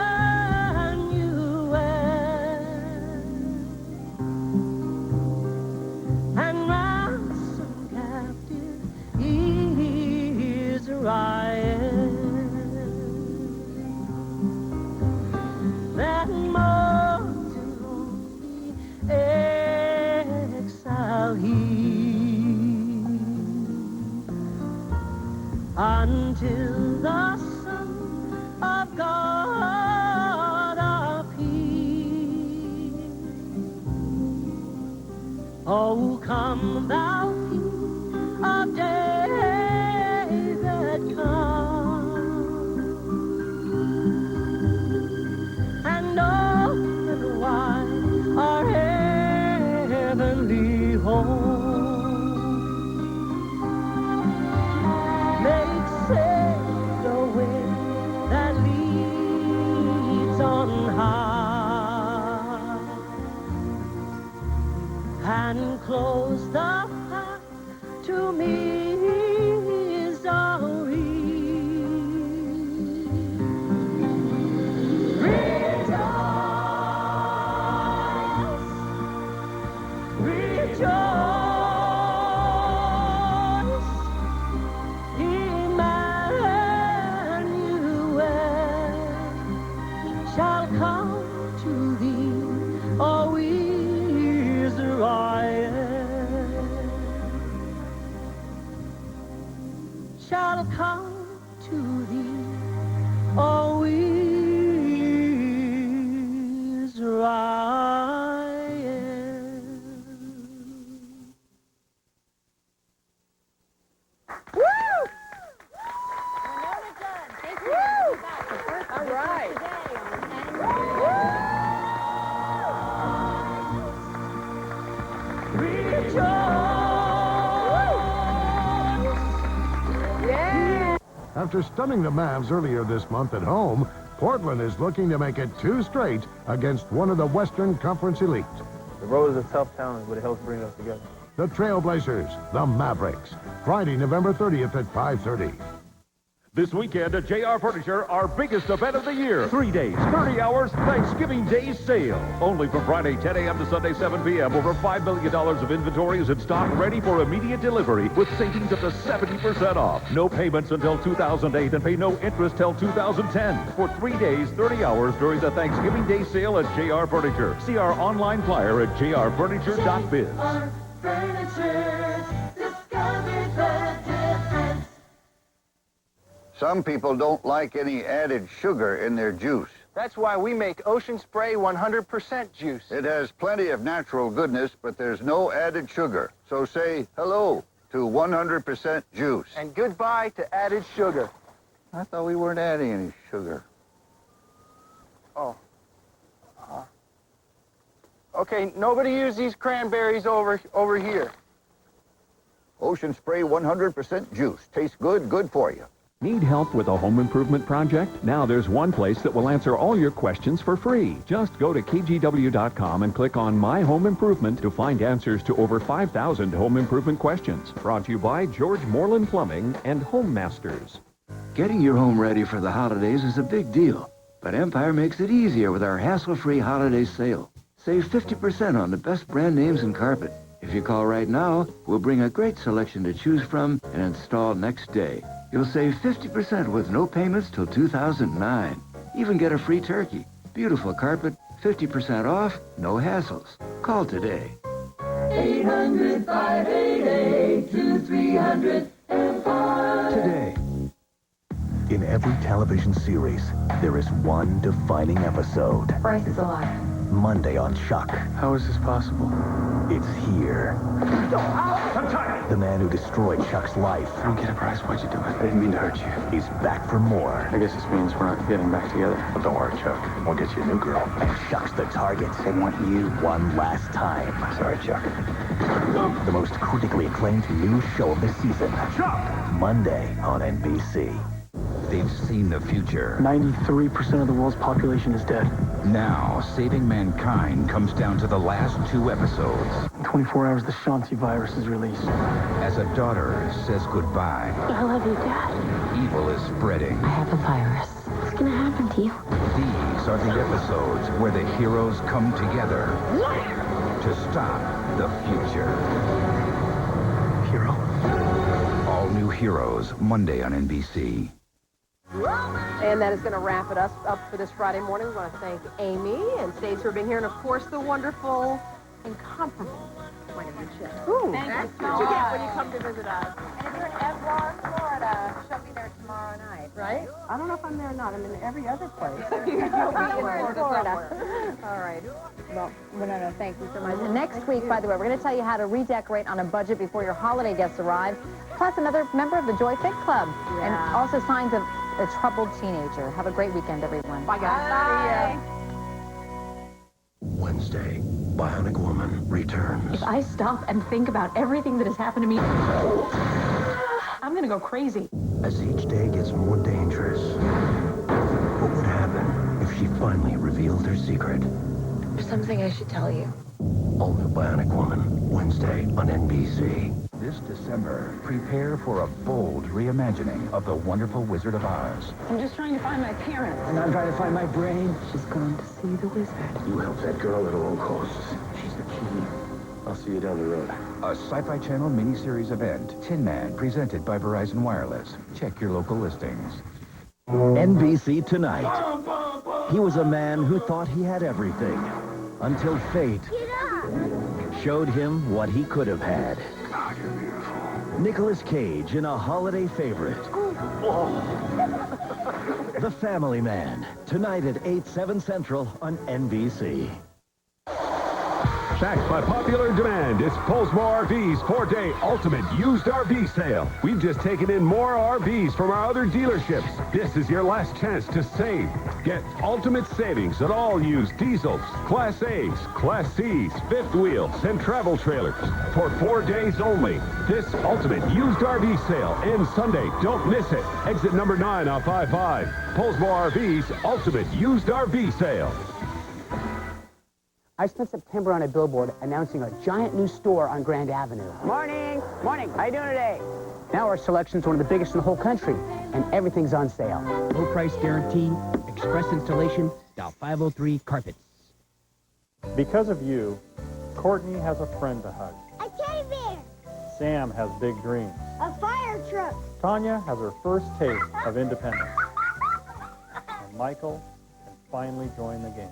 And ransom captive Israel. That mountain lonely exile he until the Son of God appear. Oh, come thou King of David, come, and open wide our heavenly home. Make safe the way that leads on high, and close the path to misery. Rejoice, rejoice, Emmanuel shall come to thee, O Israel, shall come to thee, O All right. After stunning the Mavs earlier this month at home, Portland is looking to make it 2 straight against one of the Western Conference elite. The road is a tough challenge, but it helps bring us together. The Trailblazers, the Mavericks. Friday, November 30th at 5:30. This weekend at JR Furniture, our biggest event of the year. 3 days, 30 hours, Thanksgiving Day sale. Only from Friday 10 a.m. to Sunday 7 p.m. Over $5 million of inventory is in stock, ready for immediate delivery with savings up to 70% off. No payments until 2008 and pay no interest till 2010. For 3 days, 30 hours during the Thanksgiving Day sale at JR Furniture. See our online flyer at jrfurniture.biz. JR Furniture, discover the difference. Some people don't like any added sugar in their juice. That's why we make Ocean Spray 100% juice. It has plenty of natural goodness, but there's no added sugar. So say hello to 100% juice. And goodbye to added sugar. I thought we weren't adding any sugar. Oh. Okay, nobody use these cranberries over here. Ocean Spray 100% juice. Tastes good, good for you. Need help with a home improvement project? Now there's one place that will answer all your questions for free. Just go to kgw.com and click on My Home Improvement to find answers to over 5,000 home improvement questions. Brought to you by George Moreland Plumbing and Home Masters. Getting your home ready for the holidays is a big deal, but Empire makes it easier with our hassle-free holiday sale. Save 50% on the best brand names in carpet. If you call right now, we'll bring a great selection to choose from and install next day. You'll save 50% with no payments till 2009. Even get a free turkey. Beautiful carpet, 50% off, no hassles. Call today. 800-588-2300 Empire. Today. In every television series, there is one defining episode. Bryce is alive. Monday on Chuck. How is this possible? It's here. The man who destroyed Chuck's life. I don't get it, Bryce. Why'd you do it? I didn't mean to hurt you. He's back for more. I guess this means we're not getting back together. But don't worry, Chuck. We'll get you a new girl. And Chuck's the target. They want you one last time. Sorry, Chuck. The most critically acclaimed new show of the season. Chuck! Monday on NBC. They've seen the future. 93% of the world's population is dead. Now, saving mankind comes down to the last 2 episodes. In 24 hours, the Shanti virus is released. As a daughter says goodbye. I love you, Dad. Even was spreading. I have a virus. What's gonna happen to you? These are the episodes where the heroes come together to stop the future. Hero? All new Heroes, Monday on NBC. And that is going to wrap it up for this Friday morning. We want to thank Amy and Stace for being here, and of course the wonderful, incomparable Wendy Chip. Ooh, that's what you get when you come to visit us. And if you're in Edward, Florida, she'll be there tomorrow night, right? I don't know if I'm there or not. I'm in every other place. You'll be in Florida. All right. Well, no, thank you so much. And next week, by the way, we're going to tell you how to redecorate on a budget before your holiday guests arrive, plus another member of the Joy Fit Club, and also signs of a troubled teenager. Have a great weekend, everyone. Bye, guys. Bye. Wednesday, Bionic Woman returns. If I stop and think about everything that has happened to me, I'm going to go crazy. As each day gets more dangerous, what would happen if she finally revealed her secret? There's something I should tell you. All New Bionic Woman, Wednesday on NBC. This December, prepare for a bold reimagining of The Wonderful Wizard of Oz. I'm just trying to find my parents. And I'm trying to find my brain. She's going to see the wizard. You help that girl at all costs. She's the key. I'll see you down the road. A Sci-Fi Channel miniseries event, Tin Man, presented by Verizon Wireless. Check your local listings. NBC Tonight. He was a man who thought he had everything until fate showed him what he could have had. God, you're beautiful. Nicolas Cage in a holiday favorite. The Family Man. Tonight at 8/7 Central on NBC. Backed by popular demand, it's Polesmore RV's 4-day ultimate used RV sale. We've just taken in more RVs from our other dealerships. This is your last chance to save. Get ultimate savings on all used diesels, Class A's, Class C's, fifth wheels, and travel trailers. For 4 days only, this ultimate used RV sale ends Sunday. Don't miss it. Exit number 9 off I-5. Polesmore RV's ultimate used RV sale. I spent September on a billboard announcing a giant new store on Grand Avenue. Morning! Morning! How you doing today? Now our selection's one of the biggest in the whole country, and everything's on sale. Low price guarantee, express installation, dial 503 carpets. Because of you, Courtney has a friend to hug. A teddy bear. Sam has big dreams. A fire truck. Tanya has her first taste of independence. And Michael can finally join the game.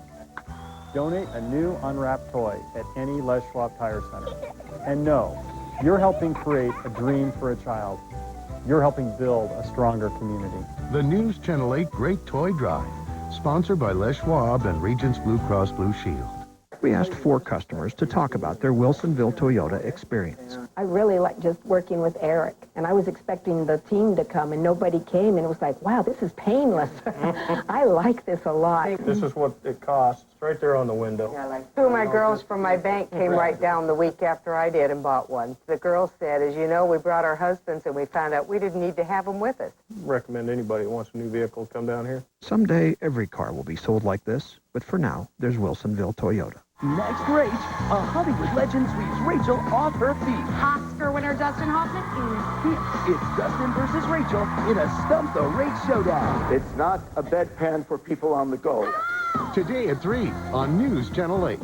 Donate a new unwrapped toy at any Les Schwab Tire Center. And know, you're helping create a dream for a child. You're helping build a stronger community. The News Channel 8 Great Toy Drive, sponsored by Les Schwab and Regents Blue Cross Blue Shield. We asked 4 customers to talk about their Wilsonville Toyota experience. I really like just working with Eric, and I was expecting the team to come, and nobody came, and it was like, wow, this is painless. I like this a lot. This is what it costs, right there on the window. Two of my girls from my bank came right down the week after I did and bought one. The girl said, as you know, we brought our husbands, and we found out we didn't need to have them with us. Recommend anybody who wants a new vehicle come down here. Someday, every car will be sold like this, but for now, there's Wilsonville Toyota. Next race, a Hollywood legend sweeps Rachel off her feet. Oscar winner Dustin Hoffman is here. It's Dustin versus Rachel in a Stump the Rake showdown. It's not a bedpan for people on the go. Today at 3 on News Channel 8.